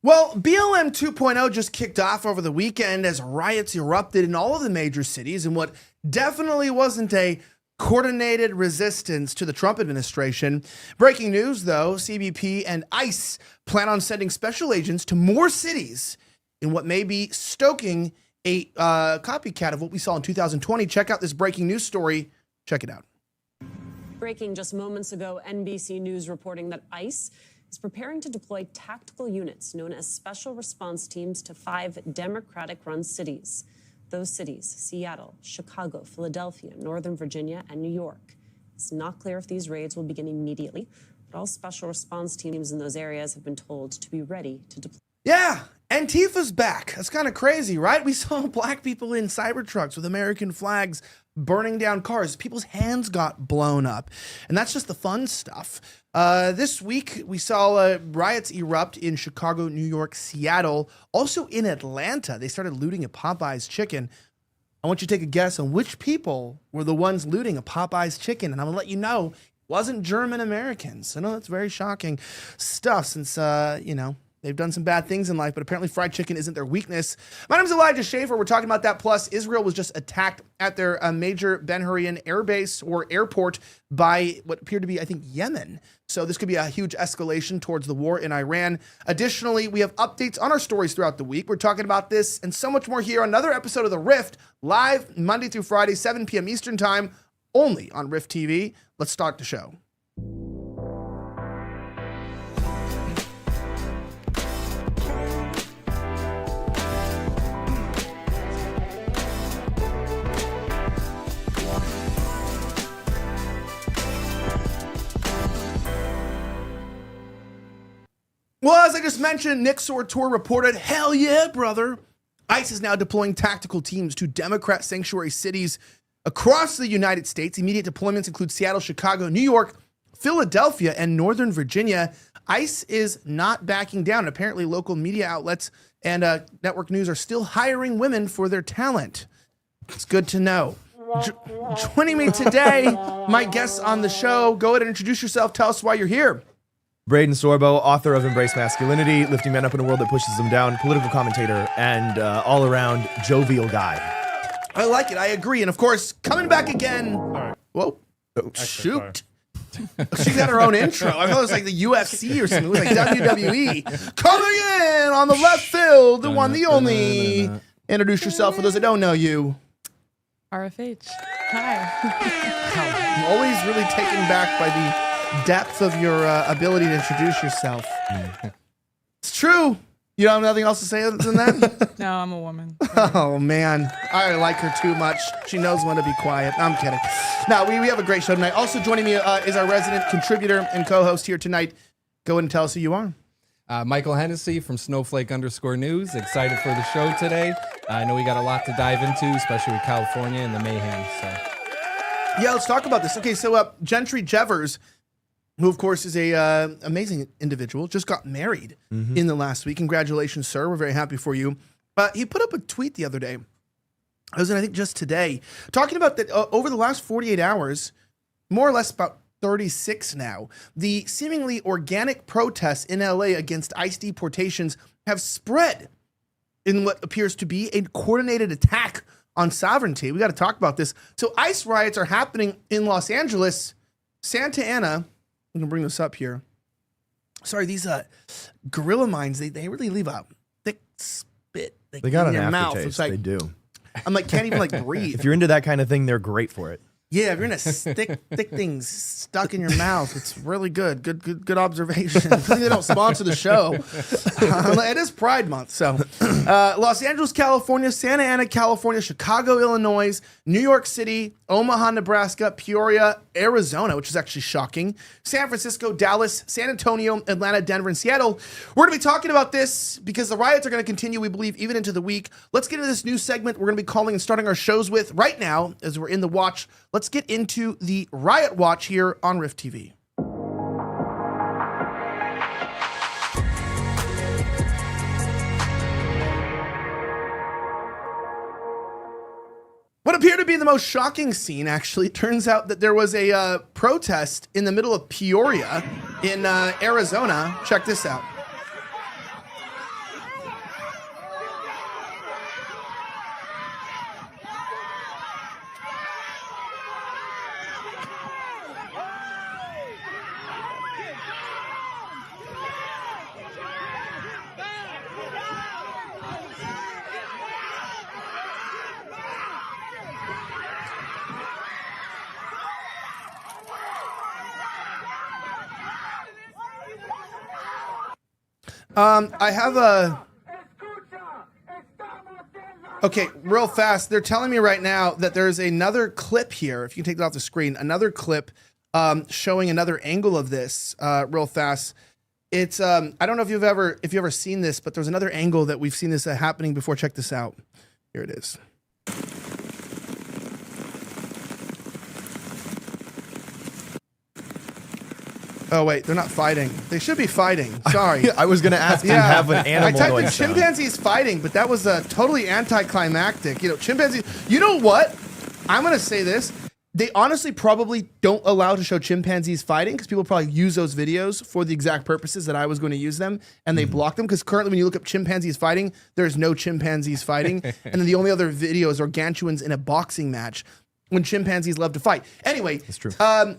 Well, BLM 2.0 just kicked off over the weekend as riots erupted in all of the major cities in what definitely wasn't a coordinated resistance to the Trump administration. Breaking news, though, CBP and ICE plan on sending special agents to more cities in what may be stoking a copycat of what we saw in 2020. Check out this breaking news story. Check it out. Breaking just moments ago, NBC News reporting that ICE is preparing to deploy tactical units known as special response teams to 5 Democratic-run cities. Those cities, Seattle, Chicago, Philadelphia, Northern Virginia, and New York. It's not clear if these raids will begin immediately, but all special response teams in those areas have been told to be ready to deploy. Yeah, Antifa's back. That's kind of crazy, right? We saw black people in Cybertrucks with American flags burning down cars. People's hands got blown up. And that's just the fun stuff. This week, we saw riots erupt in Chicago, New York, Seattle. Also in Atlanta, they started looting a Popeye's chicken. I want you to take a guess on which people were the ones looting a Popeye's chicken. And I'm going to let you know, it wasn't German Americans. I know that's very shocking stuff since, they've done some bad things in life, but apparently fried chicken isn't their weakness. My name is Elijah Schaefer. We're talking about that. Plus, Israel was just attacked at their major Ben Gurion air base or airport by what appeared to be, I think, Yemen. So this could be a huge escalation towards the war in Iran. Additionally, we have updates on our stories throughout the week. We're talking about this and so much more here on another episode of The Rift, live Monday through Friday, 7 p.m. Eastern Time, only on Rift TV. Let's start the show. Well, as I just mentioned, Nick Sortor reported, hell yeah, brother. ICE is now deploying tactical teams to Democrat sanctuary cities across the United States. Immediate deployments include Seattle, Chicago, New York, Philadelphia, and Northern Virginia. ICE is not backing down. Apparently, local media outlets and network news are still hiring women for their talent. It's good to know. Joining me today, my guests on the show. Go ahead and introduce yourself. Tell us why you're here. Braeden Sorbo, author of Embrace Masculinity, Lifting Men Up in a World That Pushes Them Down, political commentator, and all-around jovial guy. I like it. I agree. And, of course, coming back again. All right. Whoa. Oh, shoot. She got her own intro. I thought it was like the UFC or something. It was like WWE. Coming in on the left field, the one, the only. Introduce yourself for those that don't know you. RFH. Hi. I'm always really taken back by the depth of your ability to introduce yourself. It's true. You don't have nothing else to say other than that? No, I'm a woman. Oh, man. I like her too much. She knows when to be quiet. I'm kidding. No, we have a great show tonight. Also joining me is our resident contributor and co-host here tonight. Go ahead and tell us who you are. Michael Hennessy from Snowflake_News. Excited for the show today. I know we got a lot to dive into, especially with California and the mayhem. So, yeah, let's talk about this. Okay, so Gentry Jevers, who, of course, is a amazing individual, just got married in the last week. Congratulations, sir. We're very happy for you. He put up a tweet the other day. I think just today, talking about that over the last 48 hours, more or less about 36 now, the seemingly organic protests in LA against ICE deportations have spread in what appears to be a coordinated attack on sovereignty. We got to talk about this. So ICE riots are happening in Los Angeles, Santa Ana. I'm gonna bring this up here. Sorry, these gorilla mines, they really leave a thick spit. They got in an your mouth. aftertaste. It's like, They do. I'm like, can't even like breathe. If you're into that kind of thing, they're great for it. Yeah, if you're in a thick thing stuck in your mouth, it's really good. Good observation. I think they don't sponsor the show. It is Pride Month. So Los Angeles, California, Santa Ana, California, Chicago, Illinois, New York City, Omaha, Nebraska, Peoria, Arizona, which is actually shocking, San Francisco, Dallas, San Antonio, Atlanta, Denver, and Seattle. We're going to be talking about this because the riots are going to continue, we believe, even into the week. Let's get into this new segment we're going to be calling and starting our shows with right now as we're in the watch. Let's get into the Riot Watch here on Rift TV. What appeared to be the most shocking scene, actually, turns out that there was a protest in the middle of Peoria in Arizona. Check this out. I have a. Okay, real fast. They're telling me right now that there's another clip here. If you can take it off the screen, another clip showing another angle of this. Real fast. It's I don't know if you've ever seen this, but there's another angle that we've seen this happening before. Check this out. Here it is. Oh wait, they're not fighting. They should be fighting. Sorry. I was going to ask, do you have an animal I typed in noise sound? chimpanzees fighting, but that was totally anticlimactic. You know, chimpanzees. You know what? I'm going to say this. They honestly probably don't allow to show chimpanzees fighting because people probably use those videos for the exact purposes that I was going to use them, and they block them because currently when you look up chimpanzees fighting, there's no chimpanzees fighting, and then the only other video is gargantuans in a boxing match when chimpanzees love to fight. Anyway, That's true.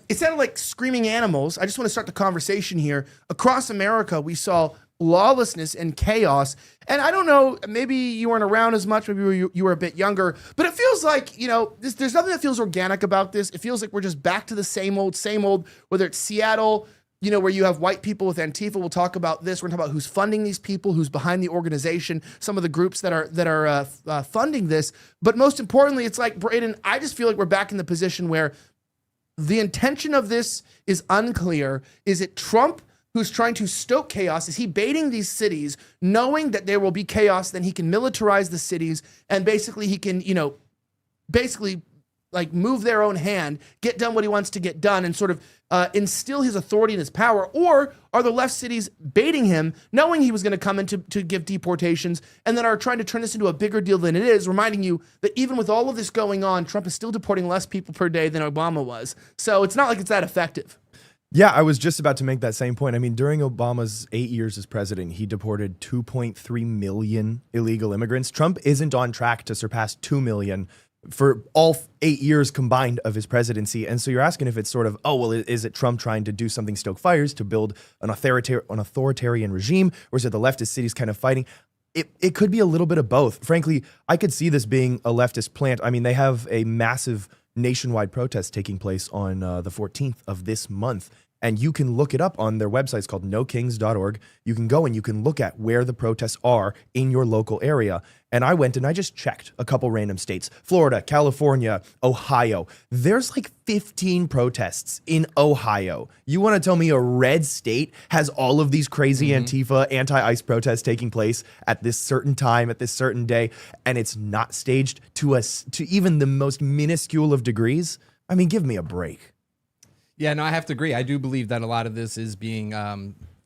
It sounded like screaming animals. I just want to start the conversation here. Across America, we saw lawlessness and chaos. And I don't know, maybe you weren't around as much, maybe you were a bit younger, but it feels like, you know, there's nothing that feels organic about this. It feels like we're just back to the same old, whether it's Seattle, you know, where you have white people with Antifa. We'll talk about this. We're going to talk about who's funding these people, who's behind the organization, some of the groups that are funding this. But most importantly, it's like, Braeden, I just feel like we're back in the position where the intention of this is unclear. Is it Trump who's trying to stoke chaos? Is he baiting these cities, knowing that there will be chaos, then he can militarize the cities, and basically he can, you know, like move their own hand, get done what he wants to get done, and sort of instill his authority and his power? Or are the left cities baiting him, knowing he was going to come in to give deportations, and then are trying to turn this into a bigger deal than it is, reminding you that even with all of this going on, Trump is still deporting less people per day than Obama was. So it's not like it's that effective. Yeah, I was just about to make that same point. I mean, during Obama's 8 years as president, he deported 2.3 million illegal immigrants. Trump isn't on track to surpass 2 million for all 8 years combined of his presidency. And so you're asking if it's sort of, oh, well, is it Trump trying to do something, stoke fires, to build an authoritarian regime, or is it the leftist cities kind of fighting? It could be a little bit of both. Frankly, I could see this being a leftist plant. I mean, they have a massive nationwide protest taking place on the 14th of this month. And you can look it up on their website. It's called nokings.org. You can go and you can look at where the protests are in your local area. And I went and I just checked a couple random states: Florida, California, Ohio. There's like 15 protests in Ohio. You want to tell me a red state has all of these crazy Antifa, anti-ICE protests taking place at this certain time, at this certain day, and it's not staged to even the most minuscule of degrees? I mean, give me a break. Yeah, no, I have to agree. I do believe that a lot of this is being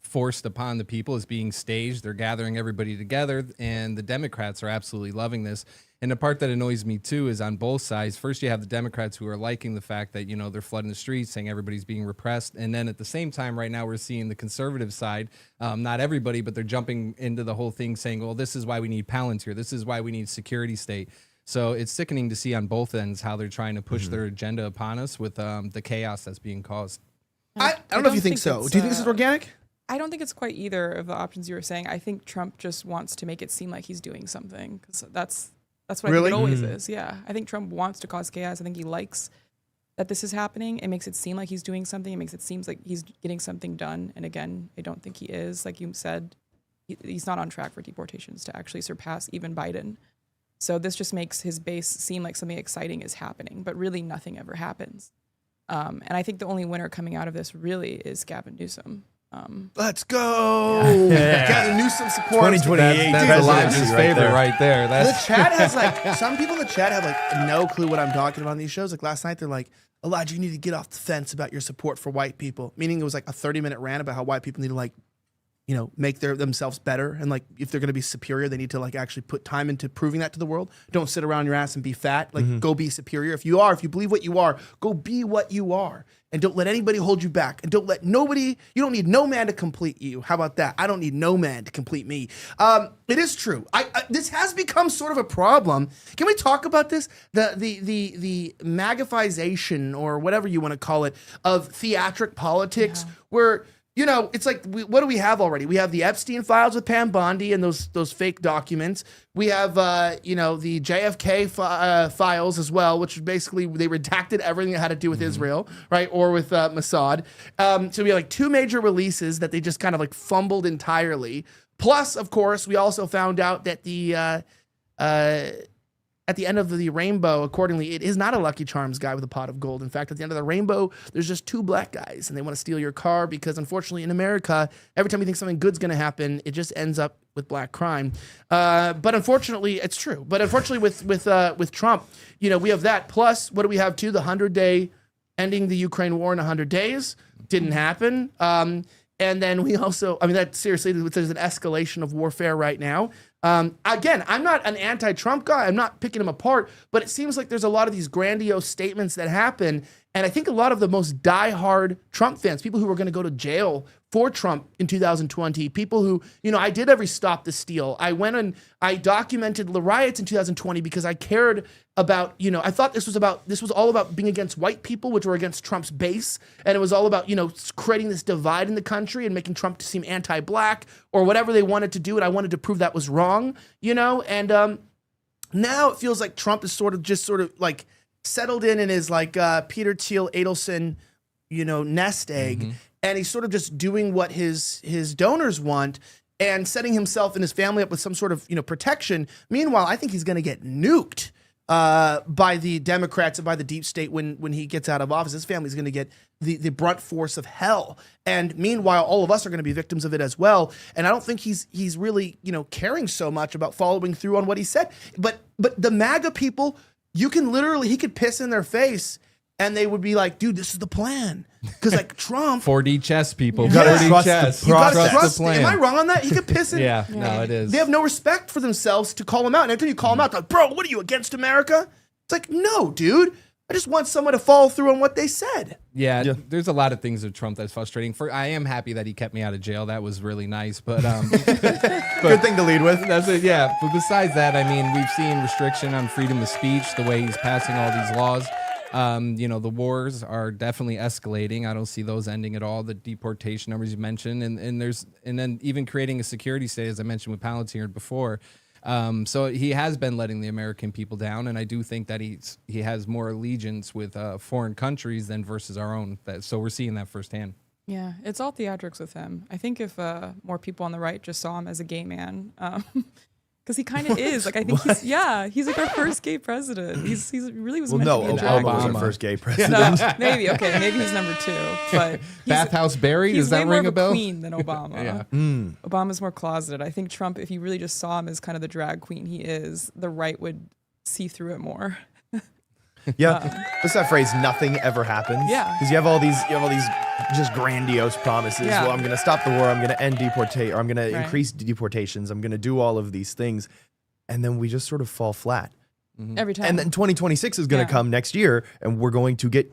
forced upon the people, is being staged. They're gathering everybody together, and the Democrats are absolutely loving this. And the part that annoys me, too, is on both sides. First, you have the Democrats who are liking the fact that, you know, they're flooding the streets, saying everybody's being repressed. And then at the same time, right now, we're seeing the conservative side, not everybody, but they're jumping into the whole thing saying, well, this is why we need Palantir. This is why we need security state. So it's sickening to see on both ends how they're trying to push their agenda upon us with the chaos that's being caused. I don't know if you think so. Do you think this is organic? I don't think it's quite either of the options you were saying. I think Trump just wants to make it seem like he's doing something, because that's what Really? I think it always is. Yeah, I think Trump wants to cause chaos. I think he likes that this is happening. It makes it seem like he's doing something. It makes it seem like he's getting something done. And again, I don't think he is. Like you said, he's not on track for deportations to actually surpass even Biden. So this just makes his base seem like something exciting is happening, but really nothing ever happens. And I think the only winner coming out of this really is Gavin Newsom. Let's go. Gavin Newsom support. 2028. That's Elijah's favorite right there. The chat has like, some people in the chat have like no clue what I'm talking about on these shows. Like last night, they're like, Elijah, you need to get off the fence about your support for white people. Meaning it was like a 30-minute rant about how white people need to like, you know, make themselves better. And like, if they're going to be superior, they need to like actually put time into proving that to the world. Don't sit around your ass and be fat. Like go be superior. If you believe what you are, go be what you are. And don't let anybody hold you back. And don't let nobody, you don't need no man to complete you. How about that? I don't need no man to complete me. It is true. This has become sort of a problem. Can we talk about this? The magnification, or whatever you want to call it, of theatric politics, where, you know, it's like, what do we have already? We have the Epstein files with Pam Bondi and those fake documents. We have, you know, the JFK files as well, which basically they redacted everything that had to do with Israel, right? Or with Mossad. So we have like two major releases that they just kind of like fumbled entirely. Plus, of course, we also found out that at the end of the rainbow, accordingly, it is not a Lucky Charms guy with a pot of gold. In fact, at the end of the rainbow, there's just 2 black guys, and they want to steal your car because, unfortunately, in America, every time you think something good's going to happen, it just ends up with black crime. But unfortunately, it's true. But unfortunately, with Trump, we have that. Plus, what do we have too? The 100-day ending the Ukraine war in 100 days didn't happen. And then we also, that seriously, there's an escalation of warfare right now. Again, I'm not an anti-Trump guy. I'm not picking him apart, but it seems like there's a lot of these grandiose statements that happen. And I think a lot of the most diehard Trump fans, people who were going to go to jail for Trump in 2020, people who, I did every Stop the Steal. I went and I documented the riots in 2020 because I cared about, I thought this was all about being against white people, which were against Trump's base. And it was all about, creating this divide in the country and making Trump seem anti-black or whatever they wanted to do. And I wanted to prove that was wrong, and now it feels like Trump is sort of like settled in his like Peter Thiel Adelson, nest egg. And he's sort of just doing what his donors want and setting himself and his family up with some sort of, protection. Meanwhile, I think he's going to get nuked by the Democrats and by the deep state when he gets out of office. His family's going to get the brunt force of hell. And meanwhile, all of us are going to be victims of it as well. And I don't think he's really, caring so much about following through on what he said. But the MAGA people, he could piss in their face and they would be like, dude, this is the plan. Because like Trump, 4D chess people, You 4D gotta chess. you gotta Trust trust. the plan. Am I wrong on that? He could piss in. Yeah, no, it is. They have no respect for themselves to call him out. And after you call him out, they're like, bro, what are you, against America? It's like, no, dude. I just want someone to follow through on what they said. Yeah, there's a lot of things with Trump that's frustrating. I am happy that he kept me out of jail. That was really nice. But Good thing to lead with. That's it. Yeah. But besides that, we've seen restriction on freedom of speech, the way he's passing all these laws. The wars are definitely escalating. I don't see those ending at all. The deportation numbers you mentioned, and then even creating a security state, as I mentioned with Palantir before. So he has been letting the American people down, and I do think that he has more allegiance with foreign countries than versus our own. So we're seeing that firsthand. Yeah, it's all theatrics with him. I think if more people on the right just saw him as a gay man, because he kind of is. Like, I think he's like our first gay president. He's really was meant to be a drag Obama was queen. our first gay president. No, maybe he's number 2. But Bathhouse Barry, he's does that way ring more a bell? of a queen than Obama. Yeah. Obama's more closeted. I think Trump, if you really just saw him as kind of the drag queen he is, the right would see through it more. Yeah, what's that phrase? Nothing ever happens. Yeah. Because you have all these just grandiose promises. Yeah. Well, I'm going to stop the war. I'm going to end deportation. Or I'm going to Right. increase deportations. I'm going to do all of these things, and then we just sort of fall flat. Every time. And then 2026 is going to Yeah. come next year, and we're going to get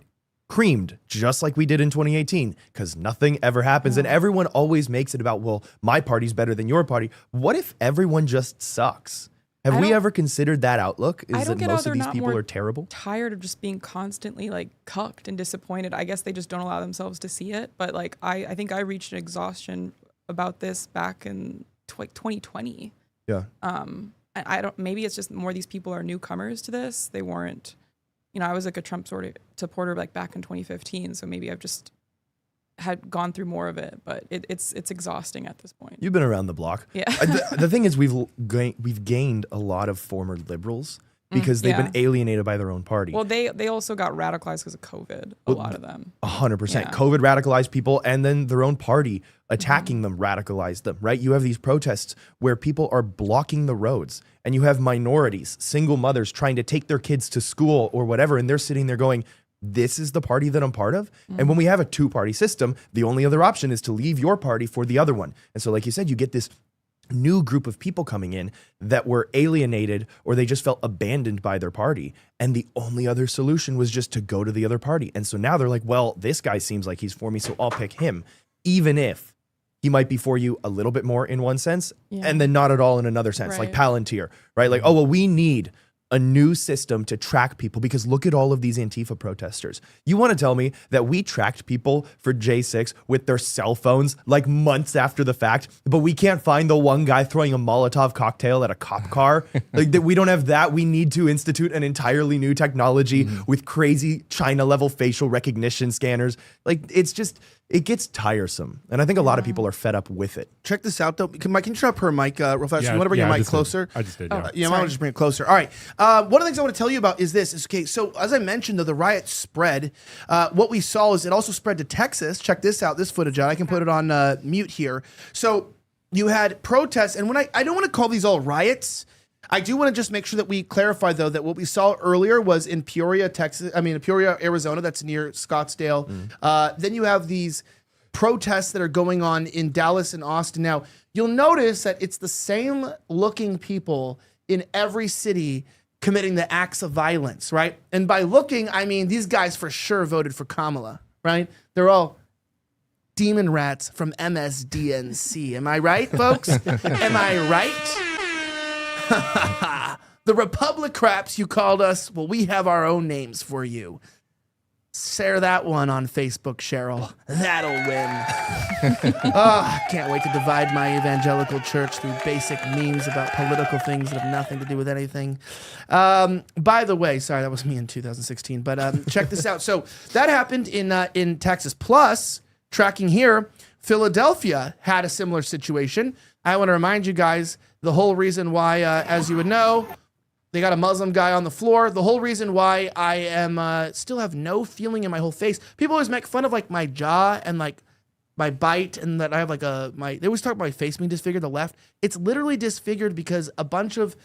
creamed just like we did in 2018 because nothing ever happens. And everyone always makes it about, well, my party's better than your party. What if everyone just sucks? Have we ever considered that outlook? I Is don't that get how most of they're these not people more are terrible? tired of just being constantly like cucked and disappointed. I guess they just don't allow themselves to see it. But like I think I reached an exhaustion about this back in 2020. Yeah. I don't. Maybe it's just more these people are newcomers to this. They weren't. I was like a Trump sort of supporter like back in 2015. So maybe I've just had gone through more of it. But it's exhausting at this point. You've been around the block. Yeah. The thing is, we've gained a lot of former liberals because they've been alienated by their own party. Well, they also got radicalized because of COVID. A lot of them. 100%. Yeah. COVID radicalized people, and then their own party attacking them radicalized them, right? You have these protests where people are blocking the roads, and you have minorities, single mothers trying to take their kids to school or whatever, and they're sitting there going, this is the party that I'm part of. And when we have a 2-party system, the only other option is to leave your party for the other one. And so, like you said, you get this new group of people coming in that were alienated or they just felt abandoned by their party. And the only other solution was just to go to the other party. And so now they're like, well, this guy seems like he's for me, so I'll pick him, even if he might be for you a little bit more in one sense and then not at all in another sense, like Palantir, right? Like, oh, well, we need a new system to track people because look at all of these Antifa protesters. You want to tell me that we tracked people for J6 with their cell phones like months after the fact, but we can't find the one guy throwing a Molotov cocktail at a cop car? Like that, we don't have that. We need to institute an entirely new technology with crazy China level facial recognition scanners. Like it's it gets tiresome. And I think a lot of people are fed up with it. Check this out, though. Can you turn up her mic real fast? You want to bring your mic closer? I just did, yeah. I want to just bring it closer. All right. One of the things I want to tell you about is this. Okay, so as I mentioned, though, the riot spread. What we saw is it also spread to Texas. Check this out, this footage out. I can put it on mute here. So you had protests, and when I don't want to call these all riots. I do want to just make sure that we clarify, though, that what we saw earlier was in Peoria, Arizona. That's near Scottsdale. Then you have these protests that are going on in Dallas and Austin. Now, you'll notice that it's the same looking people in every city committing the acts of violence, right? And by looking, I mean these guys for sure voted for Kamala, right? They're all demon rats from MSDNC. Am I right, folks? Am I right? The Republicrats you called us, well, we have our own names for you. Share that one on Facebook, Cheryl. That'll win. I can't wait to divide my evangelical church through basic memes about political things that have nothing to do with anything. By the way, sorry, that was me in 2016, but check this out. So that happened in Texas. Plus, tracking here, Philadelphia had a similar situation. I want to remind you guys the whole reason why, as you would know, they got a Muslim guy on the floor. The whole reason why I am still have no feeling in my whole face. People always make fun of like my jaw and like my bite, and that I have like they always talk about my face being disfigured. The left, it's literally disfigured because a bunch of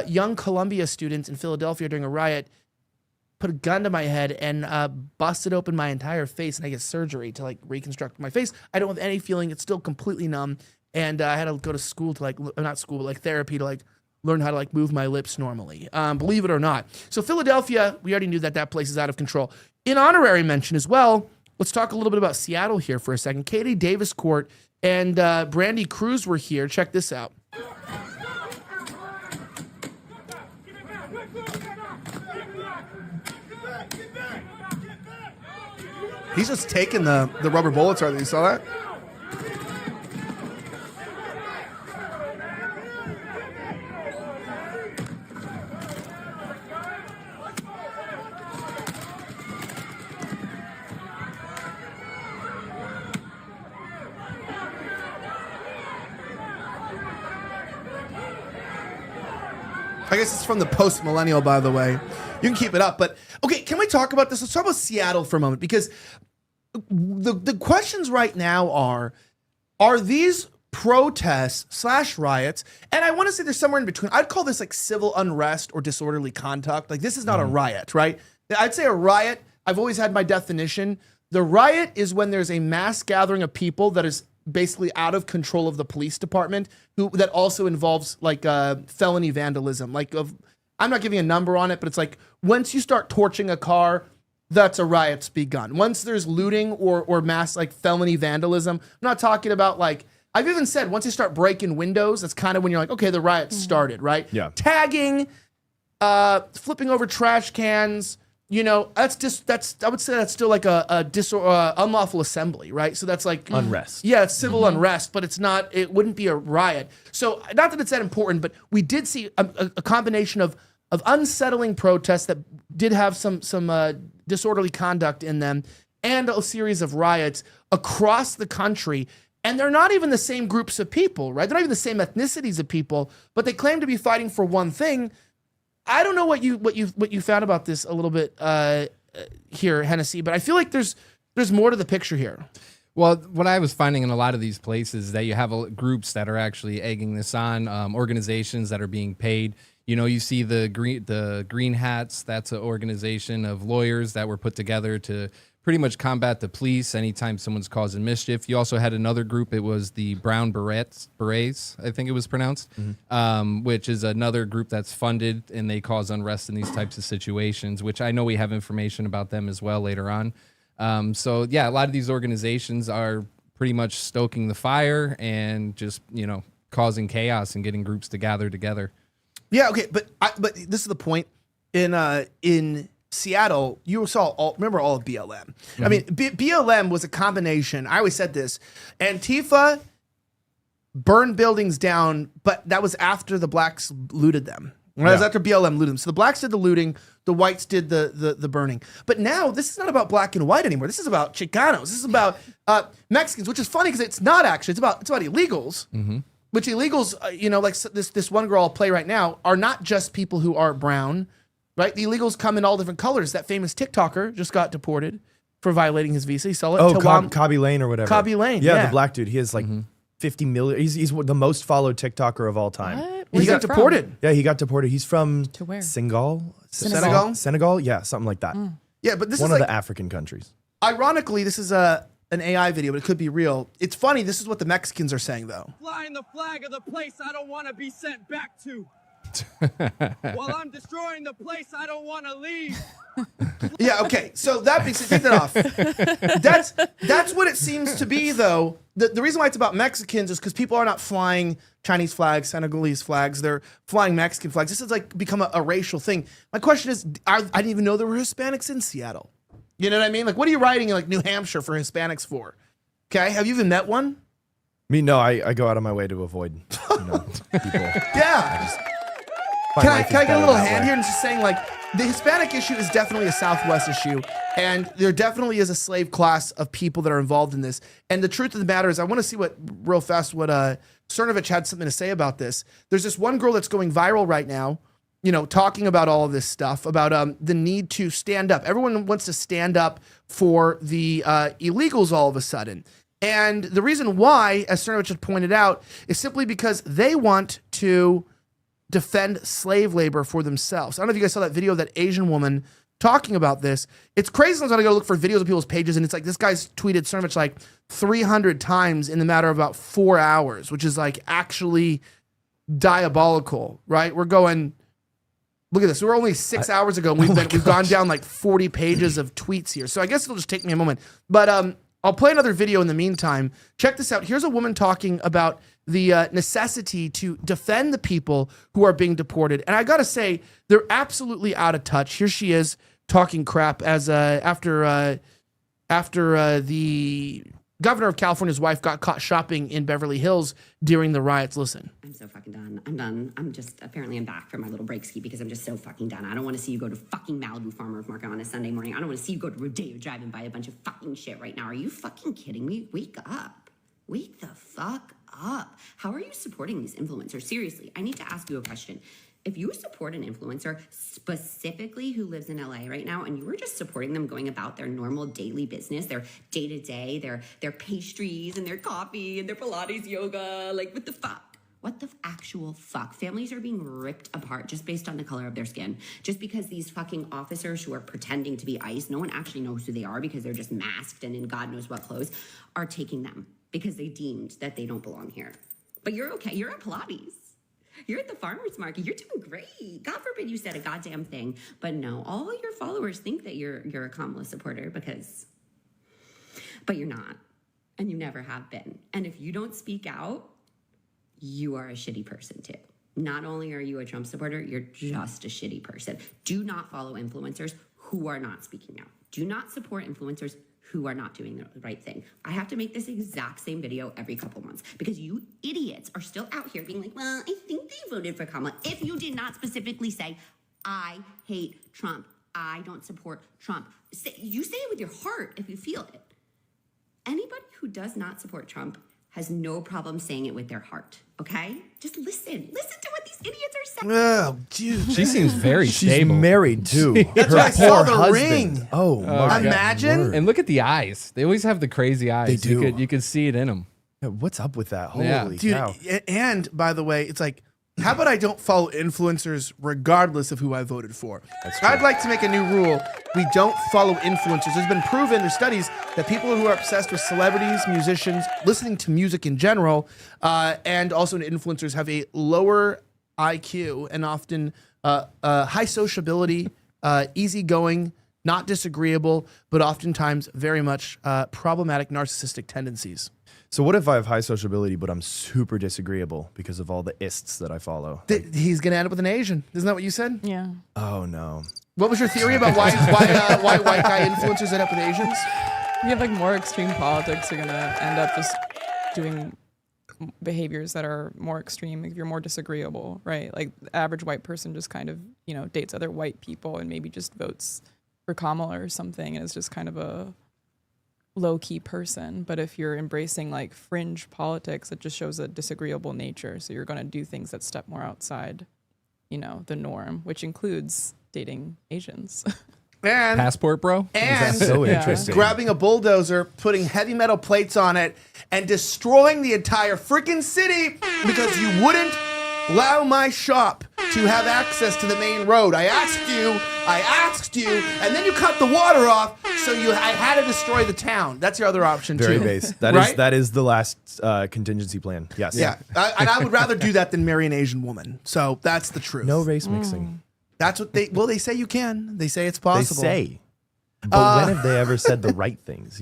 young Columbia students in Philadelphia during a riot put a gun to my head and busted open my entire face, and I get surgery to like reconstruct my face. I don't have any feeling. It's still completely numb. And I had to go to school to like, not school, but like therapy to like learn how to like move my lips normally, believe it or not. So Philadelphia, we already knew that place is out of control. In honorary mention as well, let's talk a little bit about Seattle here for a second. Katie Davis Court and Brandy Cruz were here. Check this out. He's just taking the rubber bullets. You saw that? I guess it's from the post-millennial, by the way. You can keep it up. But, okay, can we talk about this? Let's talk about Seattle for a moment, because the questions right now are these protests / riots, and I want to say there's somewhere in between. I'd call this like civil unrest or disorderly conduct. Like, this is not a riot, right? I'd say a riot, I've always had my definition. The riot is when there's a mass gathering of people that is basically out of control of the police department, that also involves like felony vandalism. I'm not giving a number on it, but it's like once you start torching a car, that's a riot's begun. Once there's looting or mass like felony vandalism, I'm not talking about like, I've even said once you start breaking windows, that's kind of when you're like, okay, the riot started, right? Yeah. Tagging, flipping over trash cans, I would say that's still like a unlawful assembly, right? So that's like unrest. Yeah, it's civil unrest, but it wouldn't be a riot. So not that it's that important, but we did see a combination of unsettling protests that did have some disorderly conduct in them, and a series of riots across the country. And they're not even the same groups of people, right? They're not even the same ethnicities of people, but they claim to be fighting for one thing. I don't know what you found about this a little bit here, Hennessy, but I feel like there's more to the picture here. Well, what I was finding in a lot of these places is that you have groups that are actually egging this on, organizations that are being paid. You see the Green Hats. That's an organization of lawyers that were put together to pretty much combat the police anytime someone's causing mischief. You also had another group. It was the Brown Berets, I think it was pronounced, which is another group that's funded, and they cause unrest in these types of situations, which I know we have information about them as well later on. So, yeah, a lot of these organizations are pretty much stoking the fire and just, causing chaos and getting groups to gather together. Yeah, okay, but this is the point. In Seattle, you saw all of BLM. I mean, BLM was a combination. I always said this. Antifa burned buildings down, but that was after the blacks looted them. Right? It was after BLM looted them. So the blacks did the looting, the whites did the burning. But now this is not about black and white anymore. This is about Chicanos. This is about Mexicans, which is funny because it's not actually. It's about illegals. Which illegals, like this one girl I'll play right now, are not just people who are brown, right? The illegals come in all different colors. That famous TikToker just got deported for violating his visa. He saw it. Cobby Lane or whatever. Cobby Lane, Yeah, yeah. the black dude. He has like 50 million. He's the most followed TikToker of all time. What? He Where's got he from? deported. Yeah, he got deported. He's from To where? Senegal? Senegal? Yeah, something like that. Yeah, but this One is of like, the African countries. ironically, this is an AI video, but it could be real. It's funny. This is what the Mexicans are saying, though. Flying the flag of the place I don't want to be sent back to. While I'm destroying the place I don't want to leave. Yeah, okay. So that makes it, take that off. That's what it seems to be, though. The reason why it's about Mexicans is because people are not flying Chinese flags, Senegalese flags. They're flying Mexican flags. This has like become a racial thing. My question is, I didn't even know there were Hispanics in Seattle. You know what I mean? Like, what are you writing in like New Hampshire for Hispanics for? Okay, have you even met one? Me, no, I go out of my way to avoid people. Yeah. Find Can I life is get a better little that hand way. here and just saying, like, the Hispanic issue is definitely a Southwest issue, and there definitely is a slave class of people that are involved in this. And the truth of the matter is, I want to see what Cernovich had something to say about this. There's this one girl that's going viral right now, talking about all of this stuff, about the need to stand up. Everyone wants to stand up for the illegals all of a sudden. And the reason why, as Cernovich had pointed out, is simply because they want to defend slave labor for themselves. I don't know if you guys saw that video of that Asian woman talking about this. It's crazy sometimes I go look for videos of people's pages, and it's like this guy's tweeted Cernovich like 300 times in the matter of about 4 hours, which is like actually diabolical, right? We're going, look at this. We're only 6 hours ago, and we've gone down like 40 pages of tweets here. So I guess it'll just take me a moment. But I'll play another video in the meantime. Check this out. Here's a woman talking about the necessity to defend the people who are being deported. And I got to say, they're absolutely out of touch. Here she is talking crap as after the governor of California's wife got caught shopping in Beverly Hills during the riots. Listen. I'm so fucking done. I'm done. I'm back from my little break ski because I'm just so fucking done. I don't want to see you go to fucking Malibu Farmers Market on a Sunday morning. I don't want to see you go to Rodeo Drive and buy a bunch of fucking shit right now. Are you fucking kidding me? Wake up. Wake the fuck up. How are you supporting these influencers? Seriously, I need to ask you a question. If you support an influencer specifically who lives in LA right now, and you were just supporting them going about their normal daily business, their day-to-day, their pastries and their coffee and their Pilates yoga, like what the fuck? What the actual fuck? Families are being ripped apart just based on the color of their skin. Just because these fucking officers who are pretending to be ICE, no one actually knows who they are because they're just masked and in God knows what clothes, are taking them because they deemed that they don't belong here. But you're okay. You're at Pilates. You're at the farmer's market. You're doing great. God forbid you said a goddamn thing. But no, all your followers think that you're a Kamala supporter but you're not. And you never have been. And if you don't speak out, you are a shitty person too. Not only are you a Trump supporter, you're just a shitty person. Do not follow influencers who are not speaking out. Do not support influencers who are not doing the right thing. I have to make this exact same video every couple months because you idiots are still out here being like, well, I think they voted for Kamala. If you did not specifically say, I hate Trump, I don't support Trump. You say it with your heart if you feel it. Anybody who does not support Trump has no problem saying it with their heart, okay? Just listen. Listen to what these idiots are saying. Oh, dude. She seems very She's stable. married too. That's Her why I saw poor the husband. ring. Oh, my Imagine. word. And look at the eyes. They always have the crazy eyes. They do. You could see it in them. Yeah, what's up with that? Holy Yeah. Dude, cow. and by the way, it's like, how about I don't follow influencers regardless of who I voted for? I'd like to make a new rule. We don't follow influencers. There's been proven, there's studies, that people who are obsessed with celebrities, musicians, listening to music in general, and also influencers have a lower IQ and often high sociability, easygoing, not disagreeable, but oftentimes very much problematic narcissistic tendencies. So what if I have high sociability, but I'm super disagreeable because of all the ists that I follow? He's going to end up with an Asian. Isn't that what you said? Yeah. Oh no. What was your theory about why white guy influencers end up with Asians? You have like more extreme politics, you're gonna end up just doing behaviors that are more extreme, if you're more disagreeable, right? Like the average white person just kind of, dates other white people and maybe just votes for Kamala or something, and is just kind of a low-key person. But if you're embracing like fringe politics, it just shows a disagreeable nature. So you're going to do things that step more outside, the norm, which includes dating Asians. And Passport, bro. And So Yeah. interesting. grabbing a bulldozer, putting heavy metal plates on it, and destroying the entire freaking city because you wouldn't allow my shop to have access to the main road. I asked you, and then you cut the water off, so I had to destroy the town. That's your other option Very too. base. Right? That is the last contingency plan. Yes. Yeah, and I would rather do that than marry an Asian woman. So that's the truth. No race mixing. That's what they say you can. They say it's They possible. say. But when have they ever said the right things,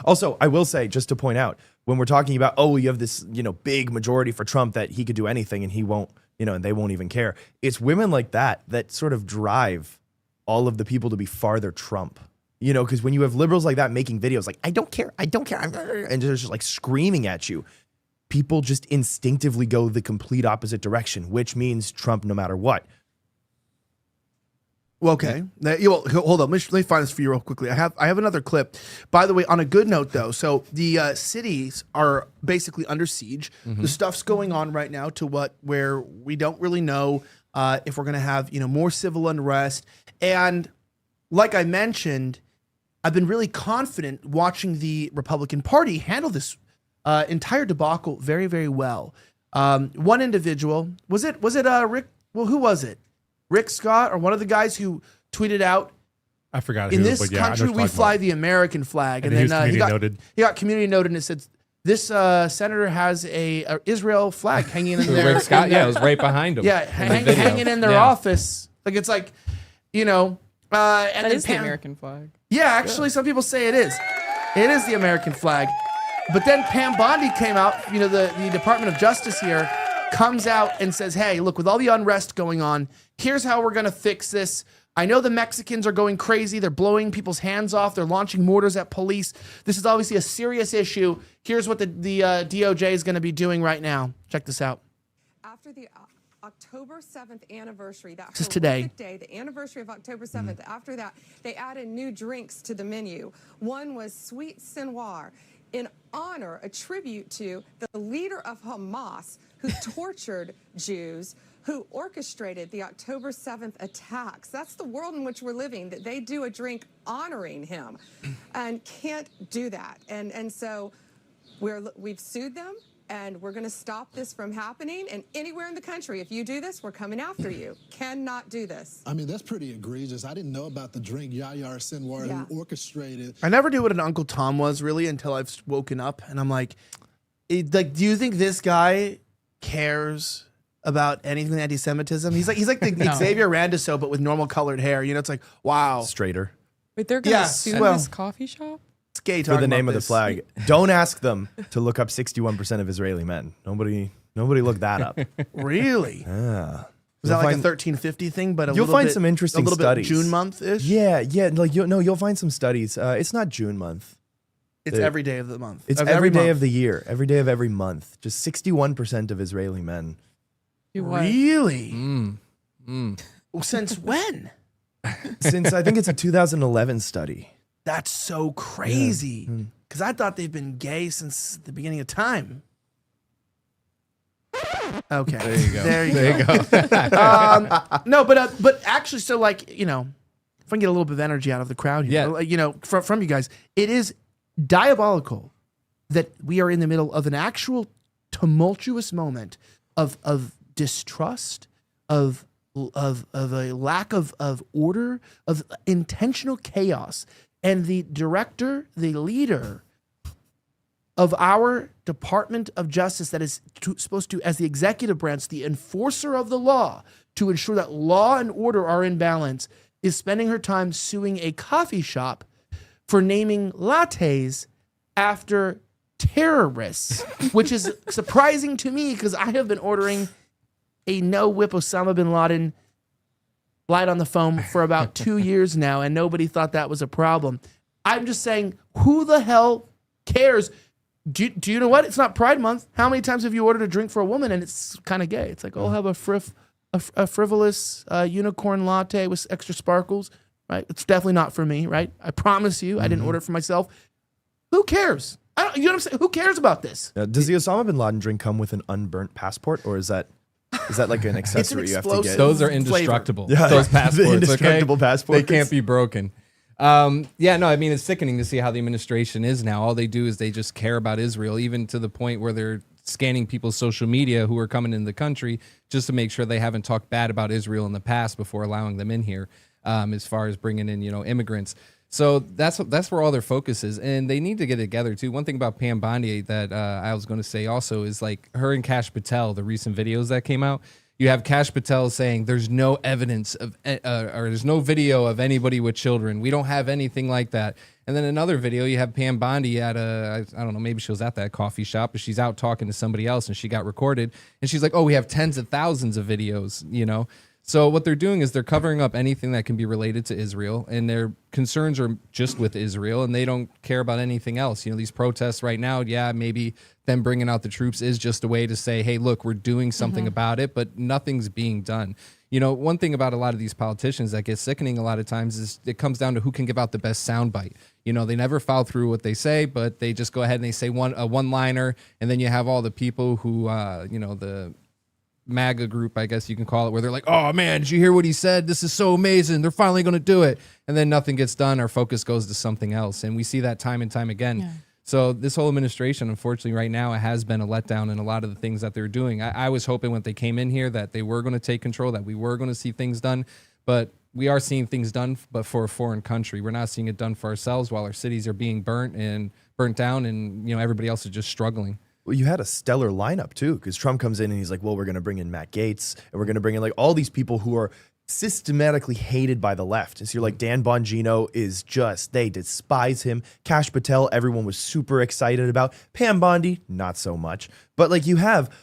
Also, I will say, just to point out, when we're talking about, you have this, big majority for Trump that he could do anything and he won't, and they won't even care. It's women like that sort of drive all of the people to be farther Trump. Because when you have liberals like that making videos like, I don't care, and they're just like screaming at you, people just instinctively go the complete opposite direction, which means Trump no matter what. Well, okay. Hold on. Let me find this for you real quickly. I have another clip. By the way, on a good note, though, so the cities are basically under siege. The stuff's going on right now where we don't really know if we're going to have more civil unrest. And like I mentioned, I've been really confident watching the Republican Party handle this entire debacle very, very well. One individual, was it Rick? Well, who was it? Rick Scott, or one of the guys who tweeted out, I forgot in who, this but yeah, I know country what we you're fly talking the American flag. And he was community noted. He got community noted, and it said, this senator has a Israel flag hanging in there. Rick Scott, it was right behind him. Yeah, in the video. hanging in their Yeah. office. Like, it's like, and That then is the American flag. Yeah, actually, some people say it is. It is the American flag. But then Pam Bondi came out, the Department of Justice here comes out and says, hey, look, with all the unrest going on, here's how we're going to fix this. I know the Mexicans are going crazy. They're blowing people's hands off. They're launching mortars at police. This is obviously a serious issue. Here's what the DOJ is going to be doing right now. Check this out. After the October 7th anniversary, that This is today. horrific day, the anniversary of October 7th, after that, they added new drinks to the menu. One was Sweet Senoir, in honor, a tribute to the leader of Hamas who tortured Jews, who orchestrated the October 7th attacks. That's the world in which we're living, that they do a drink honoring him and can't do that. And so we've sued them, and we're going to stop this from happening. And anywhere in the country, if you do this, we're coming after you. Cannot do this. I mean, that's pretty egregious. I didn't know about the drink Yaya Sinwar who orchestrated. I never knew what an Uncle Tom was really until I've woken up, and I'm like, do you think this guy cares about anything anti-Semitism? He's like the No. Xavier Randiso, but with normal colored hair. It's like, wow, Straighter. Wait, they're going to Yeah, sue well- this coffee shop? it's gay For talking the name about of the this. flag. Don't ask them to look up 61% of Israeli men. Nobody looked that up. Really? Yeah. Was that like find- a 1350 thing? But You'll find some interesting a little studies. bit June month ish. Yeah, like you'll find some studies. It's not June month. It's every day of the month. It's Of every day month. of the year, every day of every month. Just 61% of Israeli men. Do what? Really? Since when? Since I think it's a 2011 study. That's so crazy. Because I thought they've been gay since the beginning of time. Okay. There you go. There you go. No, but actually, so like, if I can get a little bit of energy out of the crowd here, from you guys, it is diabolical that we are in the middle of an actual tumultuous moment of distrust, of a lack of order, of intentional chaos. And the director, the leader of our Department of Justice that is supposed to, as the executive branch, the enforcer of the law, to ensure that law and order are in balance, is spending her time suing a coffee shop for naming lattes after terrorists, which is surprising to me because I have been ordering a no-whip Osama bin Laden light on the foam for about 2 years now, and nobody thought that was a problem. I'm just saying, who the hell cares? Do you know what? It's not Pride Month. How many times have you ordered a drink for a woman and it's kind of gay? It's like, oh, I'll have a frivolous unicorn latte with extra sparkles, right? It's definitely not for me, right? I promise you, I didn't order it for myself. Who cares? You know what I'm saying? Who cares about this? Does the Osama bin Laden drink come with an unburnt passport, or is that like an accessory you have to get? explosive Those are indestructible. Yeah, Those passports, the indestructible okay? passports. They can't be broken. Yeah, no, I mean, it's sickening to see how the administration is now. All they do is they just care about Israel, even to the point where they're scanning people's social media who are coming into the country just to make sure they haven't talked bad about Israel in the past before allowing them in here, as far as bringing in, immigrants. So that's where all their focus is, and they need to get it together too. One thing about Pam Bondi that I was going to say also is like her and Kash Patel, the recent videos that came out. You have Kash Patel saying there's no evidence of, or there's no video of anybody with children. We don't have anything like that. And then another video, you have Pam Bondi at I don't know, maybe she was at that coffee shop, but she's out talking to somebody else and she got recorded. And she's like, oh, we have tens of thousands of videos, So what they're doing is they're covering up anything that can be related to Israel, and their concerns are just with Israel, and they don't care about anything else. These protests right now, yeah, maybe them bringing out the troops is just a way to say, hey, look, we're doing something about it, but nothing's being done. One thing about a lot of these politicians that gets sickening a lot of times is it comes down to who can give out the best soundbite. They never follow through what they say, but they just go ahead and they say a one-liner, and then you have all the people who, the MAGA group, I guess you can call it, where they're like, oh man, did you hear what he said? This is so amazing. They're finally going to do it. And then nothing gets done. Our focus goes to something else. And we see that time and time again. Yeah. So this whole administration, unfortunately, right now, it has been a letdown in a lot of the things that they're doing. I was hoping when they came in here that they were going to take control, that we were going to see things done. But we are seeing things done, but for a foreign country. We're not seeing it done for ourselves while our cities are being burnt down and, everybody else is just struggling. Well, you had a stellar lineup too, because Trump comes in and he's like, well, we're going to bring in Matt Gaetz, and we're going to bring in like all these people who are systematically hated by the left. And so you're like, Dan Bongino is they despise him. Kash Patel, everyone was super excited about. Pam Bondi, not so much. But like you have,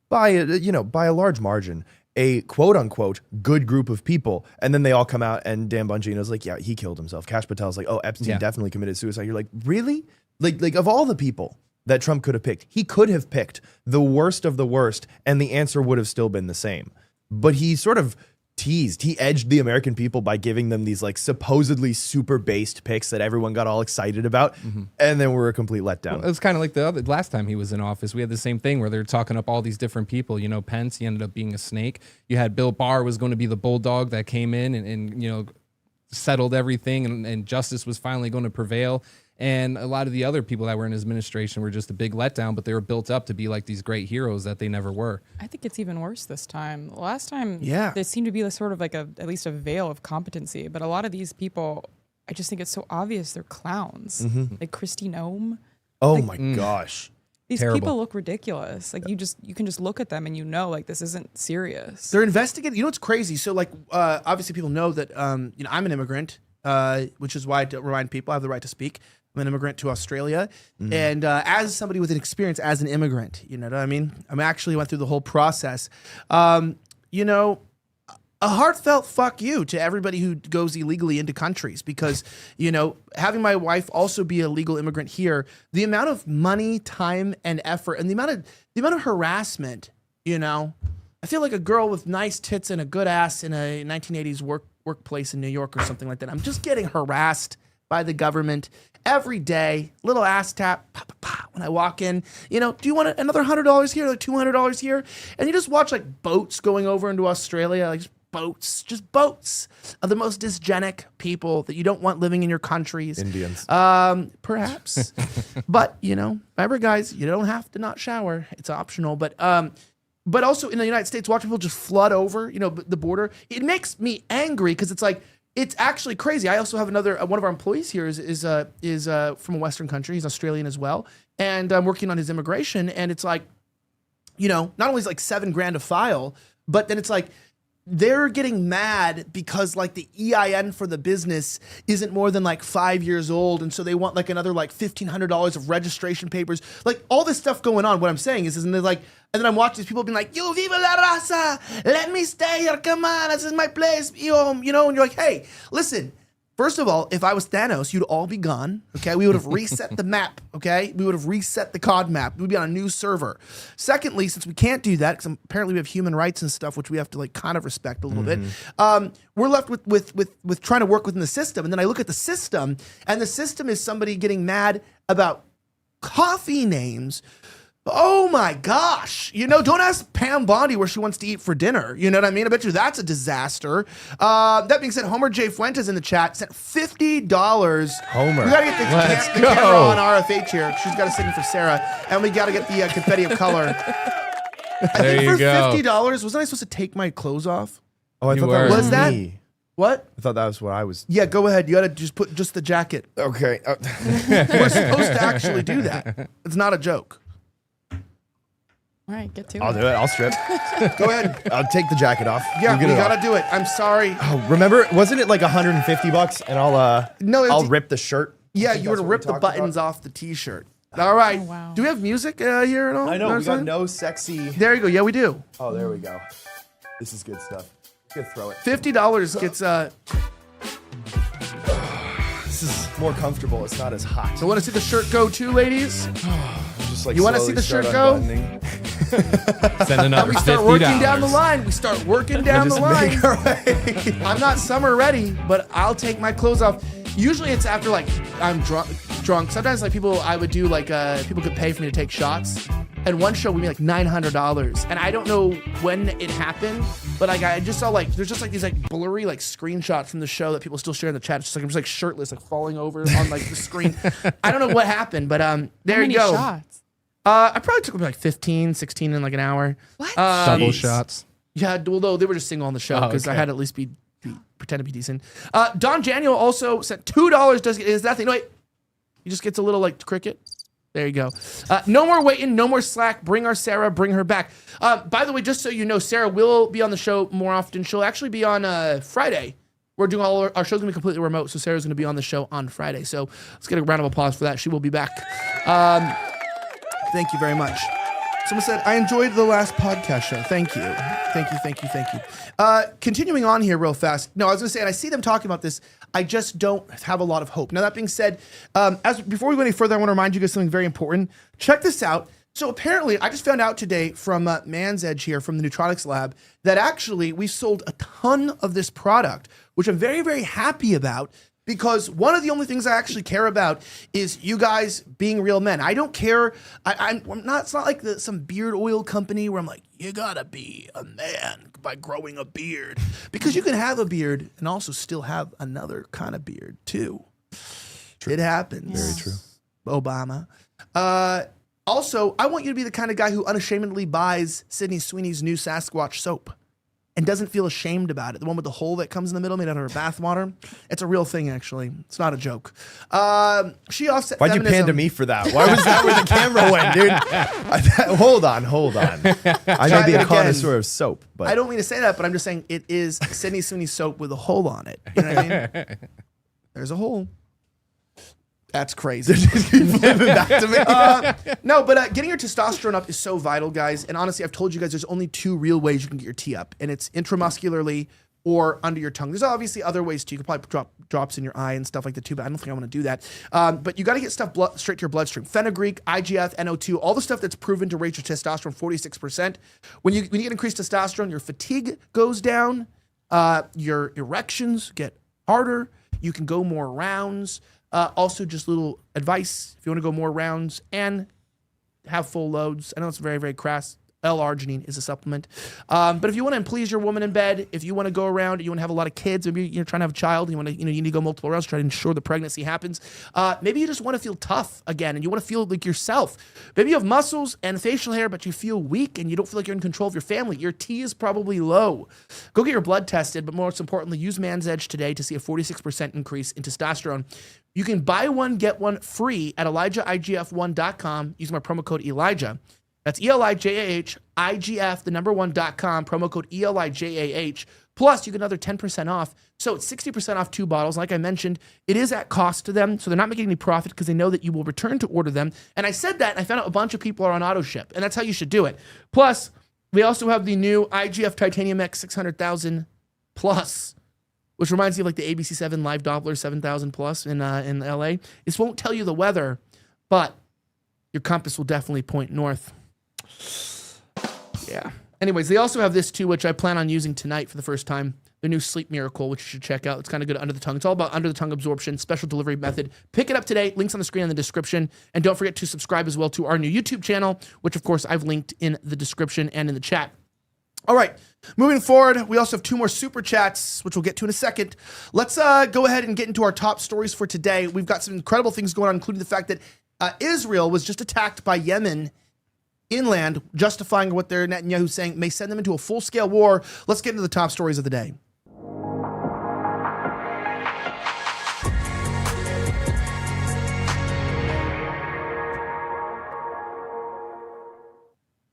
by a large margin, a quote unquote good group of people. And then they all come out and Dan Bongino's like, yeah, he killed himself. Kash Patel's like, oh, Epstein definitely committed suicide. You're like, really? Like of all the people that Trump could have picked, he could have picked the worst of the worst, and the answer would have still been the same. But he sort of he edged the American people by giving them these like supposedly super based picks that everyone got all excited about, and then we're a complete letdown. Well, it was kind of like last time he was in office. We had the same thing where they're talking up all these different people. Pence, he ended up being a snake. You had Bill Barr was going to be the bulldog that came in and settled everything, and justice was finally going to prevail. And a lot of the other people that were in his administration were just a big letdown, but they were built up to be like these great heroes that they never were. I think it's even worse this time. Last time, there seemed to be a sort of like at least a veil of competency, but a lot of these people, I just think it's so obvious they're clowns. Like Kristi Noem. Oh my gosh. These Terrible. people look ridiculous. Like you can just look at them and like this isn't serious. They're investigating. What's crazy? So like obviously people know that I'm an immigrant, which is why to remind people I have the right to speak. I'm an immigrant to Australia, and as somebody with an experience as an immigrant, you know what I mean? I actually went through the whole process. A heartfelt fuck you to everybody who goes illegally into countries, because having my wife also be a legal immigrant here, the amount of money, time, and effort, and the amount of harassment. I feel like a girl with nice tits and a good ass in a 1980s workplace in New York or something like that. I'm just getting harassed by the government every day, little ass tap, pop, pop, pop, when I walk in. Do you want another $100 here, like $200 here? And you just watch like boats going over into Australia, like just boats of the most dysgenic people that you don't want living in your countries. Indians. Perhaps. But, remember guys, you don't have to not shower. It's optional. But also in the United States, watching people just flood over, the border. It makes me angry because it's like, it's actually crazy. I also have one of our employees here is from a Western country. He's Australian as well. And I'm working on his immigration. And it's like, not only is like $7,000 a file, but then it's like, they're getting mad because like the EIN for the business isn't more than like 5 years old. And so they want like another like $1,500 of registration papers, like all this stuff going on. What I'm saying is, and then I'm watching these people being like, yo, viva la raza, let me stay here, come on, this is my place, and you're like, hey, listen, First of all, if I was Thanos, you'd all be gone. Okay, we would have reset the map. Okay, we would have reset the COD map. We would be on a new server. Secondly, since we can't do that because apparently we have human rights and stuff, which we have to like kind of respect a little bit, we're left with trying to work within the system. And then I look at the system, and the system is somebody getting mad about coffee names. Oh my gosh. Don't ask Pam Bondi where she wants to eat for dinner. You know what I mean? I bet you that's a disaster. That being said, Homer J. Fuentes in the chat sent $50. Homer. We got to get the camera on RFH here. She's got to sing for Sarah. And we got to get the confetti of color. I think for $50, wasn't I supposed to take my clothes off? Oh, I thought that was that me. What? I thought that was what I was. Yeah, go ahead. You got to just put just the jacket. Okay. We're supposed to actually do that. It's not a joke. All right, get to I'll it. do it. I'll strip. Go ahead. I'll take the jacket off. Yeah, we got to to do it. I'm sorry. Oh, remember, wasn't it like $150? And I'll rip the shirt. Yeah, you would rip the buttons off the t-shirt. All right. Oh, wow. Do we have music here at all? I know. We got no sexy. There you go. Yeah, we do. Oh, there we go. This is good stuff. Good throw it. $50 gets This is more comfortable. It's not as hot. So want to see the shirt go too, ladies? Just like You wanna see the shirt go? Send another We start $50. working down the line. We start working down the line. I'm not summer ready, but I'll take my clothes off. Usually it's after like I'm drunk. Sometimes like I would do like people could pay for me to take shots. And one show would be like $900. And I don't know when it happened, but like I just saw like there's just like these like blurry like screenshots from the show that people still share in the chat. It's just like I'm just like shirtless, like falling over on like the screen. I don't know what happened, but there you go. Shots? I probably took like 15, 16 in like an hour. What? Double shots. Yeah, although they were just single on the show because I had to at least pretend to be decent. Don Janiel also sent $2. Is that thing? No, wait. He just gets a little like cricket. There you go. No more waiting, no more slack. Bring our Sarah, bring her back. By the way, just so you know, Sarah will be on the show more often. She'll actually be on Friday. We're doing all our show's gonna be completely remote, so Sarah's gonna be on the show on Friday. So let's get a round of applause for that. She will be back. Thank you very much. Someone said, I enjoyed the last podcast show. Thank you. Thank you. Continuing on here real fast. No, I was going to say, and I see them talking about this, I just don't have a lot of hope. Now, that being said, before we go any further, I want to remind you guys something very important. Check this out. So apparently, I just found out today from Man's Edge here from the Neutronics Lab that actually we sold a ton of this product, which I'm very, very happy about. Because one of the only things I actually care about is you guys being real men. I don't care. I'm not. It's not like some beard oil company where I'm like, you gotta be a man by growing a beard. Because you can have a beard and also still have another kind of beard too. True. It happens. Very true. Obama. Also, I want you to be the kind of guy who unashamedly buys Sydney Sweeney's new Sasquatch soap. And doesn't feel ashamed about it. The one with the hole that comes in the middle made out of her bath water. It's a real thing, actually. It's not a joke. She offset Why'd feminism. you pan to me for that? Why was that where the camera went, dude? Hold on. I may be a connoisseur of soap, but I don't mean to say that, but I'm just saying it is Sydney Sweeney soap with a hole on it. You know what I mean? There's a hole. That's crazy. Back to me. No, but getting your testosterone up is so vital, guys. And honestly, I've told you guys there's only two real ways you can get your T up, and it's intramuscularly or under your tongue. There's obviously other ways too. You could probably drop drops in your eye and stuff like that too, but I don't think I want to do that. But you got to get stuff straight to your bloodstream. Fenugreek, IGF, NO2, all the stuff that's proven to raise your testosterone 46%. When you get increased testosterone, your fatigue goes down, your erections get harder, you can go more rounds. Also, just little advice, if you want to go more rounds and have full loads, I know it's very, very crass, L-arginine is a supplement. But if you want to please your woman in bed, if you want to go around, you want to have a lot of kids, maybe you're trying to have a child, you need to go multiple rounds, try to ensure the pregnancy happens. Maybe you just want to feel tough again, and you want to feel like yourself. Maybe you have muscles and facial hair, but you feel weak and you don't feel like you're in control of your family. Your T is probably low. Go get your blood tested, but most importantly, use Man's Edge today to see a 46% increase in testosterone. You can buy one, get one free at ElijahIGF1.com using my promo code Elijah. That's ELIJAH, IGF, the number 1.com, promo code ELIJAH. Plus, you get another 10% off. So it's 60% off 2 bottles. Like I mentioned, it is at cost to them. So they're not making any profit because they know that you will return to order them. And I said that, and I found out a bunch of people are on auto ship. And that's how you should do it. Plus, we also have the new IGF Titanium X 600,000 Plus. which reminds me of like the ABC7 live Doppler 7000 plus in LA. This won't tell you the weather, but your compass will definitely point north. Yeah. Anyways, they also have this too, which I plan on using tonight for the first time. Their new Sleep Miracle, which you should check out. It's kind of good under the tongue. It's all about under the tongue absorption, special delivery method. Pick it up today. Links on the screen in the description. And don't forget to subscribe as well to our new YouTube channel, which of course I've linked in the description and in the chat. All right, moving forward, we also have 2 more super chats, which we'll get to in a second. Let's go ahead and get into our top stories for today. We've got some incredible things going on, including the fact that Israel was just attacked by Yemen inland, justifying what their Netanyahu saying may send them into a full-scale war. Let's get into the top stories of the day.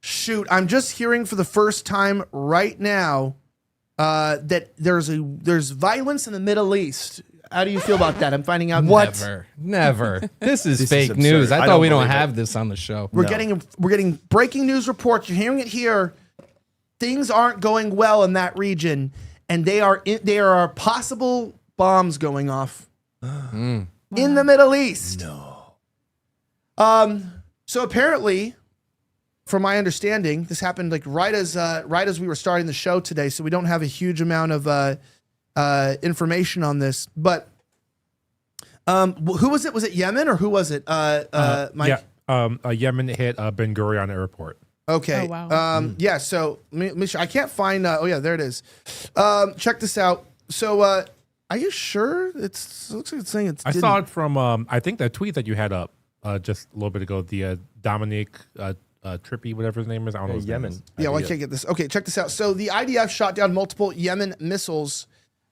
Shoot, I'm just hearing for the first time right now that there's violence in the Middle East. How do you feel about that? I'm finding out what? Never. This is fake news. I thought we don't have this on the show. We're getting breaking news reports. You're hearing it here. Things aren't going well in that region, and there are possible bombs going off in the Middle East. No. So apparently, from my understanding, this happened like right as we were starting the show today. So we don't have a huge amount of information on this. But who was it? Was it Yemen or who was it? Mike? Yeah, Yemen hit Ben Gurion Airport. Okay. Oh, wow. Yeah. So I can't find. Oh yeah, there it is. Check this out. So are you sure? It looks like it's saying it's. I saw it from I think the tweet that you had up just a little bit ago. The Dominic Trippy, whatever his name is. I don't know. His Yemen. name is. Yeah, well, I can't get this. Okay, check this out. So the IDF shot down multiple Yemen missiles.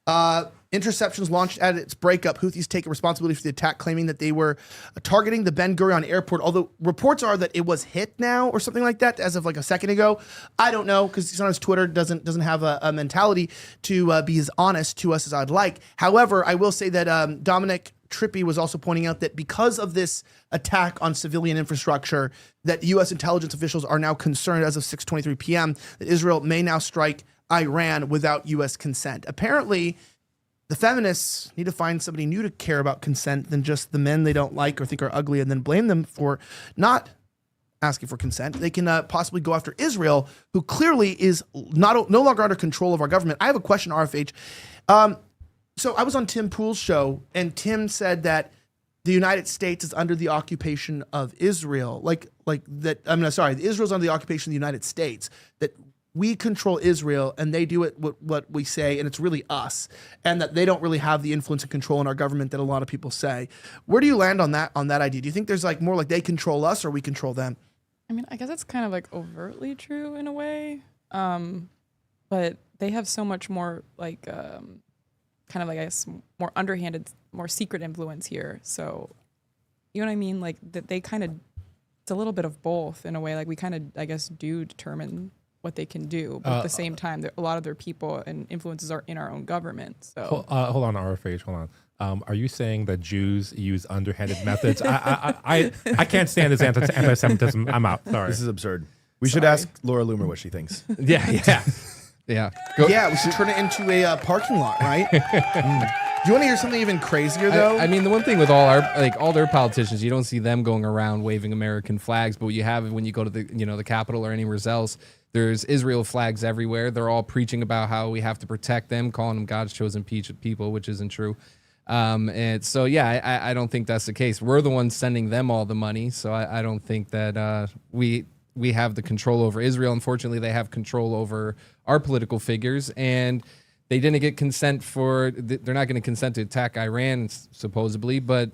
Interceptions launched at its breakup. Houthis take responsibility for the attack, claiming that they were targeting the Ben Gurion airport. Although reports are that it was hit now or something like that, as of like a second ago. I don't know, because he's on his Twitter, doesn't have a mentality to be as honest to us as I'd like. However, I will say that Dominic Trippy was also pointing out that because of this attack on civilian infrastructure, that U.S. intelligence officials are now concerned as of 6:23 p.m. that Israel may now strike Iran without U.S. consent. Apparently, the feminists need to find somebody new to care about consent than just the men they don't like or think are ugly and then blame them for not asking for consent. They can possibly go after Israel, who clearly is no longer under control of our government. I have a question, RFH. So I was on Tim Pool's show, and Tim said that the United States is under the occupation of Israel. Like that. Israel's under the occupation of the United States. That we control Israel, and they do it what we say, and it's really us, and that they don't really have the influence and control in our government that a lot of people say. Where do you land on that idea? Do you think there's like more like they control us or we control them? I mean, I guess it's kind of like overtly true in a way, but they have so much more like kind of like I guess more underhanded, more secret influence here. So you know what I mean? Like that they kind of, it's a little bit of both in a way. Like we kind of I guess do determine what they can do, but at the same time, a lot of their people and influences are in our own government. So hold on, RFH, hold on. Are you saying that Jews use underhanded methods? I can't stand this anti-Semitism. I'm out. Sorry. This is absurd. We should ask Laura Loomer what she thinks. Yeah. Yeah, we should turn it into a parking lot, right? Do you want to hear something even crazier, though? I mean, the one thing with all their politicians, you don't see them going around waving American flags, but what you have when you go to the Capitol or anywhere else, there's Israel flags everywhere. They're all preaching about how we have to protect them, calling them God's chosen people, which isn't true. And so, yeah, I don't think that's the case. We're the ones sending them all the money, so I don't think that we have the control over Israel. Unfortunately, they have control over our political figures, and they didn't get consent they're not going to consent to attack Iran, supposedly, but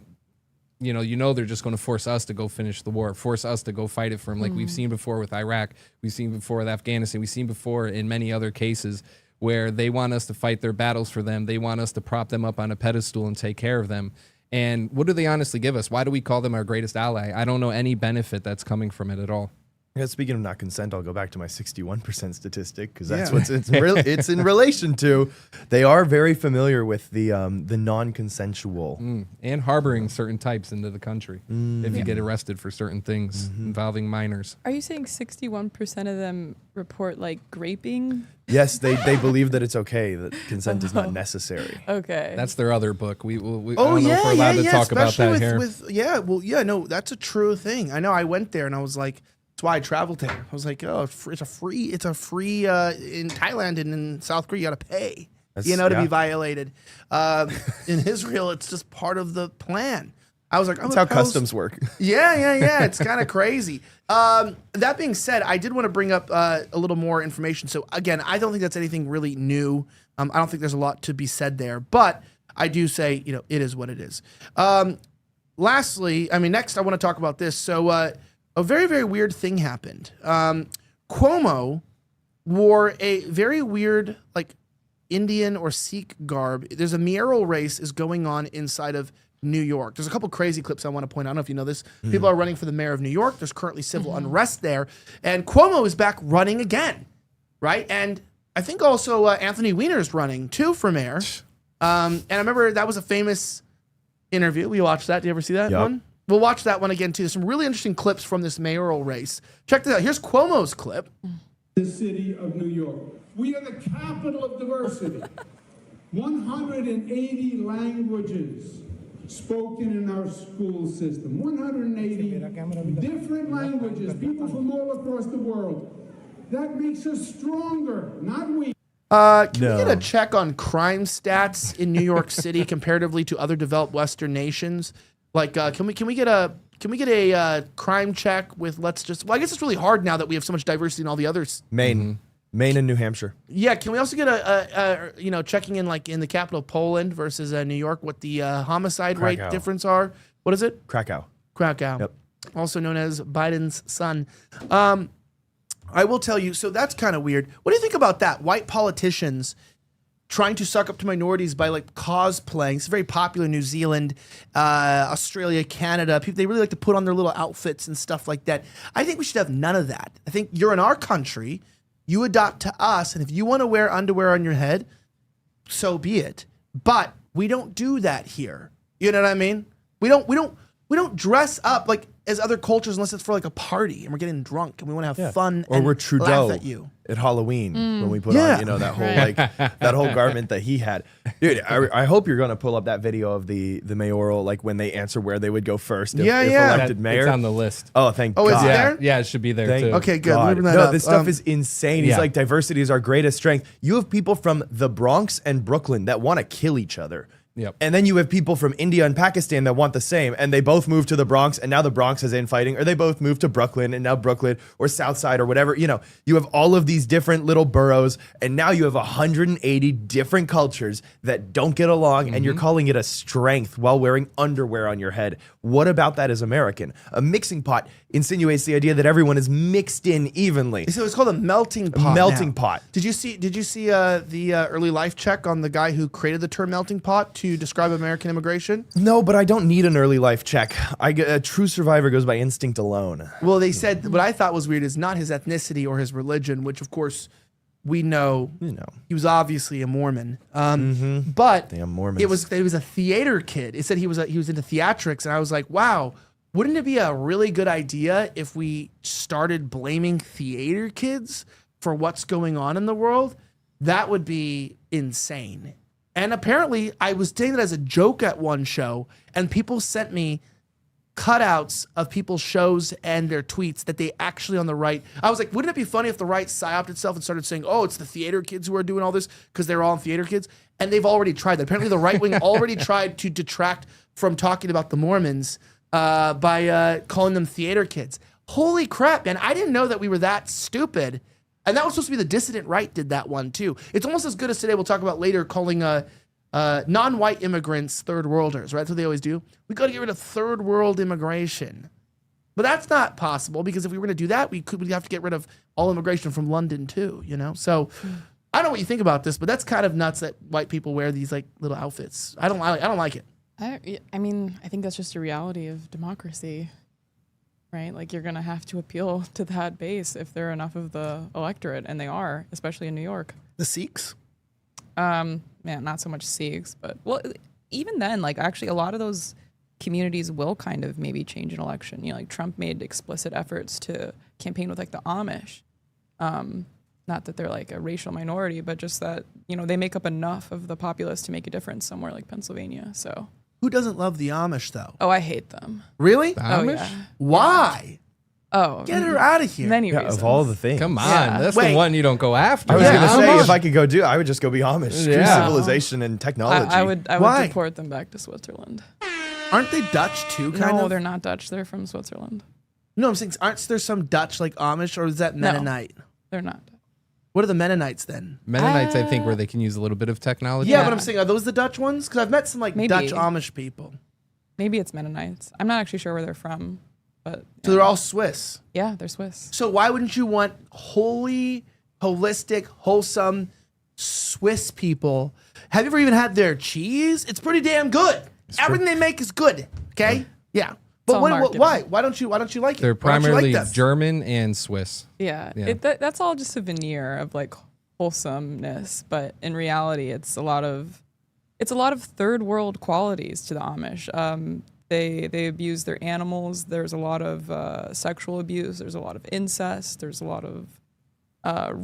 they're just going to force us to go finish the war, force us to go fight it for them, like we've seen before with Iraq, we've seen before with Afghanistan, we've seen before in many other cases where they want us to fight their battles for them. They want us to prop them up on a pedestal and take care of them. And what do they honestly give us? Why do we call them our greatest ally? I don't know any benefit that's coming from it at all. Yeah, speaking of not consent, I'll go back to my 61% statistic because that's what it's in relation to. They are very familiar with the non-consensual and harboring certain types into the country if you get arrested for certain things involving minors. Are you saying 61% of them report like raping? Yes, they believe that it's okay, that consent is not necessary. Okay. That's their other book. I don't know Oh, if we're allowed to talk about especially that here. No, that's a true thing. I know. I went there and I was like, that's why I traveled there. I was like, oh, it's a free in Thailand and in South Korea, you got to pay, to be violated. In Israel, it's just part of the plan. I was like, that's how customs work. Yeah. It's kind of crazy. That being said, I did want to bring up a little more information. So again, I don't think that's anything really new. I don't think there's a lot to be said there, but I do say, it is what it is. Lastly, next I want to talk about this. So, a very, very weird thing happened. Cuomo wore a very weird, Indian or Sikh garb. There's a mayoral race is going on inside of New York. There's a couple crazy clips I want to point out. I don't know if you know this. People are running for the mayor of New York. There's currently civil unrest there. And Cuomo is back running again, right? And I think also Anthony Weiner's running, too, for mayor. And I remember that was a famous interview. We watched that. Did you ever see that one? We'll watch that one again, too. There's some really interesting clips from this mayoral race. Check this out. Here's Cuomo's clip. The city of New York. We are the capital of diversity. 180 languages spoken in our school system. 180 different languages, people from all across the world. That makes us stronger, not weak. Can we get a check on crime stats in New York City comparatively to other developed Western nations? Can we get a crime check with I guess it's really hard now that we have so much diversity in all the others. Maine and New Hampshire. Yeah, can we also get a checking in in the capital Poland versus New York what the homicide rate difference are? What is it? Krakow. Yep. Also known as Biden's son. I will tell you, so that's kind of weird. What do you think about that? White politicians trying to suck up to minorities by cosplaying. It's very popular in New Zealand, Australia, Canada. People, they really like to put on their little outfits and stuff like that. I think we should have none of that. I think you're in our country, you adopt to us, and if you want to wear underwear on your head, so be it. But we don't do that here. You know what I mean? We don't dress up as other cultures unless it's for a party and we're getting drunk and we want to have fun or and we're Trudeau laugh at you. At Halloween when we put on that whole that whole garment that he had. Dude, I hope you're gonna pull up that video of the mayoral when they answer where they would go first if elected mayor. It's on the list. Oh, thank God. Is it there? Yeah, it should be there too. Okay, good. God. No, this stuff is insane. He's like, diversity is our greatest strength. You have people from the Bronx and Brooklyn that want to kill each other. Yep. And then you have people from India and Pakistan that want the same, and they both moved to the Bronx, and now the Bronx is infighting, or they both moved to Brooklyn, and now Brooklyn or South Side or whatever. You have all of these different little boroughs, and now you have 180 different cultures that don't get along, and you're calling it a strength while wearing underwear on your head. What about that is American? A mixing pot insinuates the idea that everyone is mixed in evenly. So it's called a melting pot. Melting pot. Did you see the early life check on the guy who created the term melting pot to describe American immigration? No, but I don't need an early life check. A true survivor goes by instinct alone. Well, they said what I thought was weird is not his ethnicity or his religion, which of course we know. He was obviously a Mormon. But damn Mormons. It was a theater kid. It said he was into theatrics, and I was like, wow. Wouldn't it be a really good idea if we started blaming theater kids for what's going on in the world? That would be insane. And apparently, I was saying that as a joke at one show, and people sent me cutouts of people's shows and their tweets that they actually on the right. I was like, wouldn't it be funny if the right psyoped itself and started saying, oh, it's the theater kids who are doing all this because they're all theater kids? And they've already tried that. Apparently, the right wing already tried to detract from talking about the Mormons by calling them theater kids. Holy crap, man. I didn't know that we were that stupid. And that was supposed to be the dissident right did that one too. It's almost as good as today we'll talk about later calling non-white immigrants third worlders, right? That's what they always do. We got to get rid of third world immigration. But that's not possible because if we were going to do that, we'd have to get rid of all immigration from London too, So I don't know what you think about this, but that's kind of nuts that white people wear these little outfits. I don't like it. I mean, I think that's just a reality of democracy. right? Like you're going to have to appeal to that base if they're enough of the electorate, and they are, especially in New York. The Sikhs? Man, not so much Sikhs, but well, even then, like actually a lot of those communities will kind of maybe change an election. You know, like Trump made explicit efforts to campaign with like the Amish. Not that they're like a racial minority, but just that, you know, they make up enough of the populace to make a difference somewhere like Pennsylvania. So Who doesn't love the Amish, though? oh, I hate them. Really? The Oh, Amish? yeah. Why? Oh, Get her out of here. Many Yeah, reasons. of all the things. Come on, Yeah. that's Wait. the one you don't go after. I was Yeah, gonna say Amish. if I could go do, I would just go be Amish. Screw Yeah. civilization and technology. I would Why? deport them back to Switzerland. Aren't they Dutch too, kind No, of? they're not Dutch. They're from Switzerland. No, I'm saying, aren't there some Dutch like Amish, or is that No. Mennonite? They're not. What are the Mennonites then? Mennonites, I think, where they can use a little bit of technology. Yeah, Yeah. but I'm saying, are those the Dutch ones? Because I've met some like Maybe. Dutch Amish people. Maybe it's Mennonites. I'm not actually sure where they're from, but So they're all Swiss. yeah, they're Swiss. So why wouldn't you want holy, holistic, wholesome Swiss people? Have you ever even had their cheese? It's pretty damn good. Everything they make is good. Okay? Yeah. But all why? marketing. Why don't you like it? They're Why don't you primarily like them? German and Swiss. Yeah, Yeah. that's all just a veneer of like wholesomeness, but in reality, it's a lot of third world qualities to the Amish. They abuse their animals. There's a lot of sexual abuse. There's a lot of incest. There's a lot of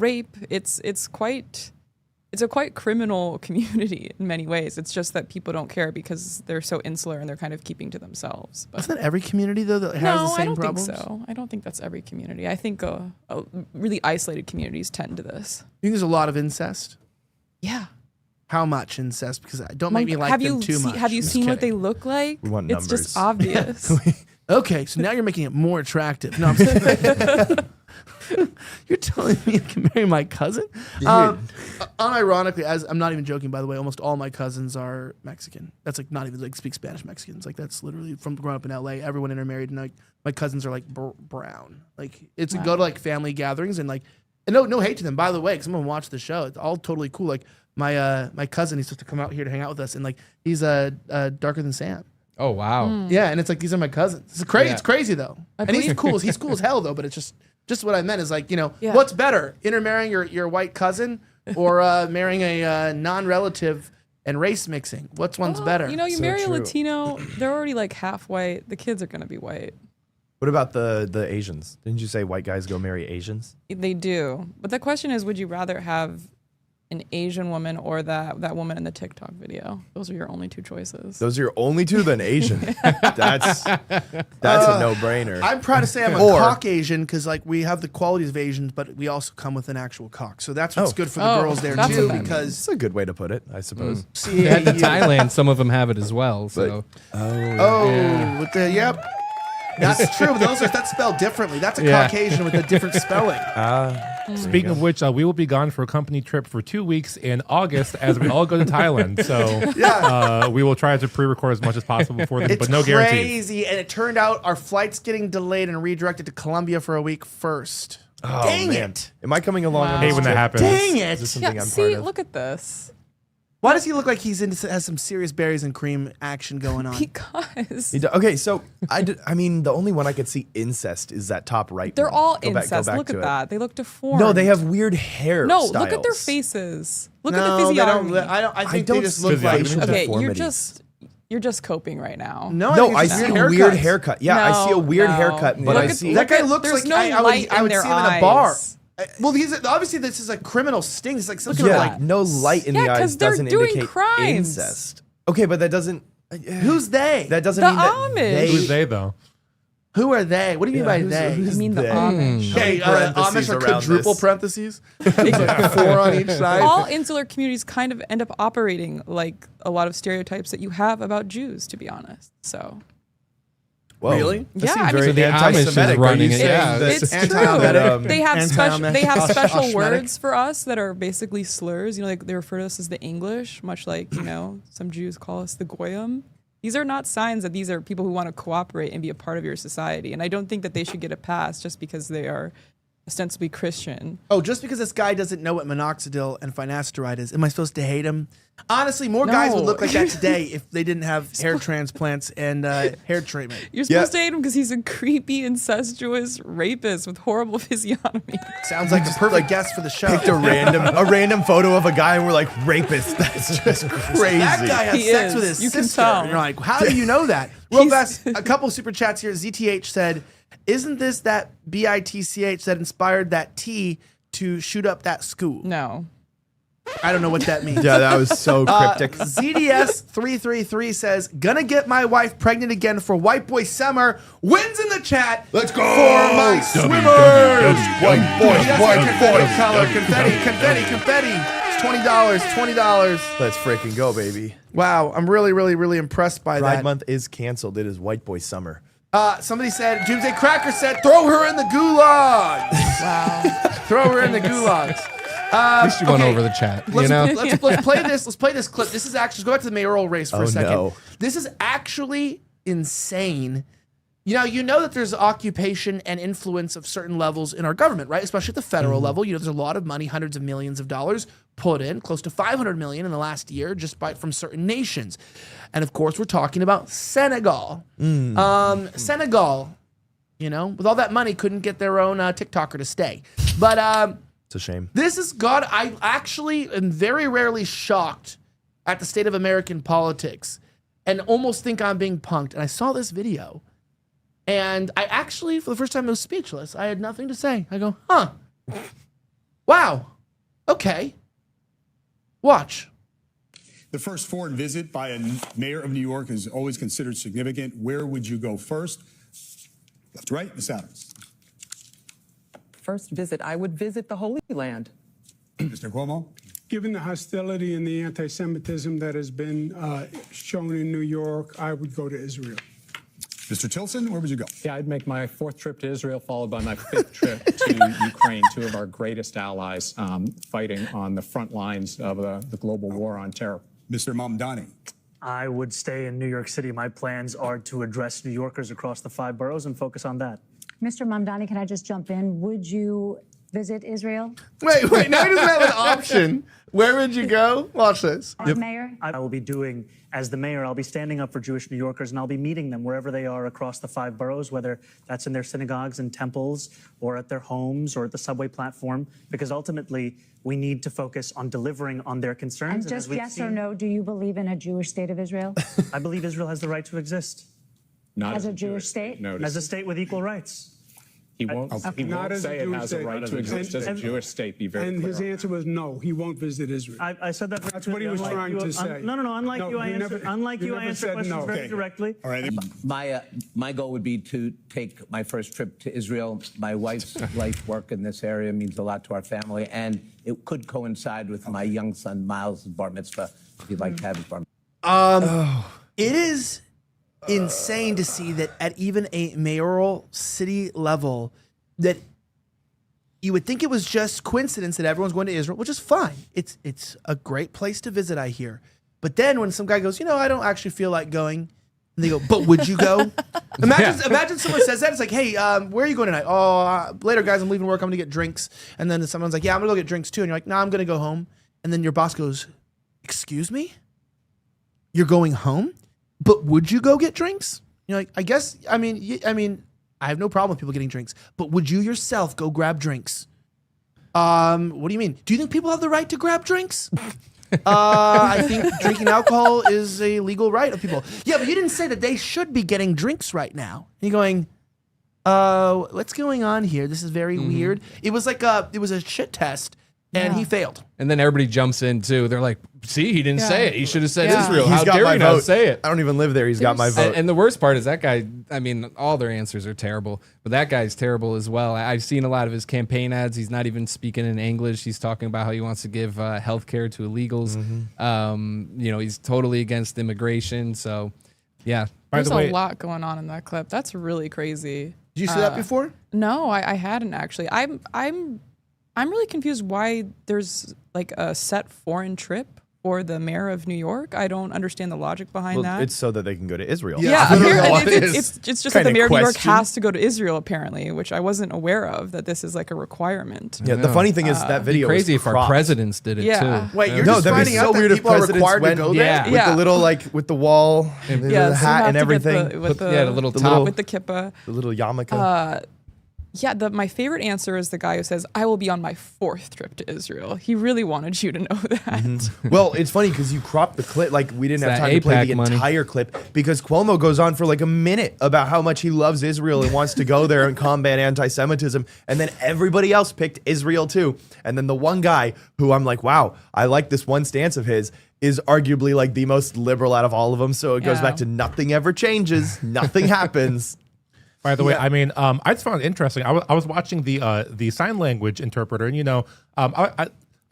rape. It's a quite criminal community in many ways. It's just that people don't care because they're so insular and they're kind of keeping to themselves. But Isn't that every community though that has no, the same I don't problems? think so. I don't think that's every community. I think really isolated communities tend to this. You think there's a lot of incest? Yeah. How much incest? Because don't make me like have them you too much. Have you I'm just seen what they kidding. look like? We want It's just numbers. obvious. Okay, so now you're making it more attractive. No, I'm just kidding. You're telling me I can marry my cousin? Unironically, as I'm not even joking, by the way, almost all my cousins are Mexican. That's like not even like speak Spanish Mexicans. Like that's literally from growing up in LA. Everyone intermarried, and like my cousins are like brown. Like it's go to like family gatherings and like, and no hate to them, by the way, because I'm gonna watch the show. It's all totally cool. Like my cousin, he's supposed to come out here to hang out with us, and like he's darker than Sam. Oh, wow. Yeah, and it's like these are my cousins. It's crazy. Yeah. It's crazy though, and he's cool. He's cool as hell though. But it's just what I meant is like, you know, Yeah. what's better, intermarrying your white cousin or marrying a non-relative and race mixing? What's one's better? You know, you So marry true. a Latino, they're already like half white. The kids are gonna be white. What about the Asians? Didn't you say white guys go marry Asians? They do. But the question is, would you rather have an Asian woman or that woman in the TikTok video? Those are your only two choices. Those are your only two, then Asian. That's a no-brainer. I'm proud to say I'm a Or- Caucasian because like we have the qualities of Asians, but we also come with an actual cock. So that's what's Oh. good for the Oh, girls there that's too. what that Because That's a good way to put it, I suppose. At the Thailand, some of them have it as well. So with the yep. That's true. But that's spelled differently. That's a Yeah. Caucasian with a different spelling. Speaking of which, we will be gone for a company trip for 2 weeks in August as we all go to Thailand. So we will try to pre-record as much as possible before then, It's but no guarantees. crazy, and it turned out our flight's getting delayed and redirected to Colombia for a week first. Oh, Dang man. it! Am I coming along Wow. on Hey, this when that trip? happens. Dang Is this it! something Yeah, I'm see, part of? look at this. Why does he look like has some serious berries and cream action going on? Because Okay, so I mean, the only one I could see incest is that top right. they're one. all Go back- go incest. back Look to at it. that. They look deformed. No, they have weird hair. No, look at their styles. faces. Look no, at the they physiognomy. don't. I think don't they just look see like. facial Okay, deformities. you're just coping right now. No, No, think I it's see just a weird haircut. Yeah, I see a No, weird no. haircut, but Look I at- see That guy looks there's like no I light in would their see him in a bar. eyes. Well, he's obviously this is a criminal sting. It's like some sort yeah, of like no light in the Yeah, 'cause eyes they're doesn't doing indicate crimes. incest. Okay, but that doesn't. Who's they? That doesn't The mean that Amish. they. Who's they, though? Who are they? What do you mean by they? who's I mean the they? Amish. Okay, Parentheses Amish are around quadruple this. parentheses. Like 4 on each side. All insular communities kind of end up operating like a lot of stereotypes that you have about Jews, to be honest. So Whoa. Really? That Yeah, seemed I mean- very So the Amish is anti-Semitic. Are running you it, saying yeah. that it's true. anti-Semitic? They have special Anti-Semitic. words for us that are basically slurs. You know, like they refer to us as the English, much like, you know, some Jews call us the Goyim. These are not signs that these are people who want to cooperate and be a part of your society. And I don't think that they should get a pass just because they are ostensibly Christian. Oh, just because this guy doesn't know what minoxidil and finasteride is, am I supposed to hate him? Honestly, more guys would look like that today if they didn't have hair transplants and hair treatment. You're supposed to hate him because he's a creepy, incestuous rapist with horrible physiognomy. Sounds like the perfect guest for the show. Picked a random photo of a guy and we're like, rapist. That's just crazy. That guy has sex with his You can sister. tell. And you're like, how do you know that? Real fast, a couple super chats here. ZTH said, isn't this that BITCH that inspired that T to shoot up that school? No. I don't know what that means. Yeah, that was so cryptic. ZDS333 says, gonna get my wife pregnant again for White Boy Summer. Wins in the chat. Let's go. For my swimmers. White boys, white boys. Color. Confetti. It's $20. Let's freaking go, baby. Wow, I'm really impressed by Pride that. Month is canceled. It is White Boy Summer. Somebody said, Doomsday Cracker said, throw her in the gulag. Wow. Throw her in the gulags. At least you went over the chat. Let's play this. Let's play this clip. This is actually, let's go back to the mayoral race for a second. No. This is actually insane. You know that there's occupation and influence of certain levels in our government, right? Especially at the federal level. There's a lot of money, hundreds of millions of dollars put in, close to 500 million in the last year, just from certain nations. And of course, we're talking about Senegal. Senegal, with all that money, couldn't get their own TikToker to stay. But it's a shame. this is God. I actually am very rarely shocked at the state of American politics and almost think I'm being punked. And I saw this video. And I actually, for the first time, was speechless. I had nothing to say. I go, huh. Wow. Okay. Watch. The first foreign visit by a mayor of New York is always considered significant. Where would you go first? Left to right, Ms. Adams. First visit, I would visit the Holy Land. Mr. Cuomo. Given the hostility and the anti-Semitism that has been shown in New York, I would go to Israel. Mr. Tilson, where would you go? Yeah, I'd make my 4th trip to Israel, followed by my 5th trip to Ukraine, two of our greatest allies fighting on the front lines of the global war on terror. Mr. Mamdani. I would stay in New York City. My plans are to address New Yorkers across the 5 boroughs and focus on that. Mr. Mamdani, can I just jump in? Would you visit Israel? Wait. Now he doesn't have an option. Where would you go? Watch this. Mayor? I will be doing, as the mayor, I'll be standing up for Jewish New Yorkers, and I'll be meeting them wherever they are across the 5 boroughs, whether that's in their synagogues and temples or at their homes or at the subway platform, because ultimately we need to focus on delivering on their concerns. And just yes or no, do you believe in a Jewish state of Israel? I believe Israel has the right to exist. Not as a Jewish state? No, as a state with equal rights. He won't say it has a right to exist as a Jewish state. Be very And clear. his answer was no, he won't visit Israel. I said that. That's what he was trying to say. No. Unlike you, I answer questions very directly. All right. My goal would be to take my first trip to Israel. My wife's life work in this area means a lot to our family, and it could coincide with my young son Miles' bar mitzvah, if you'd like to have his bar mitzvah. It is insane to see that at even a mayoral city level that you would think it was just coincidence that everyone's going to Israel, which is fine. It's a great place to visit, I hear. But then when some guy goes, I don't actually feel like going, and they go, but would you go? Imagine someone says that. It's like, hey, where are you going tonight? Oh, later, guys, I'm leaving work. I'm going to get drinks. And then someone's like, yeah, I'm going to go get drinks too. And you're like, no, I'm going to go home. And then your boss goes, excuse me? You're going home? But would you go get drinks? You're like, I mean, I have no problem with people getting drinks, but would you yourself go grab drinks? What do you mean? Do you think people have the right to grab drinks? I think drinking alcohol is a legal right of people. Yeah, but you didn't say that they should be getting drinks right now. And you're going, what's going on here? This is very weird. It was like it was a shit test. And he failed. And then everybody jumps in too. They're like, see, he didn't say it. He should have said Israel. He's How got dare my he not vote. say it? I don't even live there. He's got my vote. And the worst part is that guy, I mean, all their answers are terrible, but that guy's terrible as well. I've seen a lot of his campaign ads. He's not even speaking in English. He's talking about how he wants to give health care to illegals. He's totally against immigration. So, yeah. There's a lot going on in that clip. That's really crazy. Did you see that before? No, I hadn't actually. I'm really confused why there's like a set foreign trip or the mayor of New York. I don't understand the logic behind that. It's so that they can go to Israel. Yeah, it's just that the mayor of New York question. has to go to Israel, apparently, which I wasn't aware of, that this is like a requirement. Yeah, the funny thing is that video It'd be crazy was if our cropped. presidents did it too. Wait, you're just finding out that people are required to go there? with the little with the wall and the so you hat have and to get everything. the little top with the kippah. The little yarmulke. My favorite answer is the guy who says, "I will be on my 4th trip to Israel." He really wanted you to know that. Well, it's funny because you cropped the clip. Like, we didn't It's have that time to play the AIPAC money. entire clip because Cuomo goes on for like a minute about how much he loves Israel and wants to go there and combat anti-Semitism. And then everybody else picked Israel too. And then the one guy who I'm like, wow, I like this one stance of his, is arguably like the most liberal out of all of them. So it goes back to nothing ever changes. Nothing happens. By the way, I mean, I just found it interesting. I was watching the sign language interpreter, and I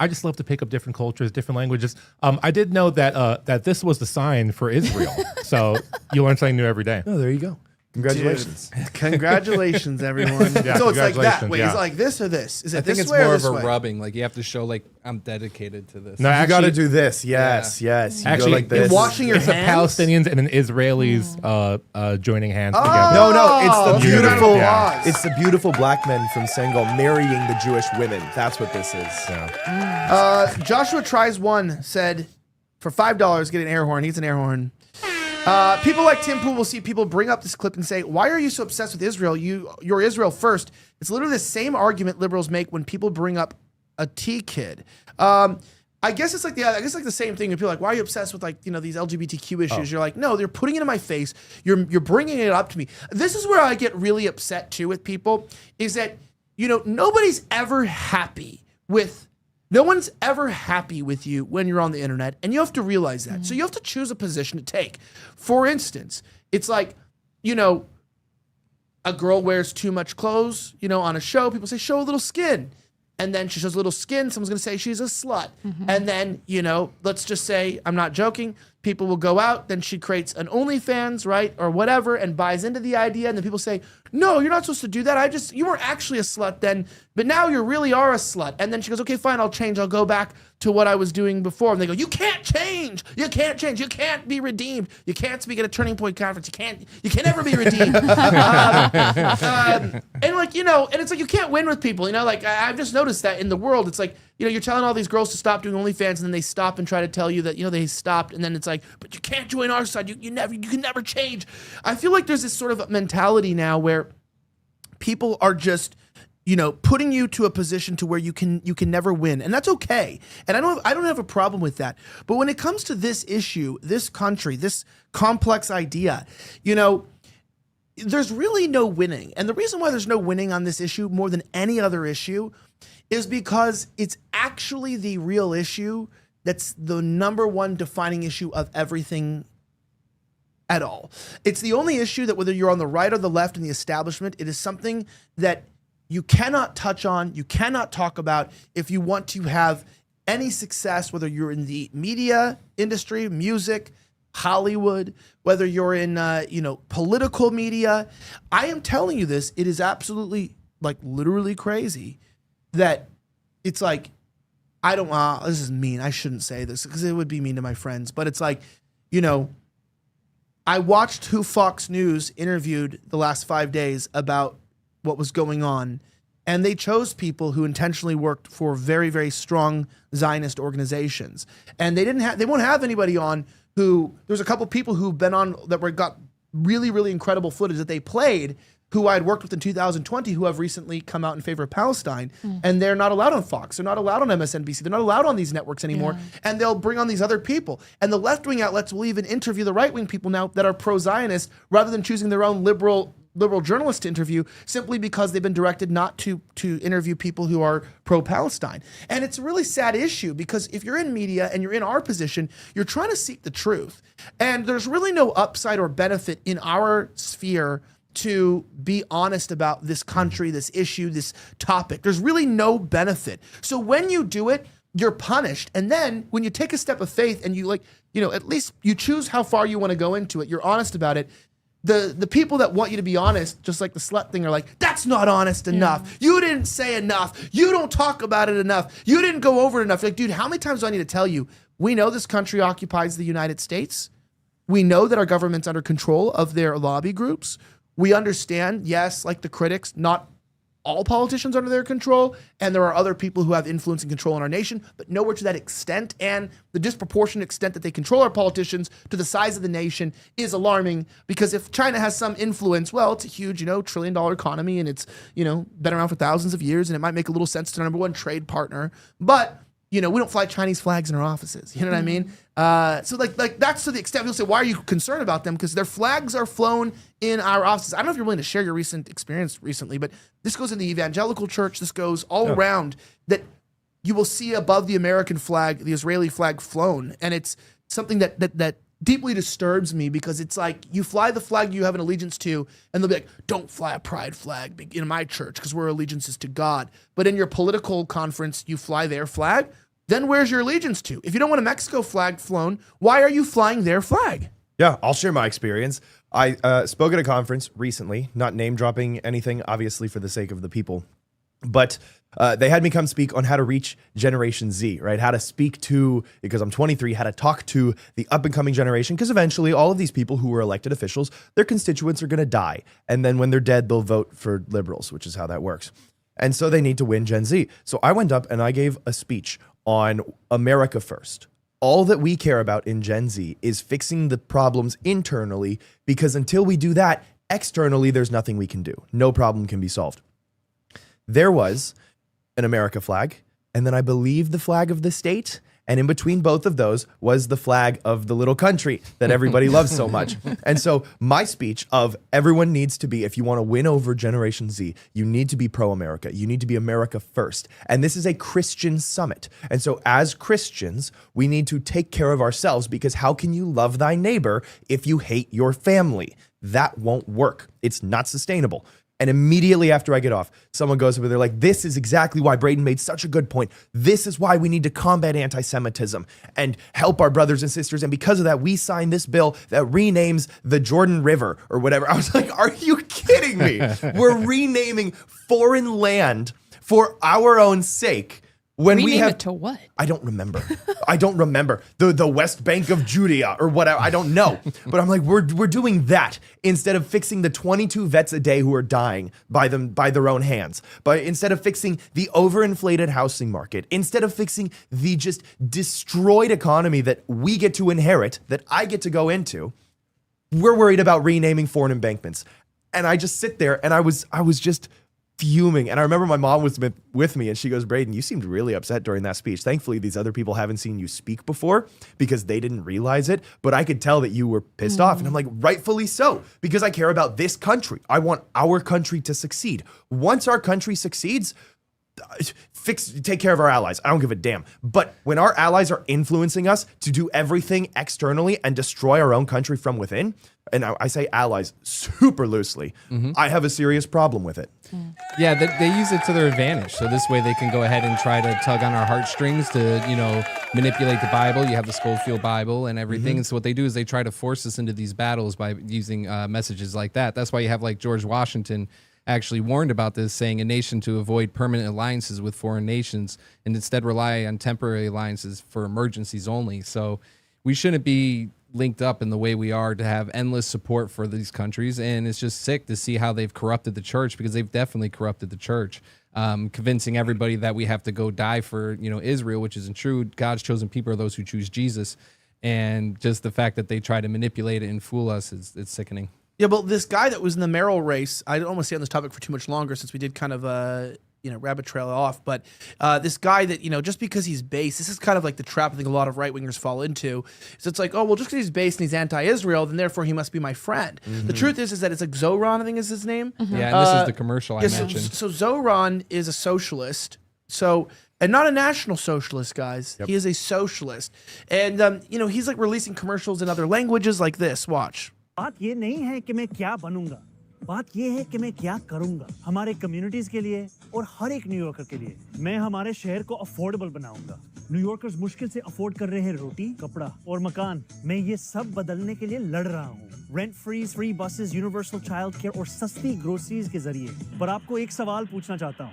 just love to pick up different cultures, different languages. I did know that this was the sign for Israel, so you learn something new every day. Oh, there you go. Congratulations. Dude, congratulations, everyone. Yeah, so it's like that. congratulations, Wait, yeah. is it like this or this? Is it I think this it's way or more of this a way? rubbing. Like you have to show like I'm dedicated to this. No, you got to do this. Yes, yes. You Actually, go like this. You're washing your It's the hands? Palestinians and an Israelis joining hands together. No, it's the that's beautiful, beautiful. it's the beautiful black men from Senegal marrying the Jewish women. That's what this is. Joshua Tries One said, for $5, get an air horn. He's an air horn. People like Tim Pool will see people bring up this clip and say, why are you so obsessed with Israel? You're Israel first. It's literally the same argument liberals make when people bring up a T-kid. I guess it's like the same thing. When people are like, why are you obsessed with these LGBTQ issues? You're like, no, they're putting it in my face. You're bringing it up to me. This is where I get really upset too with people is that, nobody's ever happy with No one's ever happy with you when you're on the internet, and you have to realize that. So you have to choose a position to take. For instance, it's like, a girl wears too much clothes, on a show. People say, show a little skin. And then she shows a little skin. Someone's going to say she's a slut. And then, let's just say, I'm not joking, people will go out, then she creates an OnlyFans, right? Or whatever, and buys into the idea. And then people say, no, you're not supposed to do that. You weren't actually a slut then, but now you really are a slut. And then she goes, okay, fine, I'll change. I'll go back to what I was doing before. And they go, you can't change. You can't change. You can't be redeemed. You can't speak at a Turning Point conference. You can never be redeemed. And it's like, you can't win with people, I've just noticed that in the world. It's like, you're telling all these girls to stop doing OnlyFans, and then they stop and try to tell you that, they stopped. And then it's like, but you can't join our side. You can never change. I feel like there's this sort of mentality now where people are just, putting you to a position to where you can never win. And that's okay. And I don't have a problem with that. But when it comes to this issue, this country, this complex idea, there's really no winning. And the reason why there's no winning on this issue more than any other issue is because it's actually the real issue that's the number one defining issue of everything at all. It's the only issue that whether you're on the right or the left in the establishment, it is something that you cannot touch on, you cannot talk about if you want to have any success, whether you're in the media industry, music, Hollywood, whether you're in, political media. I am telling you this, it is absolutely, literally crazy that it's like, this is mean. I shouldn't say this because it would be mean to my friends, but it's like, I watched who Fox News interviewed the last 5 days about what was going on, and they chose people who intentionally worked for very, very strong Zionist organizations. And they won't have anybody on who, there's a couple people who've been on that got really, really incredible footage that they played who I had worked with in 2020 who have recently come out in favor of Palestine, and they're not allowed on Fox. They're not allowed on MSNBC. They're not allowed on these networks anymore, and they'll bring on these other people. And the left-wing outlets will even interview the right-wing people now that are pro-Zionist rather than choosing their own liberal journalists to interview simply because they've been directed not to interview people who are pro-Palestine. And it's a really sad issue because if you're in media and you're in our position, you're trying to seek the truth. And there's really no upside or benefit in our sphere to be honest about this country, this issue, this topic. There's really no benefit. So when you do it, you're punished. And then when you take a step of faith and you at least you choose how far you want to go into it, you're honest about it. The people that want you to be honest, just like the slut thing, are like, that's not honest enough. You didn't say enough. You don't talk about it enough. You didn't go over it enough. Like, dude, how many times do I need to tell you We know this country occupies the United States. We know that our government's under control of their lobby groups. We understand, yes, like the critics, not all politicians are under their control, and there are other people who have influence and control in our nation, but nowhere to that extent. And the disproportionate extent that they control our politicians to the size of the nation is alarming, because if China has some influence, well, it's a huge, $1 trillion economy, and it's, been around for thousands of years, and it might make a little sense to our number one trade partner. But we don't fly Chinese flags in our offices. You know what I mean? So like that's to the extent people say, why are you concerned about them? Because their flags are flown in our offices. I don't know if you're willing to share your recent experience recently, but this goes in the evangelical church. This goes all around, that you will see above the American flag, the Israeli flag flown. And it's something that deeply disturbs me, because it's like you fly the flag you have an allegiance to, and they'll be like, don't fly a pride flag in my church because we're allegiances to God. But in your political conference, you fly their flag. Then where's your allegiance to? If you don't want a Mexico flag flown, why are you flying their flag? Yeah, I'll share my experience. I spoke at a conference recently, not name dropping anything, obviously for the sake of the people, but they had me come speak on how to reach Generation Z, right? How to speak to, because I'm 23, how to talk to the up and coming generation, because eventually all of these people who were elected officials, their constituents are going to die. And then when they're dead, they'll vote for liberals, which is how that works. And so they need to win Gen Z. So I went up and I gave a speech on America first. All that we care about in Gen Z is fixing the problems internally, because until we do that, externally, there's nothing we can do. No problem can be solved. There was an America flag, and then I believe the flag of the state, and in between both of those was the flag of the little country that everybody loves so much. And so my speech of everyone needs to be, if you want to win over Generation Z, you need to be pro-America. You need to be America first. And this is a Christian summit. And so as Christians, we need to take care of ourselves, because how can you love thy neighbor if you hate your family? That won't work. It's not sustainable. And immediately after I get off, someone goes over there like, this is exactly why Braeden made such a good point. This is why we need to combat anti-Semitism and help our brothers and sisters. And because of that, we signed this bill that renames the Jordan River or whatever. I was like, are you kidding me? We're renaming foreign land for our own sake. When Rename we have it to what? I don't remember. The West Bank of Judea or whatever. I don't know. But I'm like, we're doing that instead of fixing the 22 vets a day who are dying by their own hands. But instead of fixing the overinflated housing market, instead of fixing the just destroyed economy that we get to inherit, that I get to go into, we're worried about renaming foreign embankments. And I just sit there and I was just fuming. And I remember my mom was with me and she goes, Braeden, you seemed really upset during that speech. Thankfully, these other people haven't seen you speak before because they didn't realize it. But I could tell that you were pissed off. And I'm like, rightfully so, because I care about this country. I want our country to succeed. Once our country succeeds, take care of our allies. I don't give a damn. But when our allies are influencing us to do everything externally and destroy our own country from within, and I say allies super loosely, I have a serious problem with it. Yeah, they use it to their advantage. So this way they can go ahead and try to tug on our heartstrings to, manipulate the Bible. You have the Schofield Bible and everything. And so what they do is they try to force us into these battles by using messages like that. That's why you have like George Washington actually warned about this, saying a nation to avoid permanent alliances with foreign nations and instead rely on temporary alliances for emergencies only. So we shouldn't be linked up in the way we are to have endless support for these countries. And it's just sick to see how they've corrupted the church, because they've definitely corrupted the church, convincing everybody that we have to go die for, Israel, which isn't true. God's chosen people are those who choose Jesus. And just the fact that they try to manipulate it and fool us it's sickening. Yeah, but this guy that was in the mayoral race, I don't want to stay on this topic for too much longer since we did kind of rabbit trail off. But this guy that, just because he's based, this is kind of like the trap I think a lot of right wingers fall into. So it's like, oh, well, just because he's based and he's anti-Israel, then therefore he must be my friend. The truth is that it's like Zoran, I think is his name. Yeah, and this is the commercial I mentioned. So Zoran is a socialist. And not a national socialist, guys. Yep. He is a socialist. And, he's like releasing commercials in other languages like this. Watch. बात ये नहीं है कि मैं क्या बनूंगा, बात ये है कि मैं क्या करूंगा हमारे कम्युनिटीज के लिए और हर एक न्यूयॉर्कर के लिए। मैं हमारे शहर को अफोर्डेबल बनाऊंगा। न्यूयॉर्कर्स मुश्किल से अफोर्ड कर रहे हैं रोटी, कपड़ा और मकान। मैं ये सब बदलने के लिए लड़ रहा हूँ। Rent free buses, universal child care और सस्ती ग्रोसरीज के जरिए। पर आपको एक सवाल पूछना चाहता हूँ।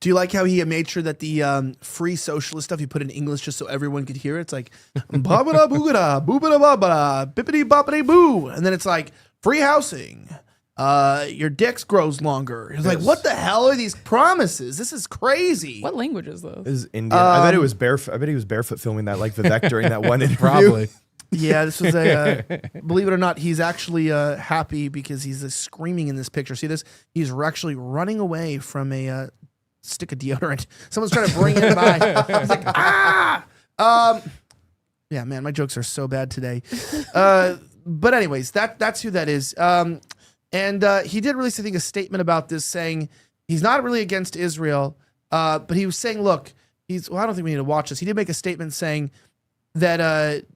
Do you like how he made sure that the free socialist stuff he put in English just so everyone could hear it? It's like ba-ba-da boogada, boobada ba-ba-da, bippity boppity boo. And then it's like free housing. Your dicks grows longer. It's like, what the hell are these promises? This is crazy. What language is this? This is Indian. I bet it was barefoot. I bet he was barefoot filming that like Vivek during that one interview. Probably. Yeah, this was a, believe it or not, he's actually happy because he's screaming in this picture. See this? He's actually running away from a stick of deodorant. Someone's trying to bring him by. He's like, ah! Yeah, man, my jokes are so bad today. But anyways, that's who that is. And he did release, I think, a statement about this saying he's not really against Israel, but he was saying, look, I don't think we need to watch this. He did make a statement saying that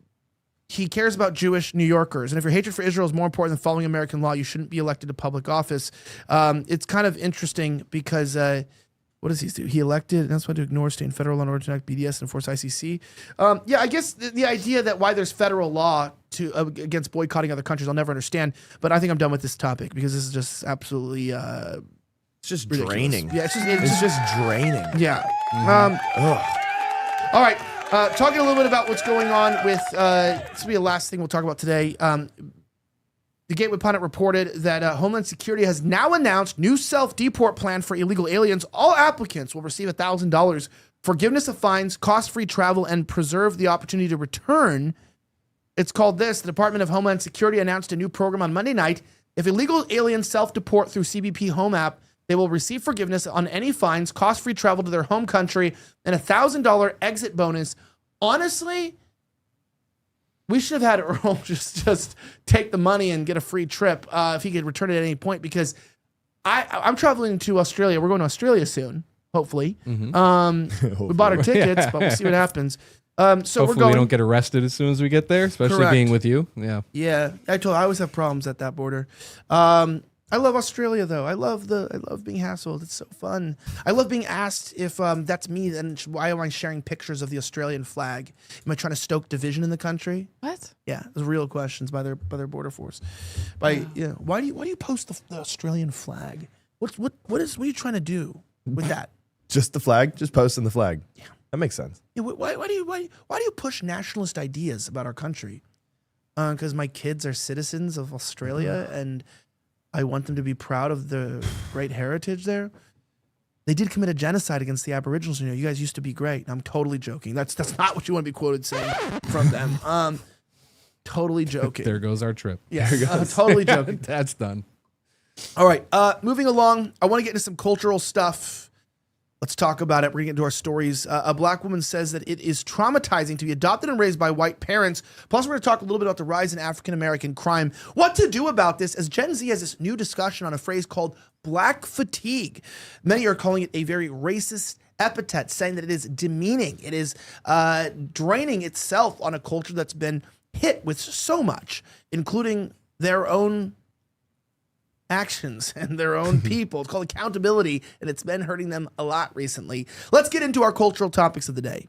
he cares about Jewish New Yorkers. And if your hatred for Israel is more important than following American law, you shouldn't be elected to public office. It's kind of interesting because what does he do? He elected, and that's why to ignore state and federal law in order to enact BDS and enforce ICC. Yeah, I guess the idea that why there's federal law against boycotting other countries, I'll never understand. But I think I'm done with this topic because this is just absolutely it's just ridiculous. draining. Yeah, it's just draining. Yeah. All right. Talking a little bit about what's going on with this will be the last thing we'll talk about today. The Gateway Pundit reported that Homeland Security has now announced new self-deport plan for illegal aliens. All applicants will receive $1,000, forgiveness of fines, cost-free travel, and preserve the opportunity to return. It's called this. The Department of Homeland Security announced a new program on Monday night. If illegal aliens self-deport through CBP Home app, they will receive forgiveness on any fines, cost-free travel to their home country, and $1,000 exit bonus. Honestly, we should have had Earl just take the money and get a free trip if he could return it at any point, because I'm traveling to Australia. We're going to Australia soon, hopefully. Mm-hmm. We bought our tickets, but we'll see what happens. So hopefully we're going. We don't get arrested as soon as we get there, especially Correct. being with you. Yeah. Yeah, I always have problems at that border. I love Australia though. I love being hassled. It's so fun. I love being asked if that's me. Then why am I sharing pictures of the Australian flag? Am I trying to stoke division in the country? What? Yeah, those are real questions by their border force. Why do you post the Australian flag? What are you trying to do with that? Just the flag. Just posting the flag. Yeah, that makes sense. Yeah, why do you push nationalist ideas about our country? Because my kids are citizens of Australia and I want them to be proud of the great heritage there. They did commit a genocide against the Aboriginals. You know, you guys used to be great. I'm totally joking. That's not what you want to be quoted saying from them. Totally joking. There goes our trip. Yeah, totally joking. That's done. All right, moving along. I want to get into some cultural stuff. Let's talk about it. We're going to get into our stories. A black woman says that it is traumatizing to be adopted and raised by white parents. Plus, we're going to talk a little bit about the rise in African-American crime. What to do about this, as Gen Z has this new discussion on a phrase called black fatigue. Many are calling it a very racist epithet, saying that it is demeaning. It is draining itself on a culture that's been hit with so much, including their own actions and their own people. It's called accountability, and it's been hurting them a lot recently. Let's get into our cultural topics of the day.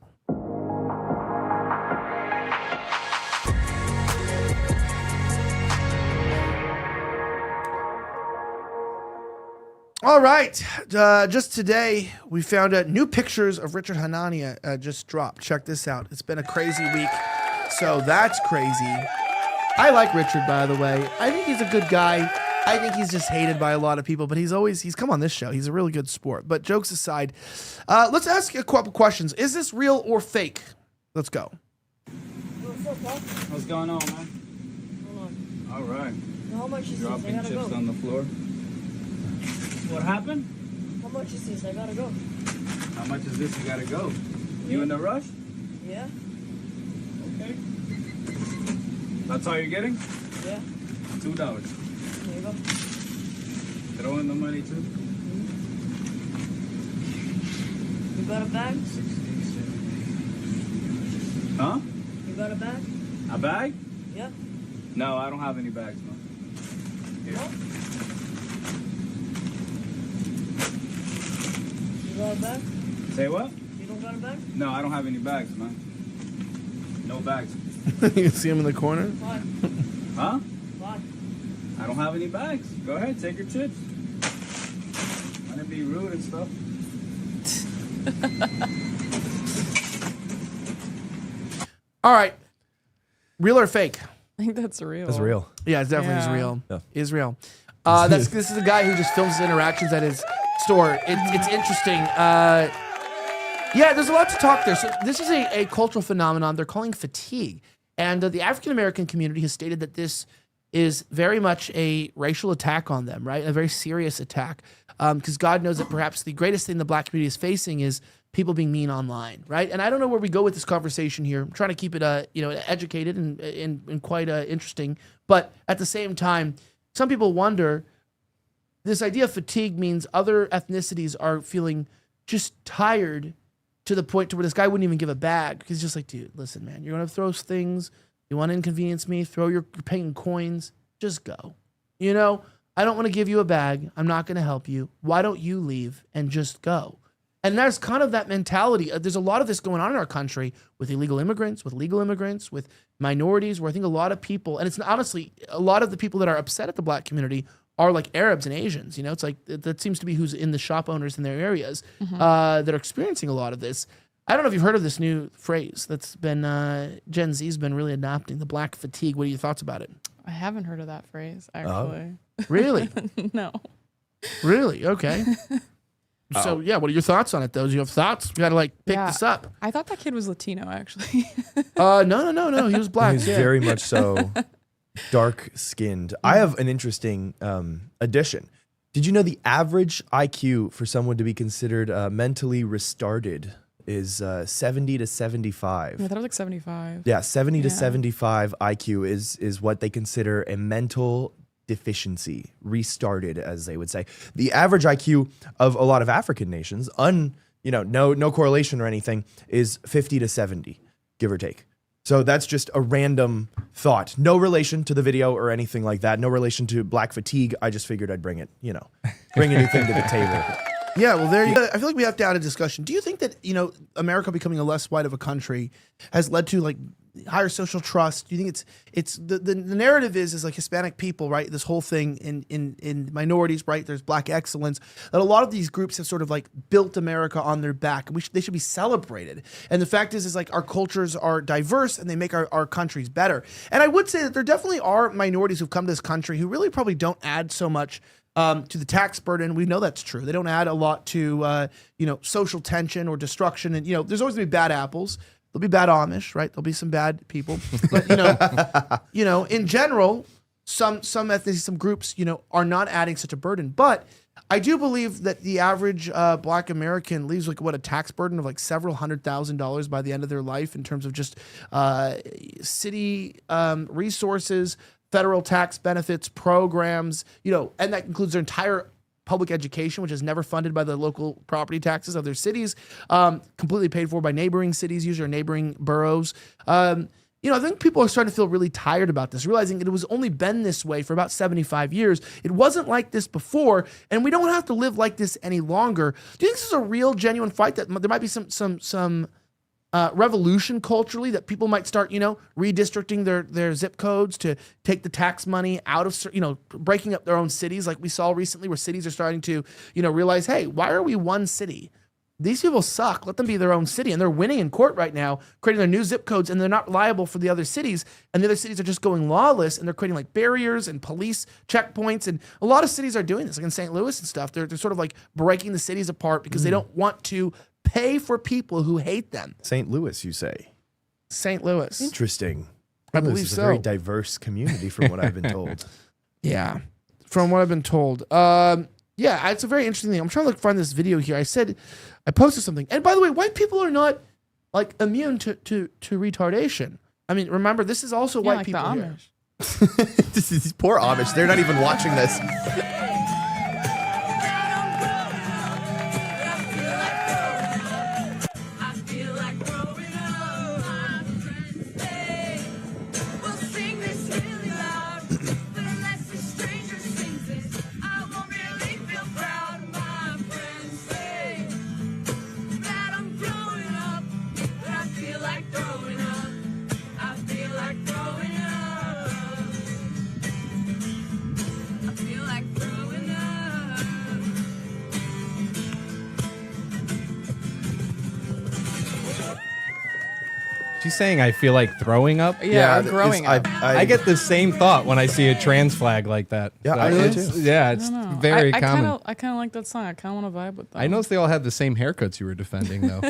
All right. Just today, we found new pictures of Richard Hanania just dropped. Check this out. It's been a crazy week, so that's crazy. I like Richard, by the way. I think he's a good guy. I think he's just hated by a lot of people, but he's come on this show. He's a really good sport. But jokes aside, let's ask a couple questions. Is this real or fake? Let's go. What's going on, man? Hold on. All right. How much is this? I Dropping gotta chips go. on the floor. What happened? How much is this? I gotta go. How much is this? You gotta go. You in a rush? Yeah? Okay. That's all you're getting? Yeah. $2. There you go. Throw in the money too. You got a bag? Huh? You got a bag? A bag? Yeah. No, I don't have any bags, man. Here. No? You got a bag? Say what? You don't got a bag? No, I don't have any bags, man. No bags. You can see him in the corner. Why? Huh? Why? I don't have any bags. Go ahead, take your chips. I'm gonna be rude and stuff. All right. Real or fake? I think that's real. That's real. Yeah, it's definitely Yeah. Israel. Yeah. Israel. This is a guy who just films his interactions at his store. It's interesting. Yeah, there's a lot to talk there. So this is a cultural phenomenon they're calling fatigue. And the African American community has stated that this is very much a racial attack on them, right? A very serious attack. Because God knows that perhaps the greatest thing the black community is facing is people being mean online, right? And I don't know where we go with this conversation here. I'm trying to keep it, educated and quite interesting. But at the same time, some people wonder, this idea of fatigue means other ethnicities are feeling just tired to the point to where this guy wouldn't even give a bag. Because he's just like, dude, listen, man, you're going to throw things. You want to inconvenience me? You're paying coins. Just go. You know, I don't want to give you a bag. I'm not going to help you. Why don't you leave and just go? And there's kind of that mentality. There's a lot of this going on in our country with illegal immigrants, with legal immigrants, with minorities, where I think a lot of people, and it's honestly, a lot of the people that are upset at the black community are like Arabs and Asians. You know, it's like that seems to be who's in the shop owners in their areas that are experiencing a lot of this. I don't know if you've heard of this new phrase that's been Gen Z's been really adopting, the black fatigue. What are your thoughts about it? I haven't heard of that phrase, actually. Really? No. Really? Okay. So yeah, what are your thoughts on it though? Do you have thoughts? We gotta pick this up. I thought that kid was Latino, actually. No. He was black. He's yeah. very much so dark skinned. I have an interesting addition. Did you know the average IQ for someone to be considered mentally retarded is 70 to 75? I thought it was like 75. Yeah, 70 to 75 IQ is what they consider a mental deficiency, restarted, as they would say. The average IQ of a lot of African nations, no correlation or anything, is 50 to 70, give or take. So that's just a random thought. No relation to the video or anything like that. No relation to black fatigue. I just figured I'd bring it, bring a new thing to the table. Yeah, well, there you go. I feel like we have to have a discussion. Do you think that, America becoming a less white of a country has led to higher social trust? Do you think it's the narrative is like Hispanic people, right? This whole thing in minorities, right? There's black excellence, that a lot of these groups have sort of built America on their back. They should be celebrated. And the fact is our cultures are diverse and they make our countries better. And I would say that there definitely are minorities who've come to this country who really probably don't add so much to the tax burden. We know that's true. They don't add a lot to, social tension or destruction. And, there's always going to be bad apples. There'll be bad Amish, right? There'll be some bad people. But, in general, some ethnicities, some groups, are not adding such a burden. But I do believe that the average black American leaves a tax burden of several $100,000 by the end of their life in terms of just city resources, federal tax benefits, programs, and that includes their entire public education, which is never funded by the local property taxes of their cities, completely paid for by neighboring cities, usually or neighboring boroughs. I think people are starting to feel really tired about this, realizing it was only been this way for about 75 years. It wasn't like this before, and we don't have to live like this any longer. Do you think this is a real, genuine fight, that there might be some revolution culturally, that people might start, redistricting their zip codes to take the tax money out of, breaking up their own cities, like we saw recently, where cities are starting to, realize, hey, why are we one city? These people suck. Let them be their own city. And they're winning in court right now, creating their new zip codes, and they're not liable for the other cities. And the other cities are just going lawless, and they're creating barriers and police checkpoints. And a lot of cities are doing this, like in St. Louis and stuff. They're sort of breaking the cities apart because they don't want to pay for people who hate them. St. Louis, you say? St. Louis. Interesting. I St. Louis believe is so. a very diverse community from what I've been told. Yeah, from what I've been told. Yeah, it's a very interesting thing. I'm trying to find this video here. I posted something. And by the way, white people are not immune to retardation. I mean, remember, this is also white people the here. Amish. These poor Amish, they're not even watching this. I feel like saying I feel like throwing up? Yeah, or growing up. I get the same thought when I see a trans flag like that. Yeah, So I do it's- too. Yeah, it's very common. I kind of like that song. I kind of want to vibe with them. I noticed they all have the same haircuts you were defending, though.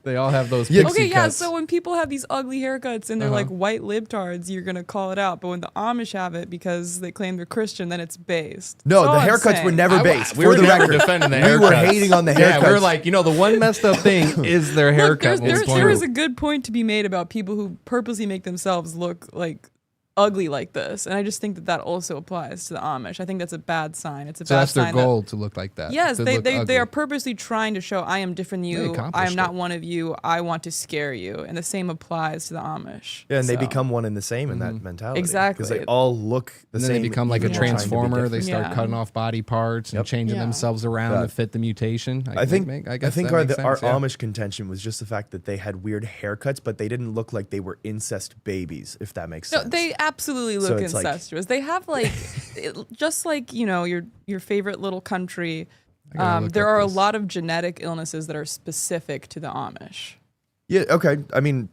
They all have those Okay, pixie yeah. cuts. So when people have these ugly haircuts and they're Uh-huh. like white libtards, you're gonna call it out. But when the Amish have it because they claim they're Christian, then it's based. No, That's the all I'm haircuts saying. were never based. We For were the never record, defending the we haircuts. were hating on the haircuts. Yeah, we were like, the one messed up thing is their haircut. There is a good point to be made about people who purposely make themselves look like ugly like this, and I just think that also applies to the Amish. I think that's a bad sign. It's a So bad that's their sign goal to look like that. Yes, to they look they, ugly. they are purposely trying to show I am different than They you. I accomplished am not it. one of you. I want to scare you, and the same applies to the Amish. Yeah, and they So- become one and the same in that mentality. Exactly. Because they all look the And same. then they become like a even while trying to be transformer. They different. start cutting off body parts and changing Yeah. themselves around Yeah. to fit the mutation. I think I guess that our makes sense, yeah. Amish contention was just the fact that they had weird haircuts, but they didn't look like they were incest babies, if that makes No, sense. they absolutely So look it's like- incestuous. They have like, just like your favorite little country. gotta look There up are this. a lot of genetic illnesses that are specific to the Amish. Yeah, okay. I mean,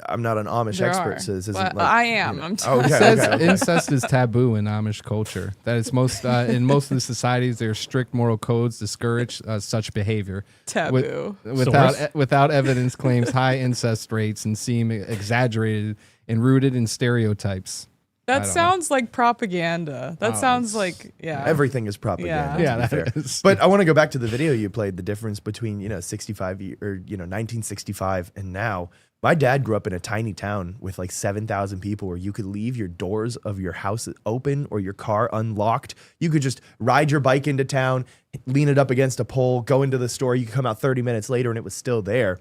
I'm not an Amish There expert, are. so this isn't Well, like... I am. you know. I'm Okay, It says okay. incest is taboo in Amish culture. That it's most in most of the societies there are strict moral codes discourage such behavior. Taboo. Without evidence, claims high incest rates and seem exaggerated and rooted in stereotypes. I That don't know. sounds like propaganda. That Oh, sounds like Everything is propaganda. Yeah, to be that fair. is. But I want to go back to the video you played. The difference between 1965 and now. My dad grew up in a tiny town with like 7,000 people, where you could leave your doors of your house open or your car unlocked. You could just ride your bike into town, lean it up against a pole, go into the store. You could come out 30 minutes later and it was still there.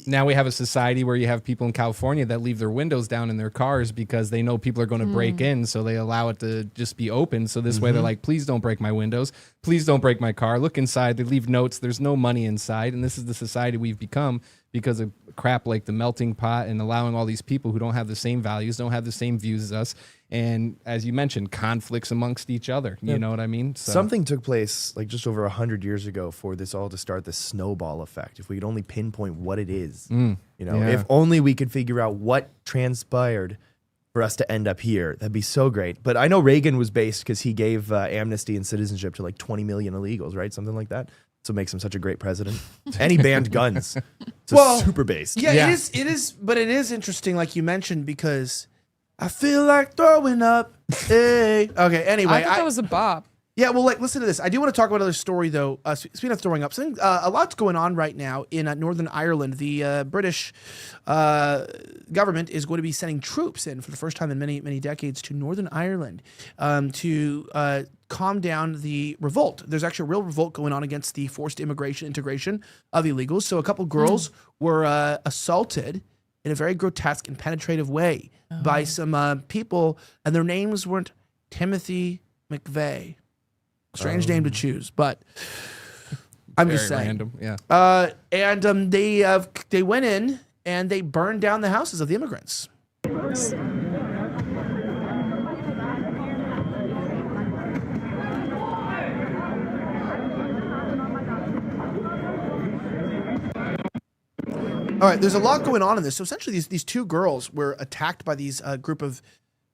Now we have a society where you have people in California that leave their windows down in their cars because they know people are going to break in, so they allow it to just be open. So this way they're like, please don't break my windows. Please don't break my car. Look inside. They leave notes. There's no money inside. And this is the society we've become because of crap like the melting pot and allowing all these people who don't have the same values, don't have the same views as us. And as you mentioned, conflicts amongst each other. You know what I mean? So. Something took place like just over 100 years ago for this all to start the snowball effect. If we could only pinpoint what it is, if only we could figure out what transpired for us to end up here, that'd be so great. But I know Reagan was based because he gave amnesty and citizenship to like 20 million illegals, right? Something like that. So it makes him such a great president. And he banned guns. So super based. Yeah, it is, but it is interesting, like you mentioned, because I feel like throwing up. Hey. Okay, anyway. I thought that was a bop. Yeah, well, listen to this. I do want to talk about another story, though. Speaking of throwing up, something a lot's going on right now in Northern Ireland. The British government is going to be sending troops in for the first time in many, many decades to Northern Ireland to calm down the revolt. There's actually a real revolt going on against the forced integration of illegals. So a couple girls were assaulted in a very grotesque and penetrative way by some people, and their names weren't Timothy McVeigh. Strange name to choose, but I'm just Very saying. random, yeah. And they went in and they burned down the houses of the immigrants. All right, there's a lot going on in this. So essentially, these two girls were attacked by these group of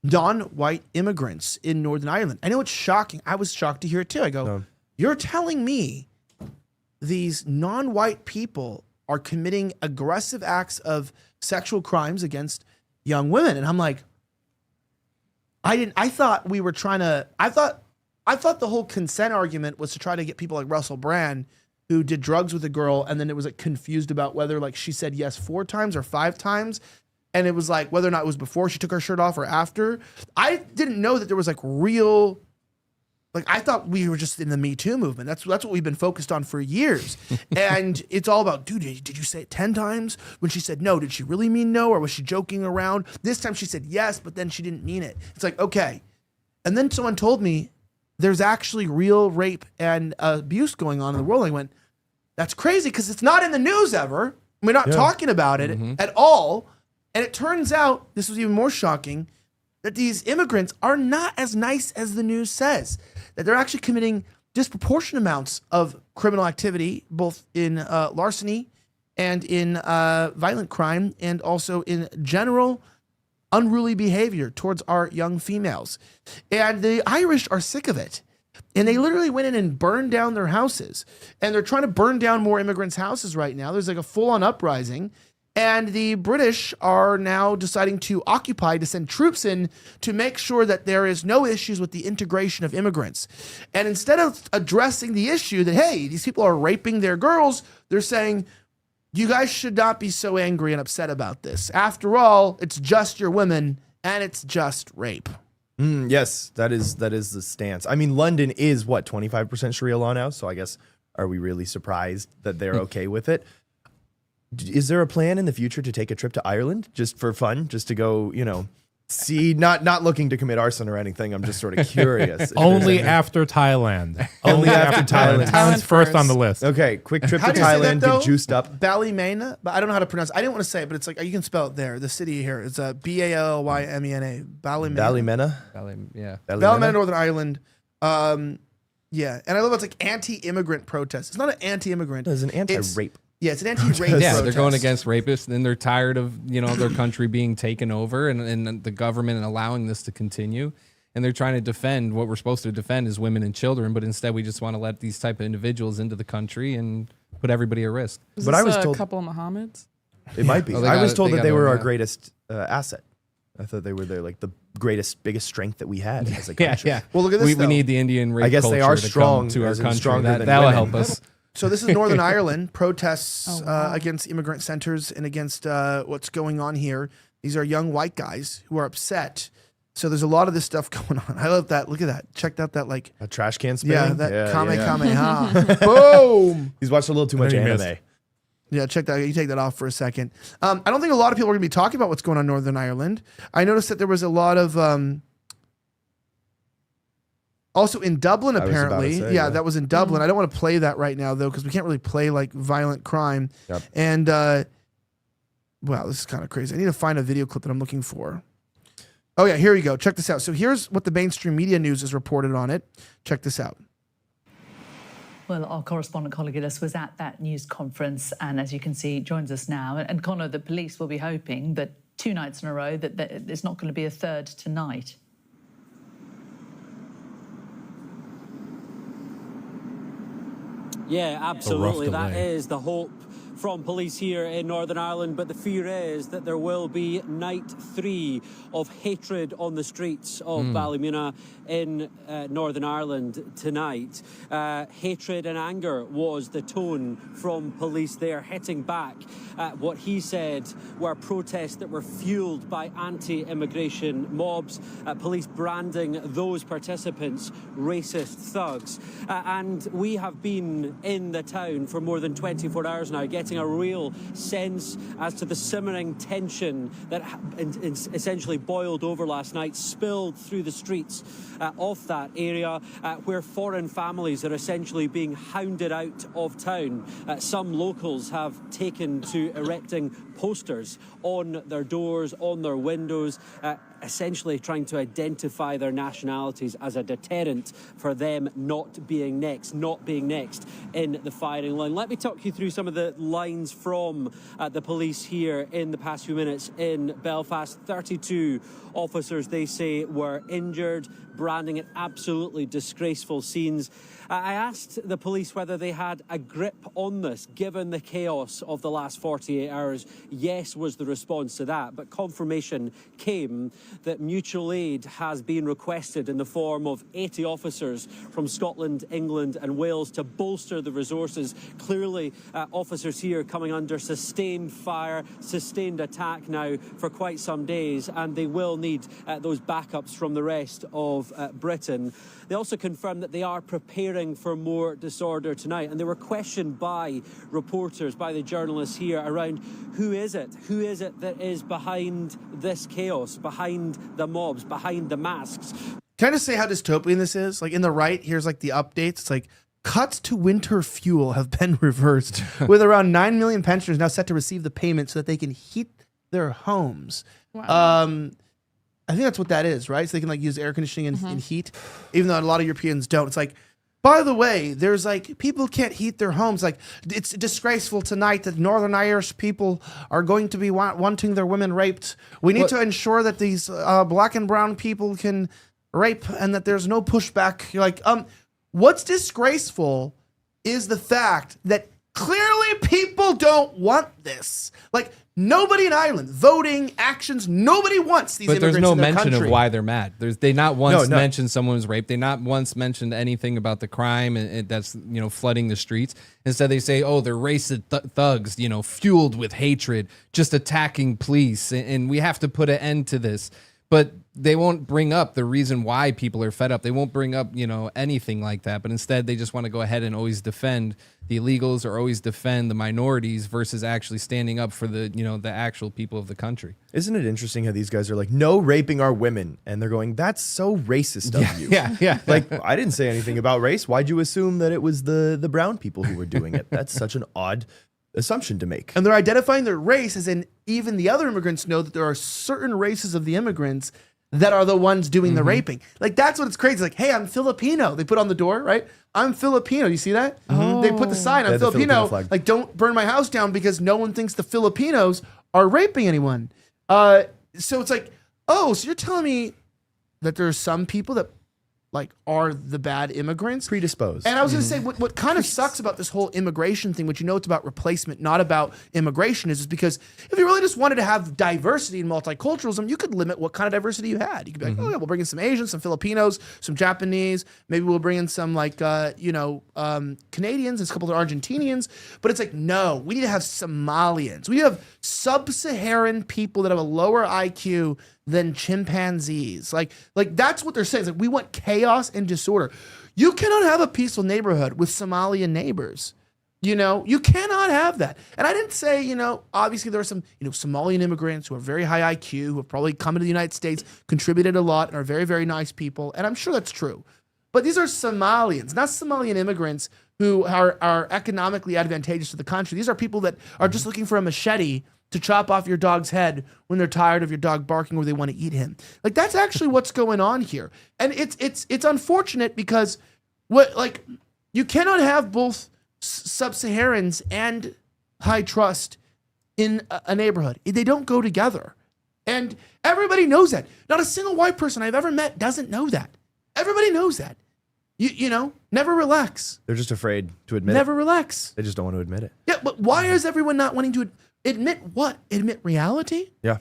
non-white immigrants in Northern Ireland. I know it's shocking. I was shocked to hear it too. I go, you're telling me these non-white people are committing aggressive acts of sexual crimes against young women? And I'm like, I thought the whole consent argument was to try to get people like Russell Brand, who did drugs with a girl, and then it was like confused about whether like she said yes 4 times or 5 times. And it was like whether or not it was before she took her shirt off or after. I didn't know that there was like real, like I thought we were just in the Me Too movement. That's what we've been focused on for years. And it's all about, dude, did you say it 10 times? When she said no, did she really mean no, or was she joking around? This time she said yes, but then she didn't mean it. It's like, okay. And then someone told me there's actually real rape and abuse going on in the world. I went, that's crazy because it's not in the news ever. We're not talking about it at all. And it turns out, this was even more shocking, that these immigrants are not as nice as the news says. That they're actually committing disproportionate amounts of criminal activity, both in larceny and in violent crime, and also in general unruly behavior towards our young females. And the Irish are sick of it. And they literally went in and burned down their houses. And they're trying to burn down more immigrants' houses right now. There's like a full-on uprising. And the British are now deciding to occupy, to send troops in to make sure that there is no issues with the integration of immigrants. And instead of addressing the issue that, hey, these people are raping their girls, they're saying, you guys should not be so angry and upset about this. After all, it's just your women and it's just rape. Yes, that is the stance. I mean, London is what, 25% Sharia law now? So I guess, are we really surprised that they're okay with it? Is there a plan in the future to take a trip to Ireland just for fun, just to go, see, not looking to commit arson or anything? I'm just sort of curious. Only after Thailand. Only after Thailand. Thailand's first on the list. Okay, quick trip How to do you say Thailand, that, though? get juiced up. Ballymena, but I don't know how to pronounce it. I didn't want to say it, but it's like, you can spell it there. The city here. It's Ballymena. Ballymena? Ballymena, Northern Ireland. Yeah. And I love it's like anti-immigrant protest. It's not an anti-immigrant. It's an anti-rape. Yeah, it's an anti-rape Yeah, protest. they're going against rapists, and they're tired of their country being taken over and the government allowing this to continue. And they're trying to defend what we're supposed to defend is women and children, but instead we just want to let these type of individuals into the country and put everybody at risk. But I was told a couple of Mohammeds. It might be. Oh, I was told that they were our yeah. greatest asset. I thought they were like the biggest strength that we had as a country. Yeah. Well, look at this. We need the Indian rape I guess they are culture to strong come to our as in country. stronger than That'll women. help us. So this is Northern Ireland protests against immigrant centers and against what's going on here. These are young white guys who are upset. So there's a lot of this stuff going on. I love that. Look at that. Checked out that like a trash can spinning. Yeah, that Kamehameha. Yeah. Boom. He's watched a little too much anime. Yeah, check that. You take that off for a second. I don't think a lot of people are going to be talking about what's going on in Northern Ireland. I noticed that there was a lot of also in Dublin, apparently. Yeah, that was in Dublin. I don't want to play that right now, though, because we can't really play like violent crime. Yep. And, wow, this is kind of crazy. I need to find a video clip that I'm looking for. Oh, yeah, here you go. Check this out. So here's what the mainstream media news has reported on it. Check this out. Well, our correspondent Collegius was at that news conference and, as you can see, joins us now. And Connor, the police will be hoping that 2 nights in a row that there's not going to be a third tonight. Yeah, absolutely. That is the hope from police here in Northern Ireland, but the fear is that there will be night 3 of hatred on the streets of Ballymena in Northern Ireland tonight. Hatred and anger was the tone from police there, hitting back at what he said were protests that were fueled by anti-immigration mobs, police branding those participants racist thugs. And we have been in the town for more than 24 hours now, getting a real sense as to the simmering tension that essentially boiled over last night, spilled through the streets of that area, where foreign families are essentially being hounded out of town. Some locals have taken to erecting posters on their doors, on their windows, essentially trying to identify their nationalities as a deterrent for them not being next in the firing line. Let me talk you through some of the lines from the police here in the past few minutes in Belfast. 32 officers, they say, were injured, branding it absolutely disgraceful scenes. I asked the police whether they had a grip on this, given the chaos of the last 48 hours. Yes was the response to that, but confirmation came that mutual aid has been requested in the form of 80 officers from Scotland, England and Wales to bolster the resources. Clearly, officers here coming under sustained fire, sustained attack now for quite some days, and they will need those backups from the rest of Britain. They also confirmed that they are preparing for more disorder tonight, and they were questioned by reporters, by the journalists here, around who is it that is behind this chaos, behind the mobs, behind the masks. Can I just say how dystopian this is? Like in the right, here's like the updates. It's like cuts to winter fuel have been reversed, with around 9 million pensioners now set to receive the payment so that they can heat their homes. Wow. I think that's what that is, right? So they can like use air conditioning and heat, even though a lot of Europeans don't. It's like By the way, there's like people can't heat their homes. Like it's disgraceful tonight that Northern Irish people are going to be wanting their women raped. We need to ensure that these black and brown people can rape and that there's no pushback. You're like, what's disgraceful is the fact that clearly people don't want this. Like nobody in Ireland, voting, actions, nobody wants these But there's immigrants no in their mention country. of why they're mad. They not once mentioned someone was raped. They not once mentioned anything about the crime and that's flooding the streets. Instead, they say, "Oh, they're racist thugs, fueled with hatred, just attacking police, and we have to put an end to this." But they won't bring up the reason why people are fed up. They won't bring up, anything like that. But instead, they just want to go ahead and always defend the illegals or always defend the minorities versus actually standing up for the, the actual people of the country. Isn't it interesting how these guys are like, no raping our women? And they're going, that's so racist of you. Yeah. Like, I didn't say anything about race. Why'd you assume that it was the brown people who were doing it? That's such an odd assumption to make. And they're identifying their race as in even the other immigrants know that there are certain races of the immigrants that are the ones doing the raping. Like that's what it's crazy. Like, hey, I'm Filipino. They put on the door, right? I'm Filipino. You see that? They put the sign, I'm Filipino. flag. Like, don't burn my house down because no one thinks the Filipinos are raping anyone. So it's like, oh, so you're telling me that there's some people that like are the bad immigrants predisposed. And I was going to say what kind of sucks about this whole immigration thing, which it's about replacement, not about immigration, is because if you really just wanted to have diversity and multiculturalism, you could limit what kind of diversity you had. You could be like, oh yeah, we'll bring in some Asians, some Filipinos, some Japanese, maybe we'll bring in some like Canadians and a couple of Argentinians. But it's like, no, we need to have Somalians. We have sub-Saharan people that have a lower IQ than chimpanzees. Like that's what they're saying. It's like we want chaos and disorder. You cannot have a peaceful neighborhood with Somalian neighbors. You cannot have that. And I didn't say, obviously there are some, Somalian immigrants who are very high IQ, who have probably come into the United States, contributed a lot, and are very, very nice people. And I'm sure that's true. But these are Somalians, not Somalian immigrants who are economically advantageous to the country. These are people that are just looking for a machete to chop off your dog's head when they're tired of your dog barking or they want to eat him. Like that's actually what's going on here. And it's unfortunate because you cannot have both sub-Saharans and high trust in a neighborhood. They don't go together. And everybody knows that. Not a single white person I've ever met doesn't know that. Everybody knows that. Never relax. They're just afraid to admit Never it. relax. They just don't want to admit it. Yeah, but why is everyone not wanting to admit what? Admit reality? Yeah.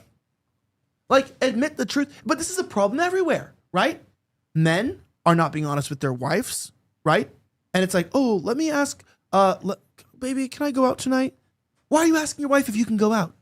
Like, admit the truth. But this is a problem everywhere, right? Men are not being honest with their wives, right? And it's like, oh, let me ask, baby, can I go out tonight? Why are you asking your wife if you can go out?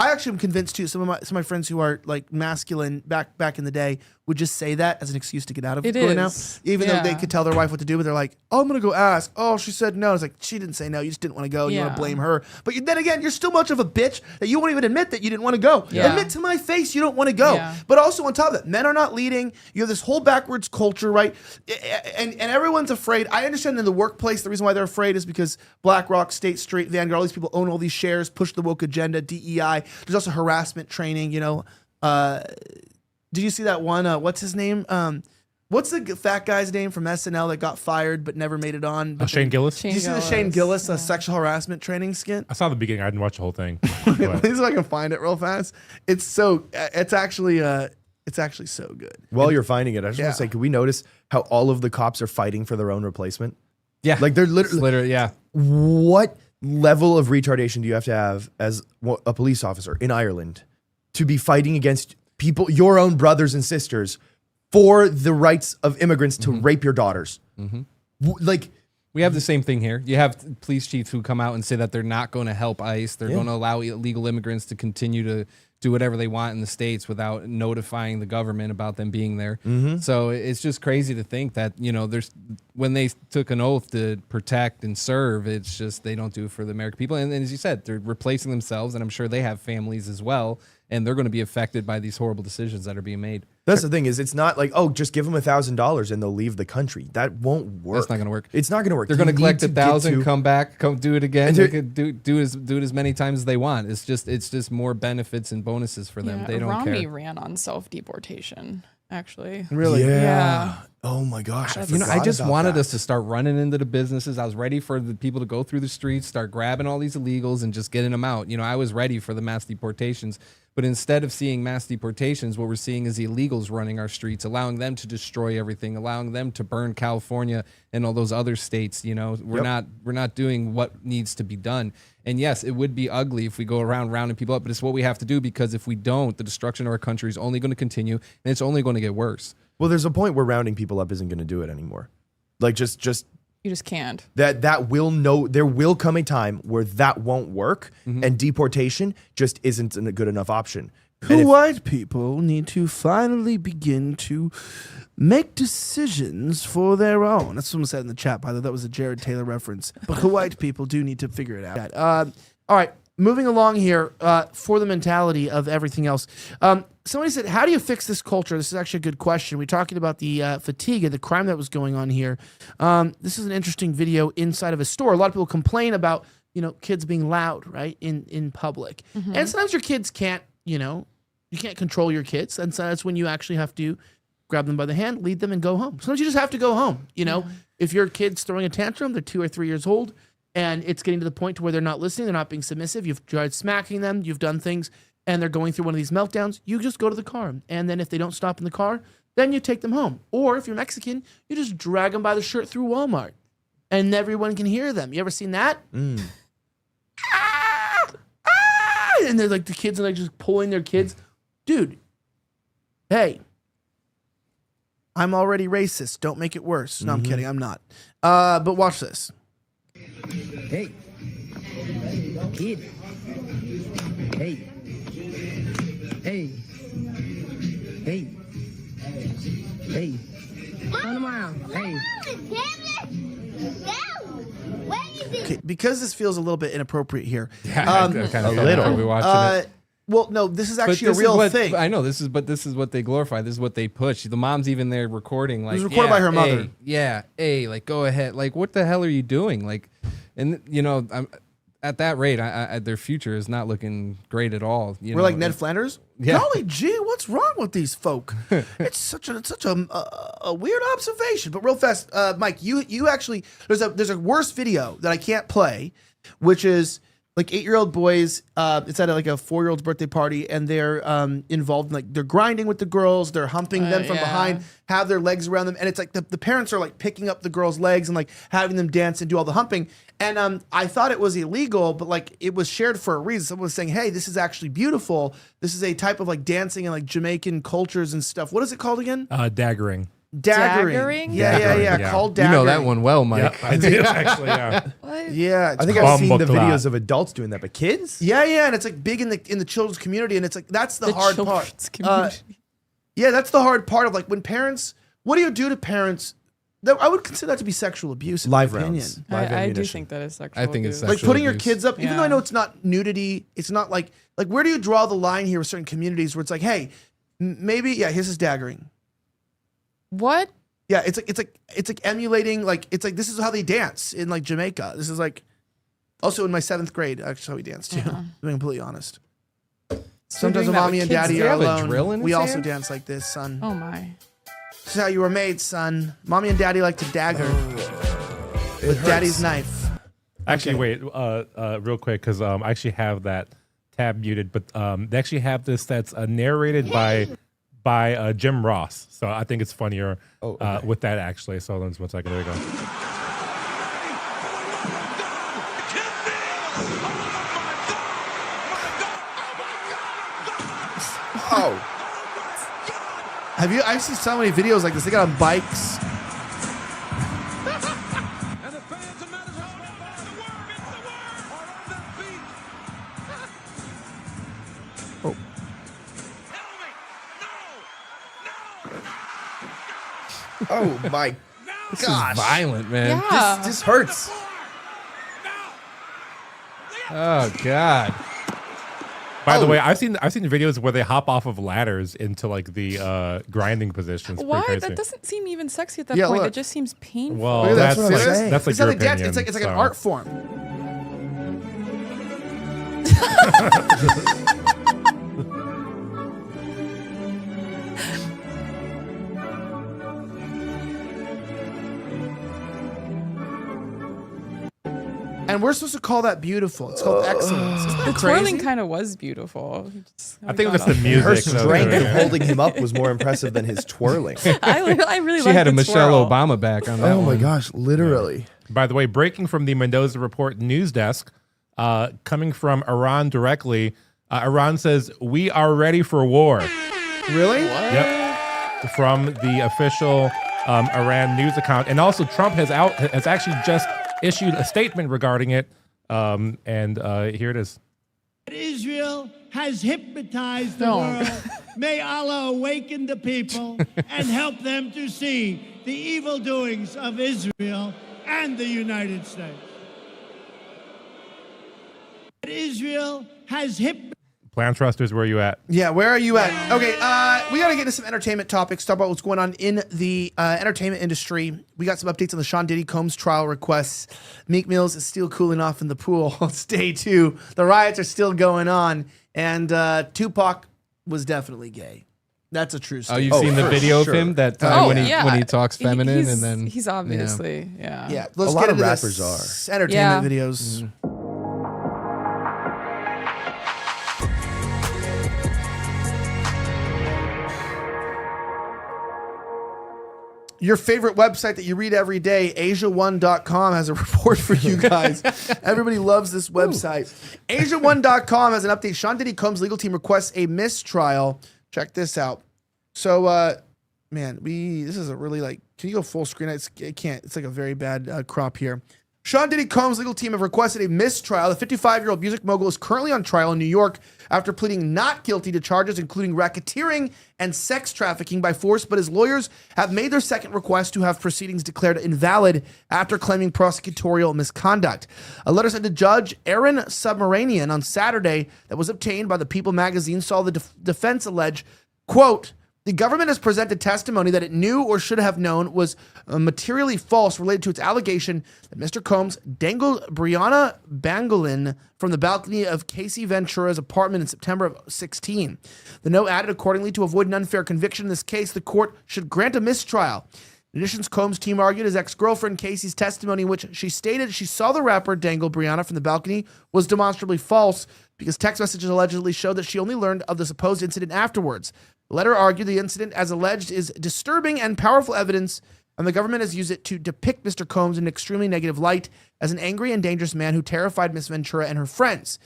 I actually am convinced too. Some of my friends who are like masculine back in the day would just say that as an excuse to get out of going out, even though they could tell their wife what to do. But they're like, "Oh, I'm gonna go ask." Oh, she said no. It's like she didn't say no. You just didn't want to go. You want to blame her. But then again, you're still much of a bitch that you won't even admit that you didn't want to go. Yeah. Admit to my face you don't want to go. Yeah. But also on top of that, men are not leading. You have this whole backwards culture, right? And everyone's afraid. I understand in the workplace the reason why they're afraid is because BlackRock, State Street, Vanguard, all these people own all these shares, push the woke agenda, DEI. There's also harassment training, did you see that one? What's his name? What's the fat guy's name from SNL that got fired but never made it on? Shane Gillis? Did you see the Shane Gillis sexual harassment training skit? I saw the beginning. I didn't watch the whole thing. Let me see if I can find it real fast. It's actually so good. While you're finding it, I just want to say, can we notice how all of the cops are fighting for their own replacement? Yeah. Like they're literally yeah. What level of retardation do you have to have as a police officer in Ireland to be fighting against people, your own brothers and sisters, for the rights of immigrants to rape your daughters? Like, we have the same thing here. You have police chiefs who come out and say that they're not going to help ICE. They're going to allow illegal immigrants to continue to do whatever they want in the States without notifying the government about them being there. So it's just crazy to think that, there's when they took an oath to protect and serve, it's just they don't do it for the American people. And as you said, they're replacing themselves, and I'm sure they have families as well, and they're going to be affected by these horrible decisions that are being made. That's the thing is, it's not like, oh, just give them $1,000 and they'll leave the country. That won't work. That's not going to work. It's not going to work. They're going to collect 1,000, come back, come do it again. They could do it as many times as they want. It's just more benefits and bonuses for them. They don't Romney care. ran on self-deportation, actually. Really? Yeah. Oh my gosh. I I just wanted us to start running into the businesses. I was ready for the people to go through the streets, start grabbing all these illegals and just getting them out. I was ready for the mass deportations. But instead of seeing mass deportations, what we're seeing is the illegals running our streets, allowing them to destroy everything, allowing them to burn California and all those other states. We're not doing what needs to be done. And yes, it would be ugly if we go around rounding people up, but it's what we have to do, because if we don't, the destruction of our country is only going to continue, and it's only going to get worse. Well, there's a point where rounding people up isn't going to do it anymore. Like just you just can't. There will come a time where that won't work, and deportation just isn't a good enough option. White people need to finally begin to make decisions for their own. That's what someone said in the chat, by the way. That was a Jared Taylor reference. But white people do need to figure it out. All right, moving along here for the mentality of everything else. Somebody said, how do you fix this culture? This is actually a good question. We're talking about the fatigue and the crime that was going on here. This is an interesting video inside of a store. A lot of people complain about, kids being loud, right, in public. And sometimes your kids can't, you can't control your kids. And so that's when you actually have to grab them by the hand, lead them, and go home. Sometimes you just have to go home. If your kid's throwing a tantrum, they're 2 or 3 years old, and it's getting to the point to where they're not listening, they're not being submissive, you've tried smacking them, you've done things, and they're going through one of these meltdowns, you just go to the car. And then if they don't stop in the car, then you take them home. Or if you're Mexican, you just drag them by the shirt through Walmart, and everyone can hear them. You ever seen that? And they're like, the kids are like just pulling their kids. Dude, hey, I'm already racist. Don't make it worse. No, I'm kidding. I'm not. But watch this. Hey, kid. Hey. Hey. Hey. Hey. Come tomorrow. Hey. Okay, because this feels a little bit inappropriate here. Yeah, I kind of a little. We watching it. Well, no, this is actually a real thing. I know this is what they glorify. This is what they push. The mom's even there recording. Like, it was recorded by her mother. Like, go ahead. Like, what the hell are you doing? Like, and I'm at that rate. Their future is not looking great at all. We're like Ned Flanders. Yeah. Golly gee, what's wrong with these folk? It's such a weird observation. But real fast, Mike, you actually there's a worse video that I can't play, which is like 8-year-old boys. It's at like a 4-year-old's birthday party, and they're involved in, like, they're grinding with the girls, they're humping them from behind, have their legs around them, and it's like the parents are like picking up the girls' legs and like having them dance and do all the humping. And I thought it was illegal, but like it was shared for a reason. Someone was saying, "Hey, this is actually beautiful. This is a type of like dancing in like Jamaican cultures and stuff." What is it called again? Daggering. Daggering? Yeah. Called daggering. You know that one well, Mike. Yeah, I do actually. Yeah. What? Yeah, I think I've seen the videos of adults doing that, but kids? Yeah, and it's like big in the children's community, and it's like that's the hard part. Community. Yeah, that's the hard part of like when parents. What do you do to parents? I would consider that to be sexual abuse. In Live my opinion. rounds. I do think that is sexual. I think it's abuse. sexual Like putting abuse. your kids up, even though I know it's not nudity. It's not like where do you draw the line here with certain communities where it's like, hey, maybe his is daggering. What? Yeah, it's like emulating, like it's like this is how they dance in like Jamaica. This is like also in my 7th grade. That's how we danced too. To be completely honest. Sometimes when mommy and daddy are alone, we also dance like this, son. Oh my. This is how you were made, son. Mommy and daddy like to dagger with daddy's knife. Actually, wait, real quick, because I actually have that tab muted, but they actually have this that's narrated by Jim Ross. So I think it's funnier with that, actually. So let's 1 second. There we go. Oh. I've seen so many videos like this. They got on bikes. Oh. Oh my This gosh. is violent, man. Yeah. This hurts. Oh God. By the way, I've seen videos where they hop off of ladders into like the grinding positions. Why? Pretty That crazy. doesn't seem even sexy at that Yeah, point. look. It just seems painful. Well, Look, that's what I'm saying. like It's how your they dance. opinion. It's like an so. art form. And we're supposed to call that beautiful. It's called excellence. Isn't The that twirling crazy? kind of was beautiful. I think it was the music. Her so strength good. of holding him up was more impressive than his twirling. I really She liked had a the Michelle twirl. Obama back on that Oh my one. gosh, literally. By the way, breaking from the Mendoza Report news desk, coming from Iran directly, Iran says, "We are ready for war." Really? Yep. From the official Iran news account. And also Trump has actually just issued a statement regarding it. Here it is. Israel has hypnotized the world. May Allah awaken the people and help them to see the evil doings of Israel and the United States. Israel has hypnotized. Plan Trusters, where are you at? Yeah, where are you at? Okay, we got to get into some entertainment topics, talk about what's going on in the entertainment industry. We got some updates on the Sean Diddy Combs trial requests. Meek Mills is still cooling off in the pool. It's day 2. The riots are still going on. And Tupac was definitely gay. That's a true Oh, story. you've seen the video of him that time when he talks feminine and then he's obviously Yeah, let's A lot get of into rappers this are. entertainment videos. Your favorite website that you read every day, Asia1.com, has a report for you guys. Everybody loves this website. Asia1.com has an update. Sean Diddy Combs' legal team requests a mistrial. Check this out. So, man, this is a really can you go full screen? It can't. It's like a very bad crop here. Sean Diddy Combs' legal team have requested a mistrial. The 55-year-old music mogul is currently on trial in New York after pleading not guilty to charges including racketeering and sex trafficking by force, but his lawyers have made their second request to have proceedings declared invalid after claiming prosecutorial misconduct. A letter sent to Judge Aaron Submaranian on Saturday that was obtained by the People magazine saw the defense allege, quote, "The government has presented testimony that it knew or should have known was materially false related to its allegation that Mr. Combs dangled Brianna Bangalin from the balcony of Casey Ventura's apartment in September of 2016. The note added, accordingly, to avoid an unfair conviction in this case, the court should grant a mistrial. In addition, Combs' team argued his ex-girlfriend Casey's testimony, in which she stated she saw the rapper dangle Brianna from the balcony, was demonstrably false because text messages allegedly showed that she only learned of the supposed incident afterwards. The letter argued the incident, as alleged, is disturbing and powerful evidence, and the government has used it to depict Mr. Combs in an extremely negative light as an angry and dangerous man who terrified Miss Ventura and her friends.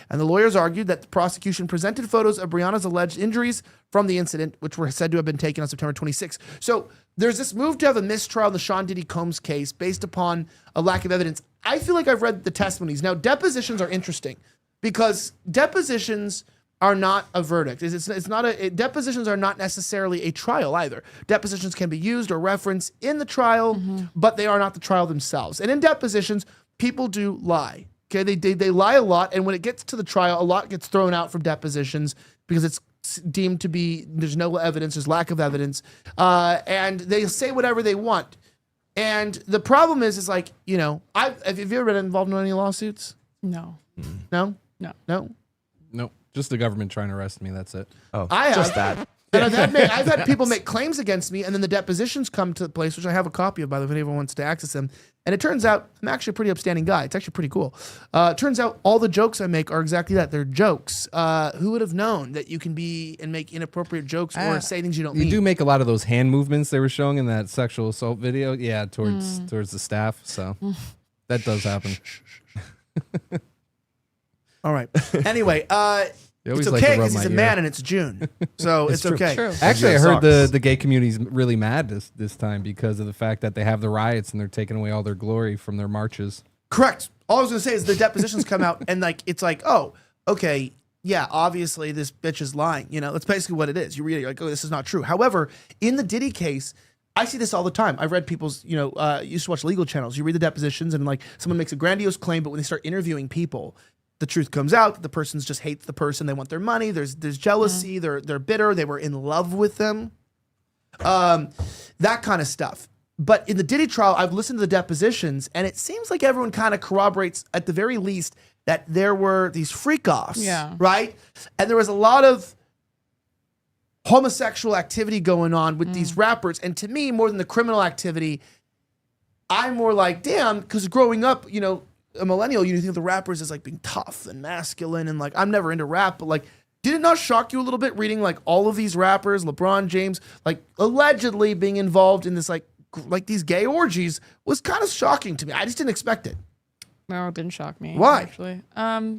And the lawyers argued that the prosecution presented photos of Brianna's alleged injuries from the incident, which were said to have been taken on September 26. So there's this move to have a mistrial in the Sean Diddy Combs case based upon a lack of evidence. I feel like I've read the testimonies. Now, depositions are interesting because depositions are not a verdict. Depositions are not necessarily a trial either. Depositions can be used or referenced in the trial, but they are not the trial themselves. And in depositions, people do lie. Okay, they lie a lot, and when it gets to the trial, a lot gets thrown out from depositions because it's deemed to be there's no evidence, there's lack of evidence, and they say whatever they want. And the problem is like, have you ever been involved in any lawsuits? No. No? No. No? Nope. Just the government trying to arrest me. That's it. Oh, I have. just that. And I've had people make claims against me, and then the depositions come to the place, which I have a copy of, by the way, if anyone wants to access them. And it turns out I'm actually a pretty upstanding guy. It's actually pretty cool. It turns out all the jokes I make are exactly that. They're jokes. Who would have known that you can be and make inappropriate jokes or say things you don't mean? You do make a lot of those hand movements they were showing in that sexual assault video. Yeah, towards the staff. So that does happen. All right. Anyway, it's like to okay rub because he's my a ear. man and it's June. So it's true. okay. True. Actually, I heard the gay community's really mad this time because of the fact that they have the riots and they're taking away all their glory from their marches. Correct. All I was going to say is the depositions come out and it's like, oh, okay, yeah, obviously this bitch is lying. That's basically what it is. You read it, you're like, oh, this is not true. However, in the Diddy case, I see this all the time. I've read people's, used to watch legal channels. You read the depositions and someone makes a grandiose claim, but when they start interviewing people, the truth comes out that the person just hates the person. They want their money. There's jealousy. They're bitter. They were in love with them. That kind of stuff. But in the Diddy trial, I've listened to the depositions, and it seems like everyone kind of corroborates, at the very least, that there were these freak-offs, right? And there was a lot of homosexual activity going on with these rappers. And to me, more than the criminal activity, I'm more like, damn, because growing up, a millennial, you think of the rappers as like being tough and masculine, and like I'm never into rap, but like, did it not shock you a little bit reading like all of these rappers, LeBron James, like allegedly being involved in this like these gay orgies was kind of shocking to me. I just didn't expect it. No, it didn't shock me. Why? Actually,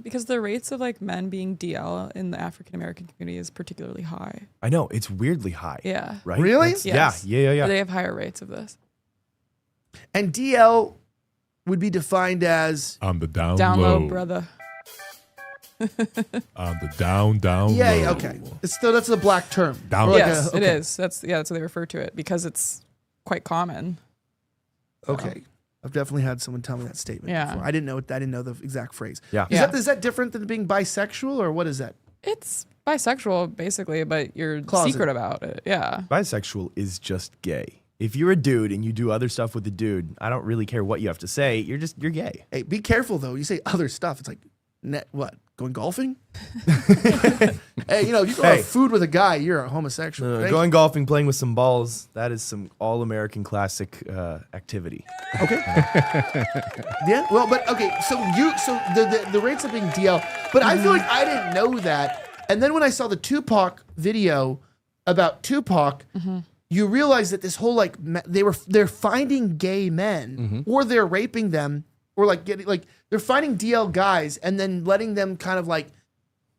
because the rates of like men being DL in the African American community is particularly high. I know, it's weirdly high. Yeah. Right? Really? Yes. Yeah. They have higher rates of this. And DL would be defined as On the down low, low. brother. On the down low. yeah, okay. It's still that's a black term. Down Or like Yes, a- it okay. is. That's what they refer to it because it's quite common. Okay. I've definitely had someone tell me that statement Yeah. before. I didn't know the exact phrase. Yeah. Is that different than being bisexual, or what is that? It's bisexual basically, but you're Closet. secret about it. Yeah. Bisexual is just gay. If you're a dude and you do other stuff with a dude, I don't really care what you have to say. You're gay. Hey, be careful though. You say other stuff. It's like what? Going golfing? Hey, you know, if you go have food with a guy, you're a homosexual. right? Going golfing, playing with some balls, that is some all-American classic activity. Okay. Yeah. Well, but okay. So the rates of being DL, but I feel like I didn't know that. And then when I saw the Tupac video about Tupac, you realize that this whole like they're finding gay men or they're raping them or like getting like they're finding DL guys and then letting them kind of like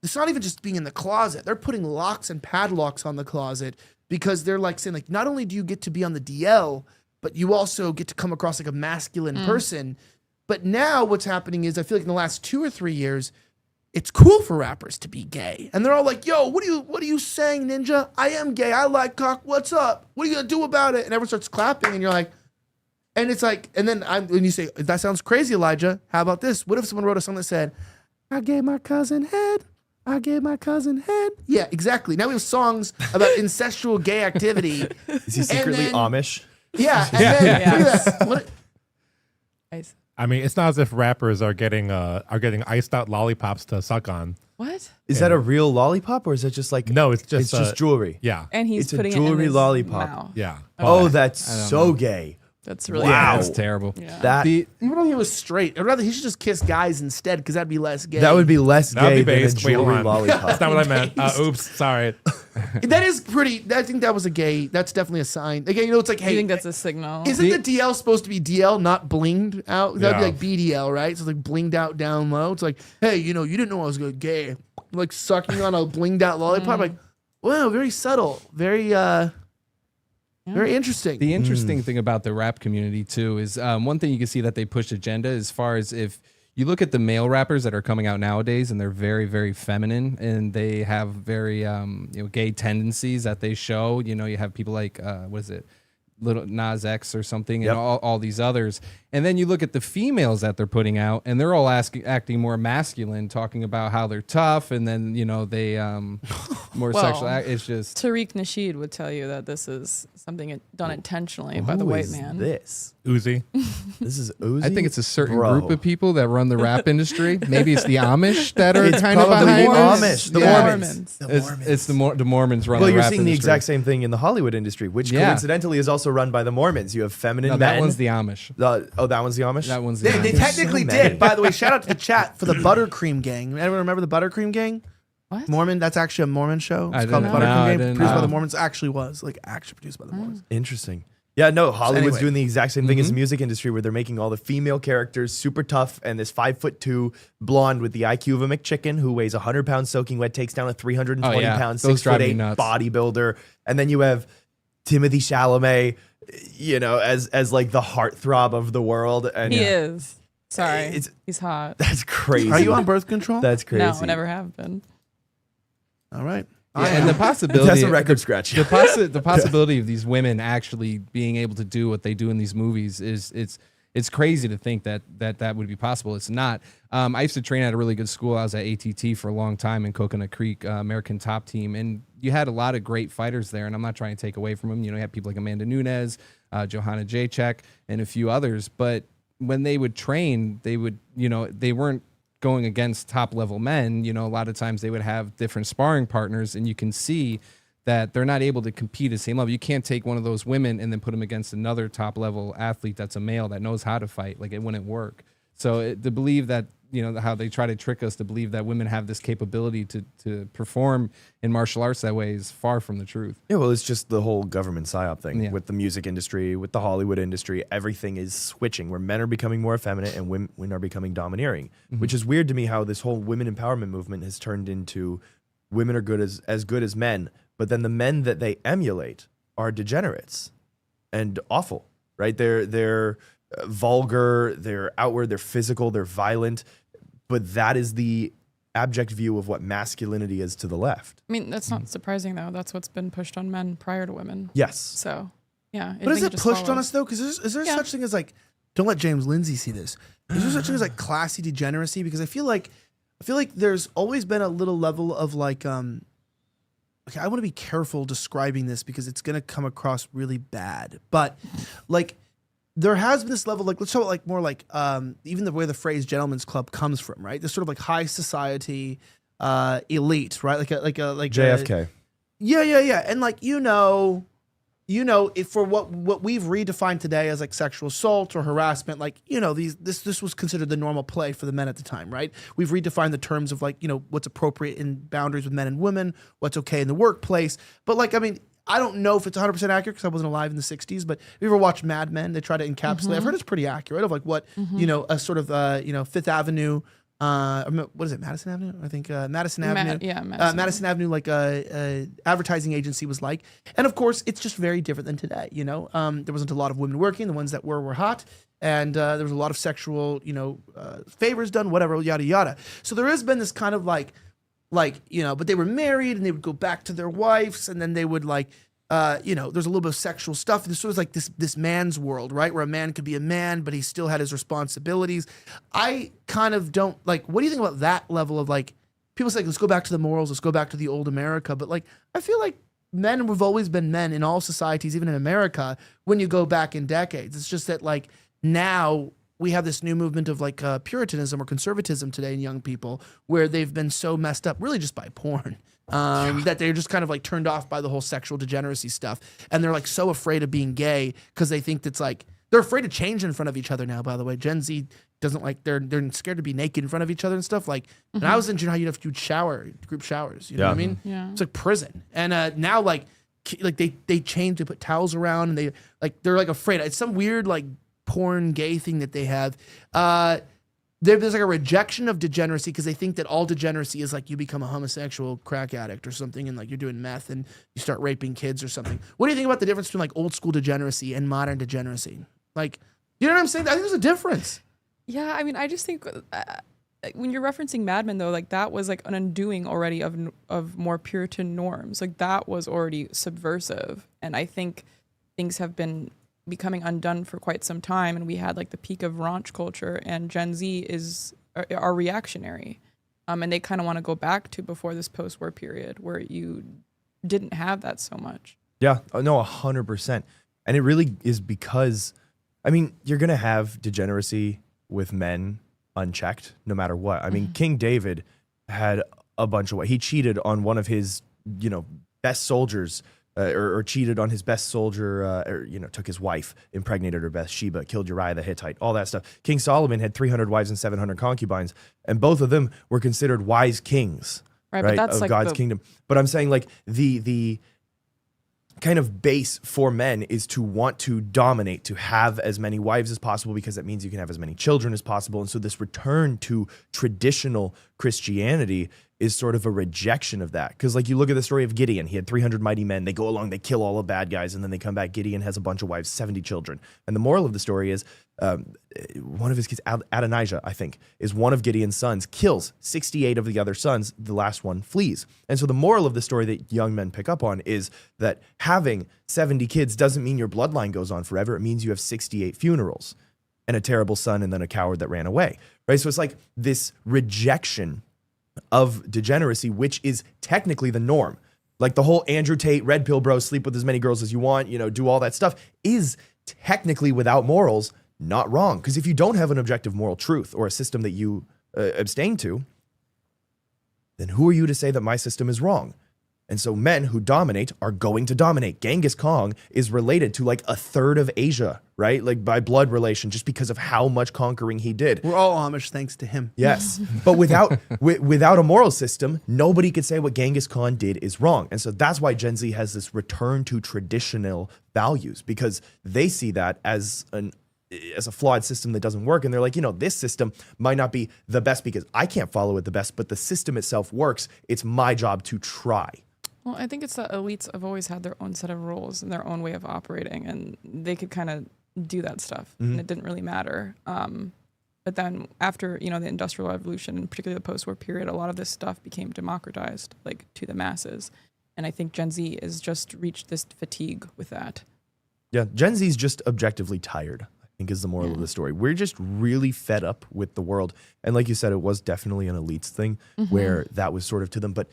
it's not even just being in the closet. They're putting locks and padlocks on the closet because they're like saying like not only do you get to be on the DL, but you also get to come across like a masculine person. But now what's happening is I feel like in the last 2 or 3 years, it's cool for rappers to be gay. And they're all like, yo, what are you saying, Ninja? I am gay. I like cock. What's up? What are you gonna do about it? And everyone starts clapping and you're like, and it's like, and then when you say, that sounds crazy, Elijah, how about this? What if someone wrote a song that said, I gave my cousin head. I gave my cousin head. Yeah, exactly. Now we have songs about incestual gay activity. Is he secretly Amish? Yeah. And then, look at that. Nice. I mean, it's not as if rappers are getting iced out lollipops to suck on. What? Is that a real lollipop or is it just like No, it's just jewelry? Yeah. And he's It's a putting jewelry it in his lollipop. mouth. Yeah. Oh, that's so gay. That's really Wow. That's terrible. Yeah. That even though he was straight, I'd rather he should just kiss guys instead because that'd be less gay. that would be less That would gay be than a based. Wait, hold jewelry on. lollipop. That's not what I meant. Oops, sorry. That is pretty. I think that was a gay. That's definitely a sign. Again, you know, it's like, You hey, think that's a signal? isn't the DL supposed to be DL, not blinged out? That'd Yeah. be like BDL, right? So it's like blinged out down low. It's like, hey, you know, you didn't know I was gay. Like sucking on a blinged out lollipop. Like, wow, very subtle, very very interesting. The interesting thing about the rap community too is one thing you can see that they push agenda as far as if you look at the male rappers that are coming out nowadays and they're very, very feminine and they have very gay tendencies that they show. You know, you have people like what is it? Little Nas X or something, and all these others. And then you look at the females that they're putting out, and they're all acting more masculine, talking about how they're tough, and then they more Well, sexual. It's just Tariq Nasheed would tell you that this is something done intentionally by the Who white is man. This Uzi. This is Uzi. I think it's a certain Bro. group of people that run the rap industry. Maybe it's the Amish that are It's kind of probably behind the this. Amish, the Yeah. Mormons. It's the Mormons run Well, the you're rap seeing the industry. exact same thing in the Hollywood industry, which Yeah. coincidentally is also run by the Mormons. You have feminine No, men. that one's the Amish. Oh, that one's the Amish? That one's the They Amish. technically So many. did. By the way, shout out to the chat for the Buttercream Gang. Anyone remember the Buttercream Gang? What? Mormon. That's actually a Mormon show. I It's called the didn't know. Buttercream No, I Gang, didn't produced by know. the Mormons. Actually produced by the Mormons. Interesting. Yeah, no, Hollywood's anyway. doing the exact same thing as the music industry where they're making all the female characters super tough and this 5'2" blonde with the IQ of a McChicken who weighs 100 pounds soaking wet, takes down a 320 Oh, yeah. pound, Those drive me 6'8" nuts. bodybuilder. And then you have Timothy Chalamet, as like the heartthrob of the world. And He is. Sorry. It's- He's hot. That's crazy. Are you on birth control? That's crazy. No, I never have been. All right. Yeah, and the possibility That's a record scratch. the possibility of these women actually being able to do what they do in these movies is it's crazy to think that would be possible. It's not. I used to train at a really good school. I was at ATT for a long time in Coconut Creek, American Top Team, and you had a lot of great fighters there. And I'm not trying to take away from them. You had people like Amanda Nunes, Johanna Jacek, and a few others. But when they would train, they would they weren't going against top level men. A lot of times they would have different sparring partners, and you can see that they're not able to compete at the same level. You can't take one of those women and then put them against another top level athlete that's a male that knows how to fight. Like, it wouldn't work. So to believe that, how they try to trick us to believe that women have this capability to perform in martial arts that way is far from the truth. Yeah, well, it's just the whole government psyop thing Yeah. with the music industry, with the Hollywood industry. Everything is switching where men are becoming more effeminate and women are becoming domineering, which is weird to me how this whole women empowerment movement has turned into women are good as good as men, but then the men that they emulate are degenerates and awful, right? They're vulgar, they're outward, they're physical, they're violent, but that is the abject view of what masculinity is to the left. I mean, that's not surprising though. That's what's been pushed on men prior to women. Yes. So, yeah. But is it pushed on us though? Because is there such thing as like, don't let James Lindsay see this. Is there such thing as like classy degeneracy? Because I feel like there's always been a little level of like, okay, I want to be careful describing this because it's gonna come across really bad. But like, there has been this level, like, let's talk about like more like even the way the phrase "gentleman's club" comes from, right? This sort of like high society elite, right? Like JFK. Yeah. And like if for what we've redefined today as like sexual assault or harassment, like this was considered the normal play for the men at the time, right? We've redefined the terms of like what's appropriate in boundaries with men and women, what's okay in the workplace. But like, I mean, I don't know if it's 100% accurate because I wasn't alive in the 60s, but if you ever watched Mad Men, they try to encapsulate. I've heard it's pretty accurate of like what, a sort of, Fifth Avenue, what is it, Madison Avenue? I think Madison Avenue. Madison Avenue, like advertising agency was like. And of course, it's just very different than today, There wasn't a lot of women working. The ones that were hot. And there was a lot of sexual, favors done, whatever, yada, yada. So there has been this kind of like, but they were married and they would go back to their wives and then they would like, there's a little bit of sexual stuff. This was like this man's world, right? Where a man could be a man, but he still had his responsibilities. I kind of don't like, what do you think about that level of like, people say, let's go back to the morals, let's go back to the old America. But like, I feel like men, we've always been men in all societies, even in America, when you go back in decades. It's just that like now, we have this new movement of like Puritanism or conservatism today in young people where they've been so messed up really just by porn that they're just kind of like turned off by the whole sexual degeneracy stuff. And they're like so afraid of being gay because they think that's like, they're afraid to change in front of each other now, by the way. Gen Z doesn't like, they're scared to be naked in front of each other and stuff. Like, when I was in junior high, you'd have to do group showers. You know what I mean? Yeah. It's like prison. And now like they change, they put towels around and they're like afraid. It's some weird like porn gay thing that they have. There's like a rejection of degeneracy because they think that all degeneracy is like you become a homosexual crack addict or something and like you're doing meth and you start raping kids or something. What do you think about the difference between like old school degeneracy and modern degeneracy? Like, you know what I'm saying? I think there's a difference. Yeah, I mean, I just think when you're referencing Mad Men though, like that was like an undoing already of more Puritan norms. Like that was already subversive, and I think things have been becoming undone for quite some time, and we had like the peak of raunch culture, and Gen Z are reactionary, and they kind of want to go back to before this post-war period where you didn't have that so much. Yeah, no, 100%. And it really is because, I mean, you're gonna have degeneracy with men unchecked no matter what. I mean, King David had a bunch of he cheated on one of his best soldiers. Or cheated on his best soldier, or took his wife, impregnated her Bathsheba, killed Uriah the Hittite, all that stuff. King Solomon had 300 wives and 700 concubines, and both of them were considered wise kings, right, but that's of like God's kingdom. But I'm saying like the kind of base for men is to want to dominate, to have as many wives as possible because that means you can have as many children as possible. And so this return to traditional Christianity is sort of a rejection of that. Because like you look at the story of Gideon, he had 300 mighty men. They go along, they kill all the bad guys, and then they come back. Gideon has a bunch of wives, 70 children. And the moral of the story is one of his kids, Adonijah, I think, is one of Gideon's sons, kills 68 of the other sons. The last one flees. And so the moral of the story that young men pick up on is that having 70 kids doesn't mean your bloodline goes on forever. It means you have 68 funerals and a terrible son and then a coward that ran away, right? So it's like this rejection of degeneracy, which is technically the norm. Like the whole Andrew Tate, red pill bro, sleep with as many girls as you want, do all that stuff is technically without morals, not wrong. Because if you don't have an objective moral truth or a system that you abstain to, then who are you to say that my system is wrong? And so men who dominate are going to dominate. Genghis Khan is related to like a third of Asia, right? Like by blood relation, just because of how much conquering he did. We're all Amish thanks to him. Yes. But without a moral system, nobody could say what Genghis Khan did is wrong. And so that's why Gen Z has this return to traditional values, because they see that as a flawed system that doesn't work. And they're like, this system might not be the best because I can't follow it the best, but the system itself works. It's my job to try. Well, I think it's that elites have always had their own set of rules and their own way of operating, and they could kind of do that stuff, and it didn't really matter. But then after, the Industrial Revolution, and particularly the post-war period, a lot of this stuff became democratized, like, to the masses. And I think Gen Z has just reached this fatigue with that. Yeah, Gen Z is just objectively tired, I think is the moral of the story. We're just really fed up with the world. And like you said, it was definitely an elites thing where that was sort of to them. But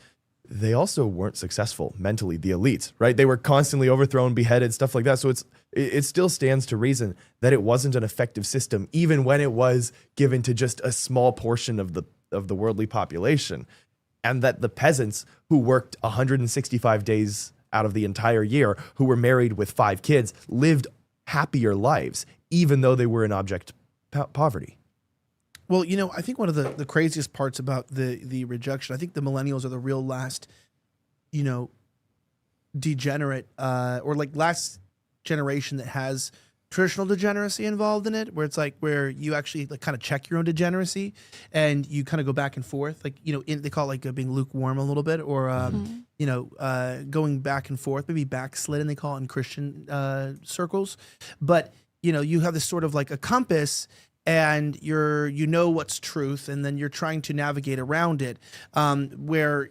they also weren't successful mentally, the elites, right? They were constantly overthrown, beheaded, stuff like that. So it still stands to reason that it wasn't an effective system, even when it was given to just a small portion of the worldly population. And that the peasants who worked 165 days out of the entire year, who were married with 5 kids, lived happier lives, even though they were in abject poverty. Well, I think one of the craziest parts about the rejection, I think the millennials are the real last, degenerate or like last generation that has traditional degeneracy involved in it, where it's like where you actually like kind of check your own degeneracy and you kind of go back and forth, like they call it like being lukewarm a little bit, or going back and forth, maybe backslidden they call it in Christian circles, but you have this sort of like a compass. And you know what's truth, and then you're trying to navigate around it. Where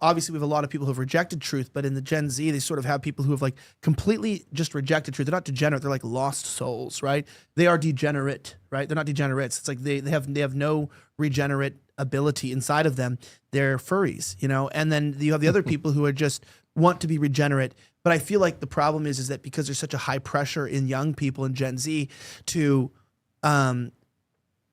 obviously we have a lot of people who have rejected truth, but in the Gen Z, they sort of have people who have like completely just rejected truth. They're not degenerate; they're like lost souls, right? They are degenerate, right? They're not degenerates. It's like they have no regenerate ability inside of them. They're furries, And then you have the other people who are just want to be regenerate. But I feel like the problem is that because there's such a high pressure in young people in Gen Z to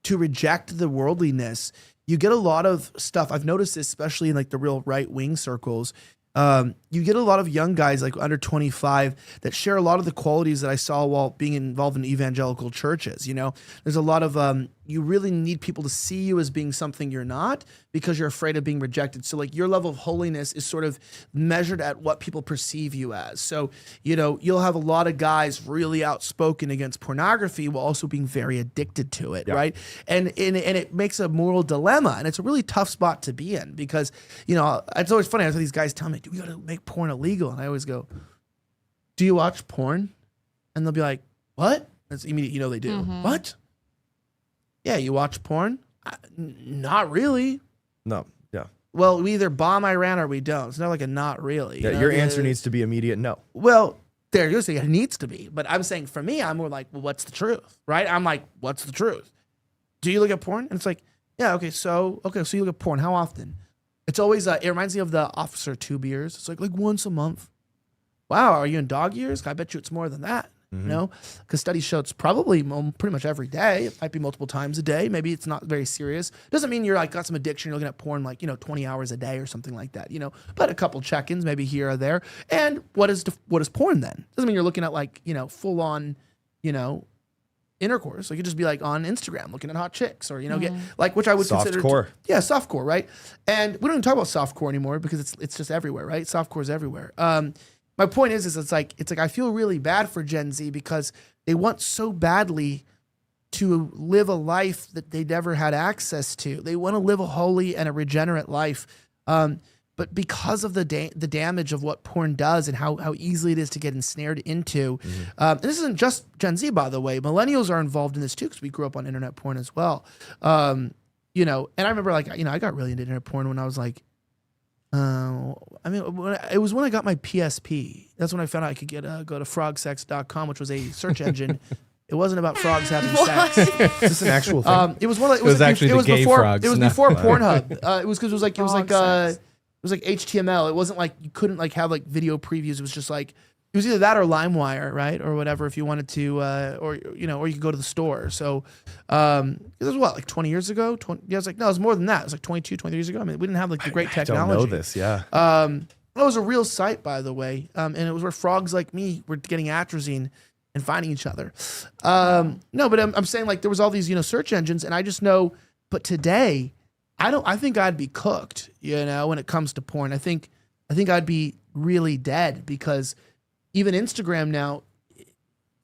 reject the worldliness, you get a lot of stuff. I've noticed this, especially in like the real right-wing circles. You get a lot of young guys like under 25 that share a lot of the qualities that I saw while being involved in evangelical churches. There's a lot of, you really need people to see you as being something you're not because you're afraid of being rejected. So like your level of holiness is sort of measured at what people perceive you as. So, you'll have a lot of guys really outspoken against pornography while also being very addicted to it. Right. And it makes a moral dilemma, and it's a really tough spot to be in because, it's always funny. I have these guys tell me, we got to make porn illegal. And I always go, do you watch porn? And they'll be like, what? That's immediate. They do. What? Yeah, you watch porn? Not really. No, yeah. Well, we either bomb Iran or we don't. It's not like a not really. Yeah, your answer needs to be immediate no. Well, there you're saying it needs to be. But I'm saying for me, I'm more like, well, what's the truth? Right? I'm like, what's the truth? Do you look at porn? And it's like, yeah, so you look at porn. How often? It's always, it reminds me of the Officer 2 beers. It's like once a month. Wow, are you in dog years? I bet you it's more than that. Because studies show it's probably pretty much every day. It might be multiple times a day. Maybe it's not very serious. Doesn't mean you're like got some addiction. You're looking at porn like 20 hours a day or something like that. But a couple check-ins maybe here or there. And what is porn then? Doesn't mean you're looking at like full on intercourse. Like you just be like on Instagram looking at hot chicks or get like, which I would consider softcore, right? And we don't even talk about softcore anymore because it's just everywhere, right? Softcore is everywhere. My point is it's like I feel really bad for Gen Z because they want so badly to live a life that they never had access to. They want to live a holy and a regenerate life. But because of the damage of what porn does and how easily it is to get ensnared into, and this isn't just Gen Z, by the way. Millennials are involved in this too because we grew up on internet porn as well. And I remember I got really into internet porn when I was like, it was when I got my PSP. That's when I found out I could go to frogsex.com, which was a search engine. It wasn't about frogs having sex. Is this an actual thing? It was one. It was actually the gay frogs. It was before Pornhub. It was because it was like HTML. It wasn't like you couldn't like have like video previews. It was just like it was either that or LimeWire, right, or whatever. If you wanted to, or you could go to the store. So it was what, like 20 years ago? It was like no, it was more than that. It was like 22, 23 years ago. I mean, we didn't have like the great technology. I don't know this, yeah. That was a real site, by the way, and it was where frogs like me were getting atrazine and finding each other. No, but I'm saying like there was all these search engines, and I just know. But today, I think I'd be cooked. When it comes to porn, I think I'd be really dead because even Instagram now,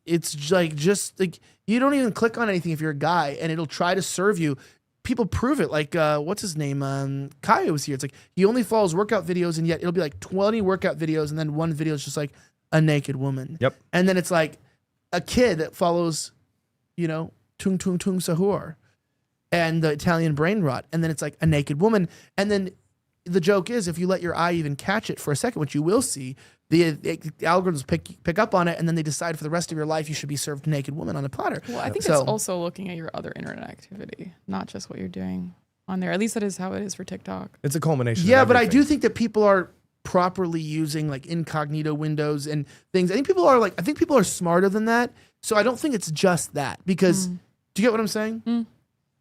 it's just like you don't even click on anything if you're a guy, and it'll try to serve you. People prove it. Like, what's his name? Kaya was here. It's like he only follows workout videos, and yet it'll be like 20 workout videos, and then one video is just like a naked woman. Yep. And then it's like a kid that follows, Tung Tung Tung Sahur and the Italian brain rot. And then it's like a naked woman. And then the joke is if you let your eye even catch it for a second, which you will see, the algorithms pick up on it, and then they decide for the rest of your life you should be served a naked woman on a platter. Well, I think it's also looking at your other internet activity, not just what you're doing on there. At least that is how it is for TikTok. It's a culmination. Yeah, of but I everything. do think that people are properly using like incognito windows and things. I think people are smarter than that. So I don't think it's just that because do you get what I'm saying?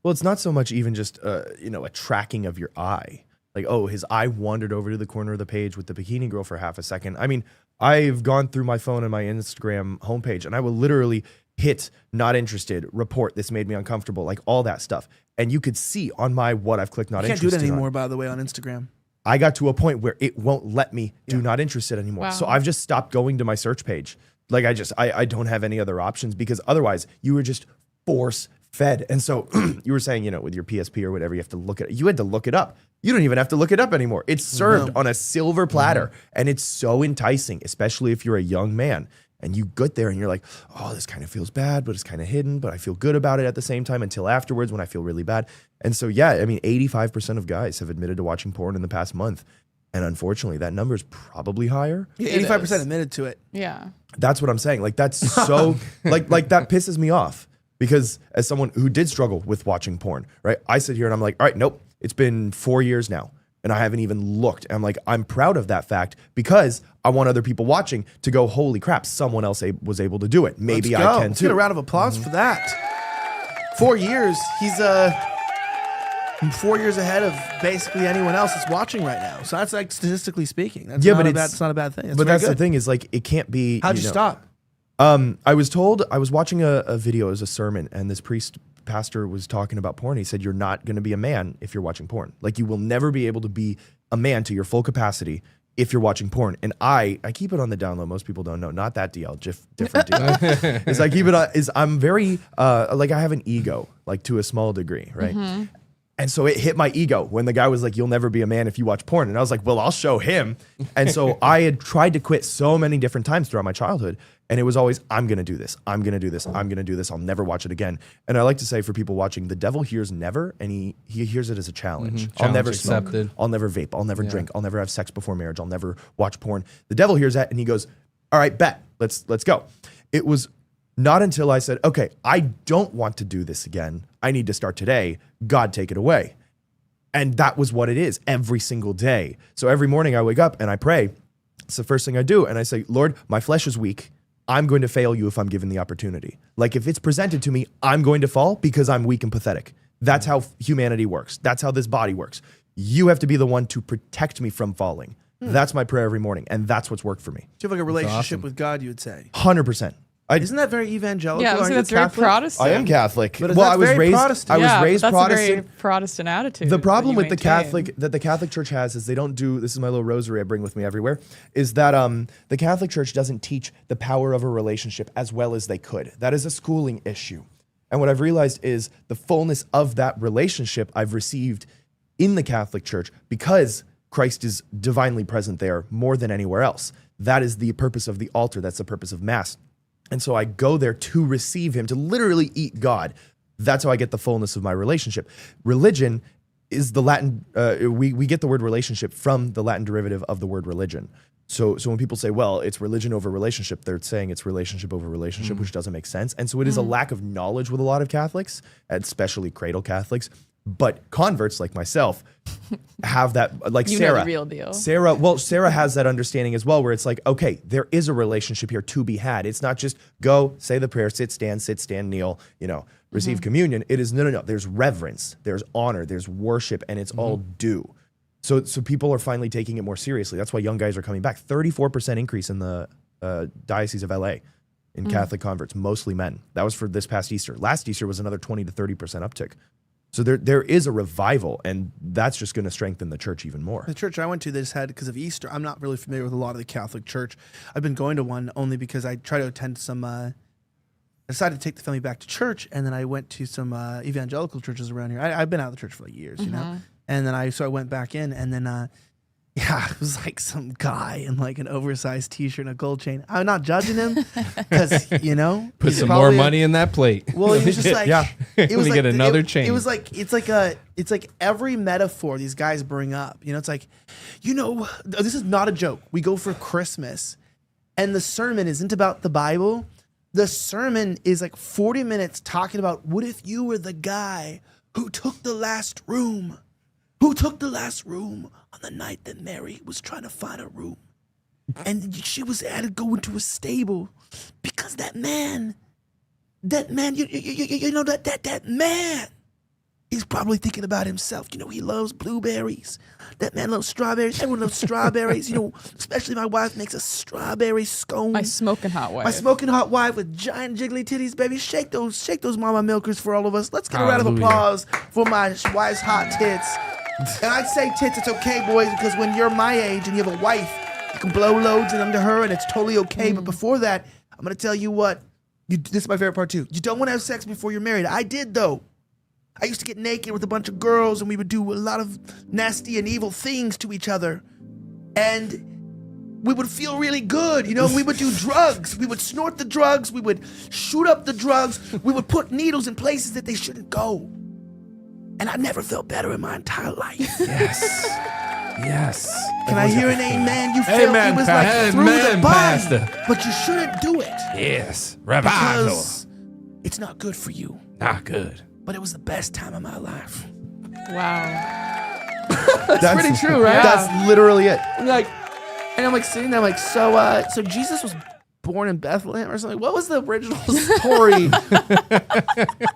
Well, it's not so much even just a tracking of your eye. Like, oh, his eye wandered over to the corner of the page with the bikini girl for half a second. I mean, I've gone through my phone and my Instagram homepage, and I will literally hit not interested, report, this made me uncomfortable, like all that stuff. And you could see on my what I've clicked not You can't interested do it anymore, on. by the way, on Instagram. I got to a point where it won't let me do not interested anymore. Wow. So I've just stopped going to my search page. Like I don't have any other options because otherwise you were just force fed. And so you were saying, with your PSP or whatever, you have to look at it. You had to look it up. You don't even have to look it up anymore. It's served on a silver platter and it's so enticing, especially if you're a young man and you get there and you're like, oh, this kind of feels bad, but it's kind of hidden, but I feel good about it at the same time until afterwards when I feel really bad. And so, yeah, I mean, 85% of guys have admitted to watching porn in the past month. And unfortunately, that number is probably higher. Yeah, 85% admitted to it. Yeah. That's what I'm saying. Like, that's so, like that pisses me off because as someone who did struggle with watching porn, right? I sit here and I'm like, all right, nope, it's been 4 years now. And I haven't even looked. I'm like, I'm proud of that fact because I want other people watching to go, holy crap, someone else was able to do it. Maybe Let's go. I can Let's too. get a round of applause for that. 4 years. He's 4 years ahead of basically anyone else that's watching right now. So that's like statistically speaking. That's it's not a bad thing. But that's the thing is like, it can't be. How'd you stop? I was told, I was watching a video as a sermon and this pastor was talking about porn. He said, you're not going to be a man if you're watching porn. Like you will never be able to be a man to your full capacity if you're watching porn. And I keep it on the down low. Most people don't know. Not that DL, different DL. Is I keep it on, I'm very, like I have an ego, like to a small degree, right? Mm-hmm. And so it hit my ego when the guy was like, you'll never be a man if you watch porn. And I was like, well, I'll show him. And so I had tried to quit so many different times throughout my childhood. And it was always, I'm going to do this. I'm going to do this. I'm going to do this. I'll never watch it again. And I like to say for people watching, the devil hears never, and he hears it as a challenge. I'll never smoke. I'll never vape. I'll never drink. I'll never have sex before marriage. I'll never watch porn. The devil hears that and he goes, all right, bet. Let's go. It was not until I said, okay, I don't want to do this again. I need to start today. God, take it away. And that was what it is every single day. So every morning I wake up and I pray. It's the first thing I do. And I say, Lord, my flesh is weak. I'm going to fail you if I'm given the opportunity. Like if it's presented to me, I'm going to fall because I'm weak and pathetic. That's how humanity works. That's how this body works. You have to be the one to protect me from falling. That's my prayer every morning. And that's what's worked for me. Do you have like a relationship with God, you would say? 100%. Isn't that very evangelical? Yeah, Aren't you that's very Catholic? Protestant. I am Catholic. But well, I was very raised. Protestant. I was raised that's Protestant. a very Protestant attitude. The problem that you with the maintain. Catholic Church has is they don't do. This is my little rosary I bring with me everywhere. Is that the Catholic Church doesn't teach the power of a relationship as well as they could. That is a schooling issue. And what I've realized is the fullness of that relationship I've received in the Catholic Church because Christ is divinely present there more than anywhere else. That is the purpose of the altar. That's the purpose of Mass. And so I go there to receive him, to literally eat God. That's how I get the fullness of my relationship. Religion is the Latin, we get the word relationship from the Latin derivative of the word religion. So when people say, well, it's religion over relationship, they're saying it's relationship over relationship, which doesn't make sense. And so it is a lack of knowledge with a lot of Catholics, especially cradle Catholics. But converts like myself have that, like You know Sarah. the real deal. Sarah has that understanding as well, where it's like, okay, there is a relationship here to be had. It's not just go, say the prayer, sit, stand, kneel, receive communion. It is no. There's reverence, there's honor, there's worship, and it's all due. So people are finally taking it more seriously. That's why young guys are coming back. 34% increase in the Diocese of LA in Catholic converts, mostly men. That was for this past Easter. Last Easter was another 20 to 30% uptick. So there is a revival, and that's just going to strengthen the church even more. The church I went to, they just had, because of Easter, I'm not really familiar with a lot of the Catholic Church. I've been going to one only because I try to attend some, I decided to take the family back to church, and then I went to some evangelical churches around here. I've been out of the church for like years, you know? And then I went back in, and then, it was like some guy in like an oversized t-shirt and a gold chain. I'm not judging him because, Put some more money in that plate. Well, he was just like, it was like, get another chain. It was like, it's like every metaphor these guys bring up, it's like, this is not a joke. We go for Christmas and the sermon isn't about the Bible. The sermon is like 40 minutes talking about what if you were the guy who took the last room? Who took the last room on the night that Mary was trying to find a room? And she had to go into a stable because that man, that man, he's probably thinking about himself. He loves blueberries. That man loves strawberries. Everyone loves strawberries. Especially my wife makes a strawberry scone. My smoking hot wife. My smoking hot wife with giant jiggly titties, baby. Shake those mama milkers for all of us. Let's get a round of applause for my wife's hot tits. And I'd say tits, it's okay, boys, because when you're my age and you have a wife, you can blow loads into her and it's totally okay. But before that, I'm going to tell you what, this is my favorite part too. You don't want to have sex before you're married. I did though. I used to get naked with a bunch of girls and we would do a lot of nasty and evil things to each other. And we would feel really good. We would do drugs. We would snort the drugs. We would shoot up the drugs. We would put needles in places that they shouldn't go. And I never felt better in my entire life. Yes. Can I hear an amen? You felt it was like through the body, but you shouldn't do it. Yes. Because it's not good for you. Not good. But it was the best time of my life. Wow. That's pretty true, right? That's literally it. I'm like sitting there, like, so Jesus was born in Bethlehem or something. What was the original story?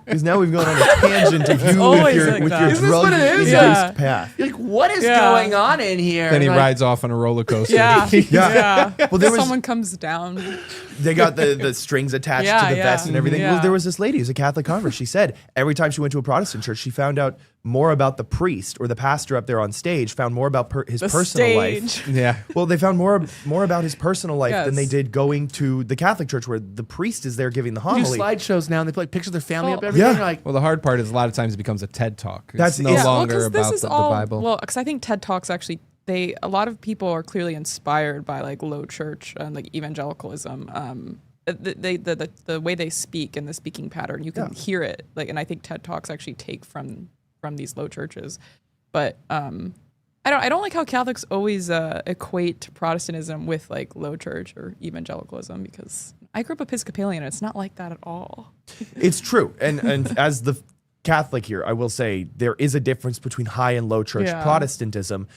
Because now we've gone on a tangent of you with your drug-induced path. You're like, what is going on in here? Then he rides off on a roller coaster. Yeah. Well, there was someone comes down. They got the strings attached to the vest and everything. Yeah. Well, there was this lady who's a Catholic convert. She said every time she went to a Protestant church, she found out more about the priest or the pastor up there on stage, found more about his personal life. Yeah. Well, they found more about his personal life than they did going to the Catholic church where the priest is there giving the They homily. do slideshows now and they put like pictures of their family up everything. Yeah. Like, Well, the hard part is a lot of times it becomes a TED Talk. That's- It's no yeah. longer 'cause about this is the all, Bible. Well, because I think TED Talks actually, a lot of people are clearly inspired by like low church and like evangelicalism. The way they speak and the speaking pattern, you can hear it. Like, and I think TED Talks actually take from these low churches. But I don't like how Catholics always equate Protestantism with like low church or evangelicalism, because I grew up Episcopalian and it's not like that at all. It's true. And as the Catholic here, I will say there is a difference between high and low church Protestantism.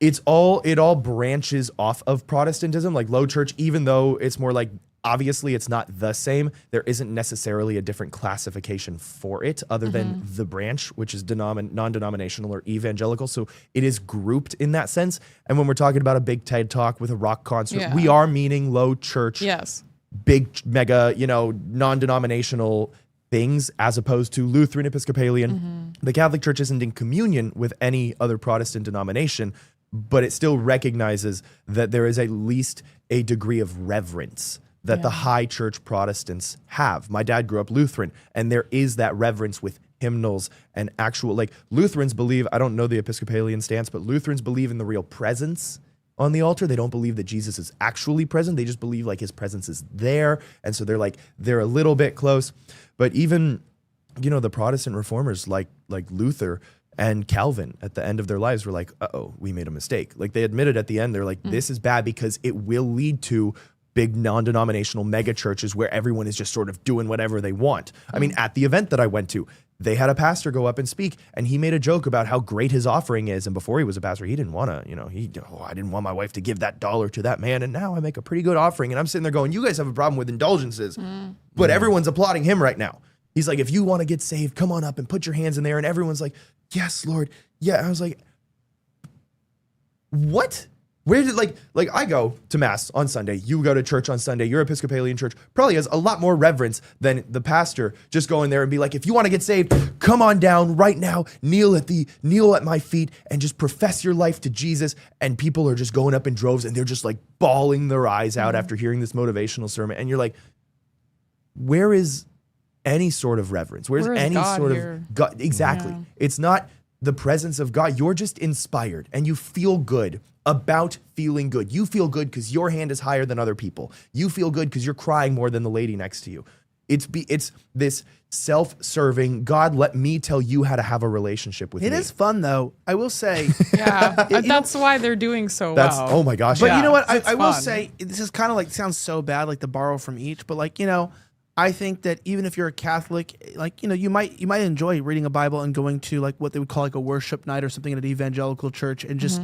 It all branches off of Protestantism, like low church, even though it's more like, obviously it's not the same. There isn't necessarily a different classification for it other than the branch, which is non-denominational or evangelical. So it is grouped in that sense. And when we're talking about a big TED Talk with a rock concert, we are meaning low church, big, mega, non-denominational things, as opposed to Lutheran, Episcopalian. The Catholic Church isn't in communion with any other Protestant denomination, but it still recognizes that there is at least a degree of reverence that the high church Protestants have. My dad grew up Lutheran, and there is that reverence with hymnals and actual, like, Lutherans believe, I don't know the Episcopalian stance, but Lutherans believe in the real presence on the altar. They don't believe that Jesus is actually present. They just believe like his presence is there. And so they're a little bit close. But even, the Protestant reformers like Luther and Calvin at the end of their lives were like, uh-oh, we made a mistake. Like, they admitted at the end, they're like, this is bad because it will lead to big non-denominational mega churches where everyone is just sort of doing whatever they want. I mean, at the event that I went to, they had a pastor go up and speak, and he made a joke about how great his offering is. And before he was a pastor, he didn't want to, I didn't want my wife to give that dollar to that man. And now I make a pretty good offering. And I'm sitting there going, you guys have a problem with indulgences, but everyone's applauding him right now. He's like, if you want to get saved, come on up and put your hands in there. And everyone's like, yes, Lord. Yeah. I was like, what? Where did like I go to mass on Sunday, you go to church on Sunday, your Episcopalian church probably has a lot more reverence than the pastor just going there and be like, if you want to get saved, come on down right now, kneel at my feet and just profess your life to Jesus. And people are just going up in droves and they're just like bawling their eyes out after hearing this motivational sermon. And you're like, where is any sort of reverence? Where's any God sort here? of God? Exactly. Yeah. It's not the presence of God. You're just inspired and you feel good about feeling good. You feel good because your hand is higher than other people. You feel good because you're crying more than the lady next to you. It's this self-serving, God, let me tell you how to have a relationship with me. It is fun though. I will say. Yeah, that's why they're doing so That's, well. oh my gosh. But you know what? It's I will fun. say, this is kind of like, sounds so bad, like to borrow from each, but like, I think that even if you're a Catholic, like, you might enjoy reading a Bible and going to like what they would call like a worship night or something at an evangelical church and just,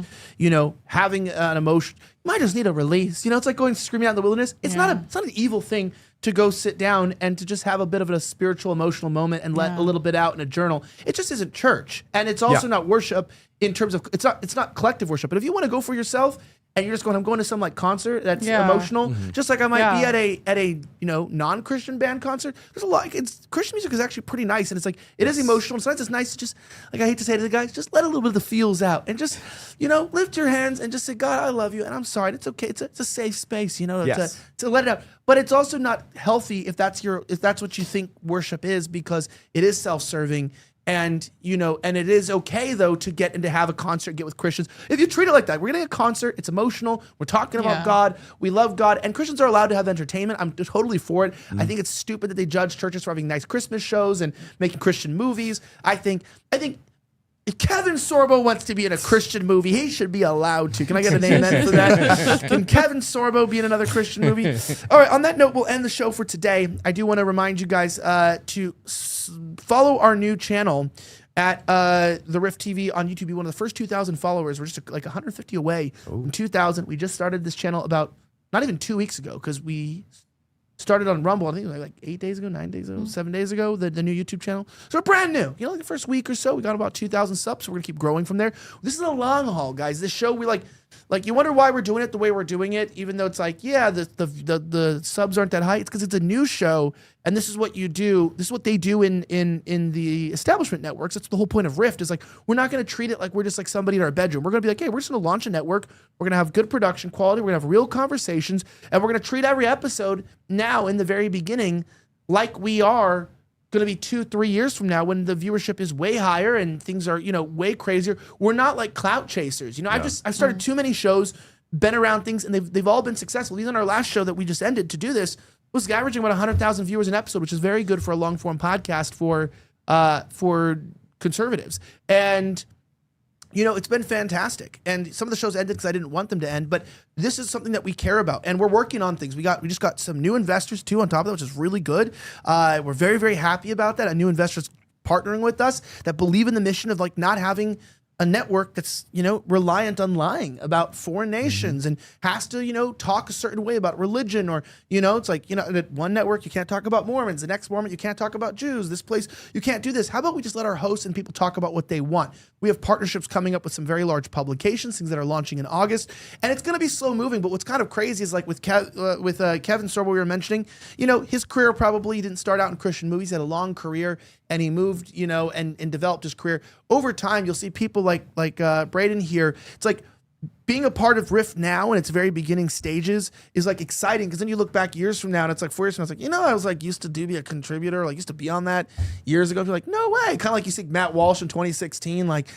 having an emotion. You might just need a release. It's like going screaming out in the wilderness. It's not an evil thing to go sit down and to just have a bit of a spiritual, emotional moment and let a little bit out in a journal. It just isn't church. And it's also not worship in terms of, it's not collective worship. But if you want to go for yourself, and you're just going, I'm going to some like concert that's emotional, just like I might be at a non-Christian band concert. There's a lot. Christian music is actually pretty nice, and it's like it is emotional. Sometimes it's nice to just, like I hate to say to the guys, just let a little bit of the feels out and just lift your hands and just say, God, I love you, and I'm sorry. It's okay. It's a safe space, to let it out. But it's also not healthy if that's what you think worship is, because it is self-serving. And, and it is okay, though, to get and to have a concert, get with Christians. If you treat it like that, we're getting a concert, it's emotional, we're talking about God, we love God, and Christians are allowed to have entertainment. I'm totally for it. I think it's stupid that they judge churches for having nice Christmas shows and making Christian movies. I think if Kevin Sorbo wants to be in a Christian movie, he should be allowed to. Can I get an amen for that? Can Kevin Sorbo be in another Christian movie? All right, on that note, we'll end the show for today. I do want to remind you guys to follow our new channel at the Rift TV on YouTube. Be one of the first 2,000 followers. We're just like 150 away from 2,000. We just started this channel about not even 2 weeks ago, because we started on Rumble, I think like 8 days ago, 9 days ago, 7 days ago, the new YouTube channel. So we're brand new. Like the first week or so, we got about 2,000 subs, so we're gonna keep growing from there. This is a long haul, guys. This show, we like you wonder why we're doing it the way we're doing it, even though it's like, the subs aren't that high. It's because it's a new show, and this is what you do. This is what they do in the establishment networks. That's the whole point of Rift, is like, we're not gonna treat it like we're just like somebody in our bedroom. We're gonna be like, hey, we're just gonna launch a network. We're gonna have good production quality. We're gonna have real conversations, and we're gonna treat every episode now in the very beginning like we are going to be 2-3 years from now, when the viewership is way higher and things are, way crazier. We're not like clout chasers. I've started too many shows, been around things, and they've all been successful. Even our last show that we just ended to do this was averaging about 100,000 viewers an episode, which is very good for a long form podcast for conservatives. And it's been fantastic. And some of the shows ended because I didn't want them to end, but this is something that we care about, and we're working on things. We just got some new investors too on top of that, which is really good. We're very, very happy about that. A new investors partnering with us that believe in the mission of like not having a network that's, reliant on lying about foreign nations and has to, talk a certain way about religion, or, it's like, at one network, you can't talk about Mormons. The next Mormon, you can't talk about Jews. This place, you can't do this. How about we just let our hosts and people talk about what they want? We have partnerships coming up with some very large publications, things that are launching in August, and it's going to be slow moving. But what's kind of crazy is like with Kevin Sorbo, we were mentioning, his career probably didn't start out in Christian movies. He had a long career, and he moved, and developed his career. Over time, you'll see people like Braeden here. It's like being a part of Rift now in its very beginning stages is like exciting, because then you look back years from now and it's like 4 years from now, it's like, I was like used to be a contributor, like used to be on that years ago. You're like, no way. Kind of like you see Matt Walsh in 2016, like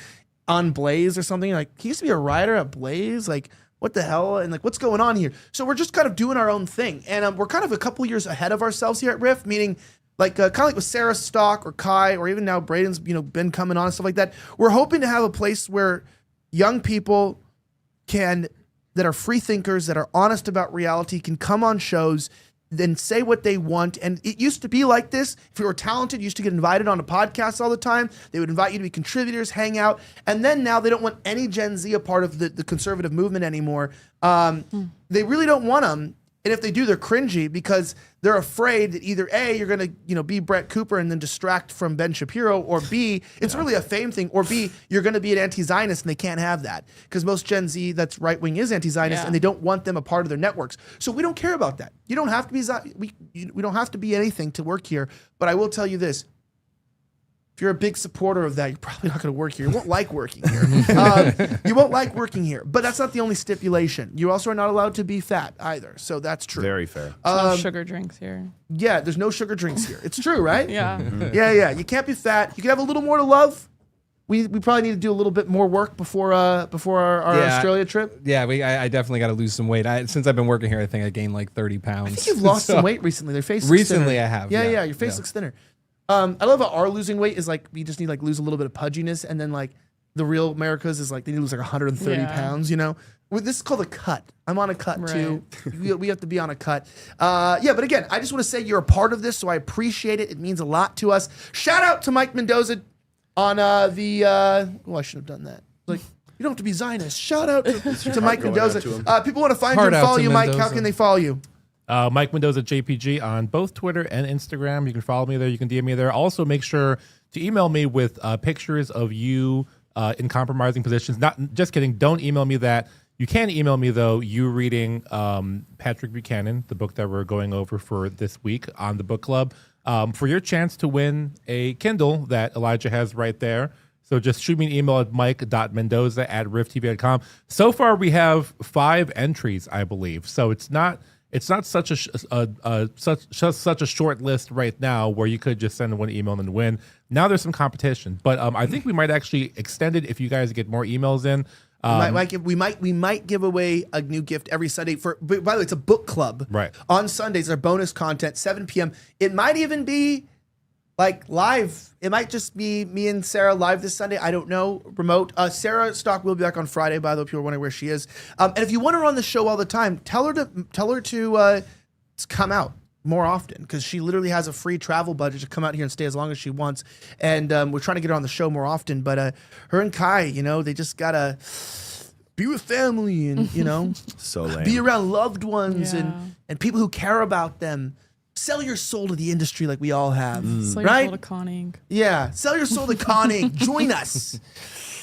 on Blaze or something. Like, he used to be a writer at Blaze. Like, what the hell? And like, what's going on here? So we're just kind of doing our own thing. And we're kind of a couple years ahead of ourselves here at Rift, meaning like kind of like with Sarah Stock or Kai, or even now Braden's, been coming on and stuff like that. We're hoping to have a place where young people that are free thinkers, that are honest about reality, can come on shows, then say what they want. And it used to be like this. If you were talented, you used to get invited on a podcast all the time. They would invite you to be contributors, hang out. And then now they don't want any Gen Z a part of the conservative movement anymore. They really don't want them. And if they do, they're cringy because they're afraid that either A, you're going to, be Brett Cooper and then distract from Ben Shapiro, or B, it's really a fame thing, or B, you're going to be an anti-Zionist and they can't have that because most Gen Z that's right-wing is anti-Zionist and they don't want them a part of their networks. So we don't care about that. You don't have to be, we don't have to be anything to work here. But I will tell you this. If you're a big supporter of that, you're probably not going to work here. You won't like working here. You won't like working here. But that's not the only stipulation. You also are not allowed to be fat either. So that's true. Very fair. No sugar drinks here. Yeah, there's no sugar drinks here. It's true, right? Yeah. Yeah. You can't be fat. You can have a little more to love. We probably need to do a little bit more work before our Australia trip. Yeah, I definitely got to lose some weight. Since I've been working here, I think I gained like 30 pounds. I think you've lost some weight recently. Your face looks recently thinner. I have. Yeah, your face looks thinner. I love how our losing weight is like we just need like lose a little bit of pudginess, and then like the real Americas is like they need to lose like 130 pounds. This is called a cut. I'm on a cut too. We have to be on a cut. But again, I just want to say you're a part of this, so I appreciate it. It means a lot to us. Shout out to Mike Mendoza on I should have done that. Like you don't have to be Zionist. Shout out to Mike Mendoza. People want to find you and follow you, Mike. How can they follow you? Mike Mendoza JPG on both Twitter and Instagram. You can follow me there. You can DM me there. Also, make sure to email me with pictures of you in compromising positions. Not just kidding. Don't email me that. You can email me though. You reading Patrick Buchanan, the book that we're going over for this week on the book club, for your chance to win a Kindle that Elijah has right there. So just shoot me an email at mike.mendoza@rifttv.com. So far, we have 5 entries, I believe. So it's not such a short list right now where you could just send one email and then win. Now there's some competition, but I think we might actually extend it if you guys get more emails in. We might give away a new gift every Sunday. By the way, it's a book club. Right. On Sundays, our bonus content, 7 p.m. It might even be like live. It might just be me and Sarah live this Sunday. I don't know. Remote. Sarah Stock will be back on Friday, by the way. People are wondering where she is. And if you want her on the show all the time, tell her to come out more often because she literally has a free travel budget to come out here and stay as long as she wants. And we're trying to get her on the show more often. But her and Kai, they just gotta be with family and so lame. Be around loved ones and people who care about them. Sell your soul to the industry like we all have. Sell right? your soul to conning. Yeah. Sell your soul to conning. Join us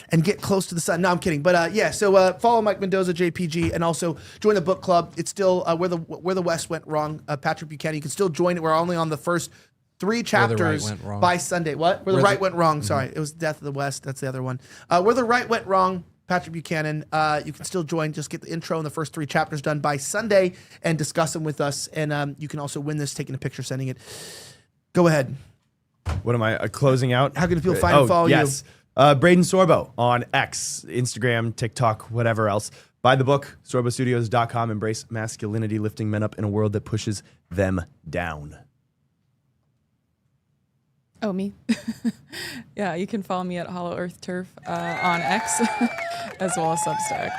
and get close to the sun. No, I'm kidding. But so follow Mike Mendoza, JPG, and also join the book club. It's still where the West went wrong. Patrick Buchanan. You can still join it. We're only on the first 3 chapters by Sunday. What? Where the right went wrong. Sorry. It was Death of the West. That's the other one. Where the right went wrong. Patrick Buchanan, you can still join. Just get the intro and the first 3 chapters done by Sunday and discuss them with us. And you can also win this, taking a picture, sending it. Go ahead. What am I closing out? How can people find and follow you? Braeden Sorbo on X, Instagram, TikTok, whatever else. Buy the book, sorbostudios.com. Embrace masculinity, lifting men up in a world that pushes them down. Oh, me? Yeah, you can follow me at Hollow Earth Turf on X as well as Substack.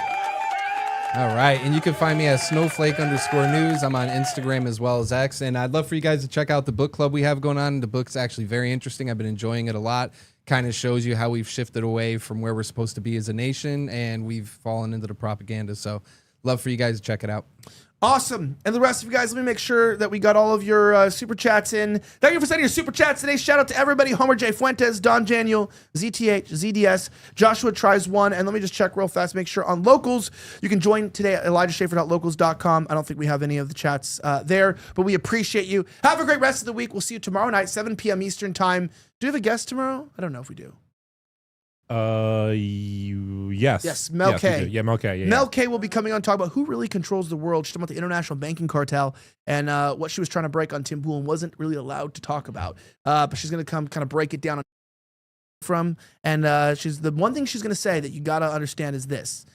All right, and you can find me at snowflake_news. I'm on Instagram as well as X, and I'd love for you guys to check out the book club we have going on. The book's actually very interesting. I've been enjoying it a lot. Kind of shows you how we've shifted away from where we're supposed to be as a nation, and we've fallen into the propaganda. So love for you guys to check it out. Awesome. And the rest of you guys, let me make sure that we got all of your super chats in. Thank you for sending your super chats today. Shout out to everybody. Homer J. Fuentes, Don Janiel, ZTH, ZDS, Joshua Tries One. And let me just check real fast, make sure on locals, you can join today at ElijahSchaefer.locals.com. I don't think we have any of the chats there, but we appreciate you. Have a great rest of the week. We'll see you tomorrow night, 7 p.m. Eastern time. Do you have a guest tomorrow? I don't know if we do. Yes. Yes, Mel K. Yeah, Mel K. Yeah, Mel K will be coming on to talk about who really controls the world. She's talking about the international banking cartel and what she was trying to break on Tim Pool and wasn't really allowed to talk about. But she's going to come kind of break it down and she's the one thing she's going to say that you got to understand is this.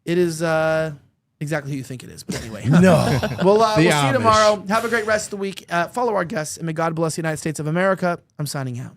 It is exactly who you think it is. But anyway. No. We'll see you tomorrow. Have a great rest of the week. Follow our guests and may God bless the United States of America. I'm signing out.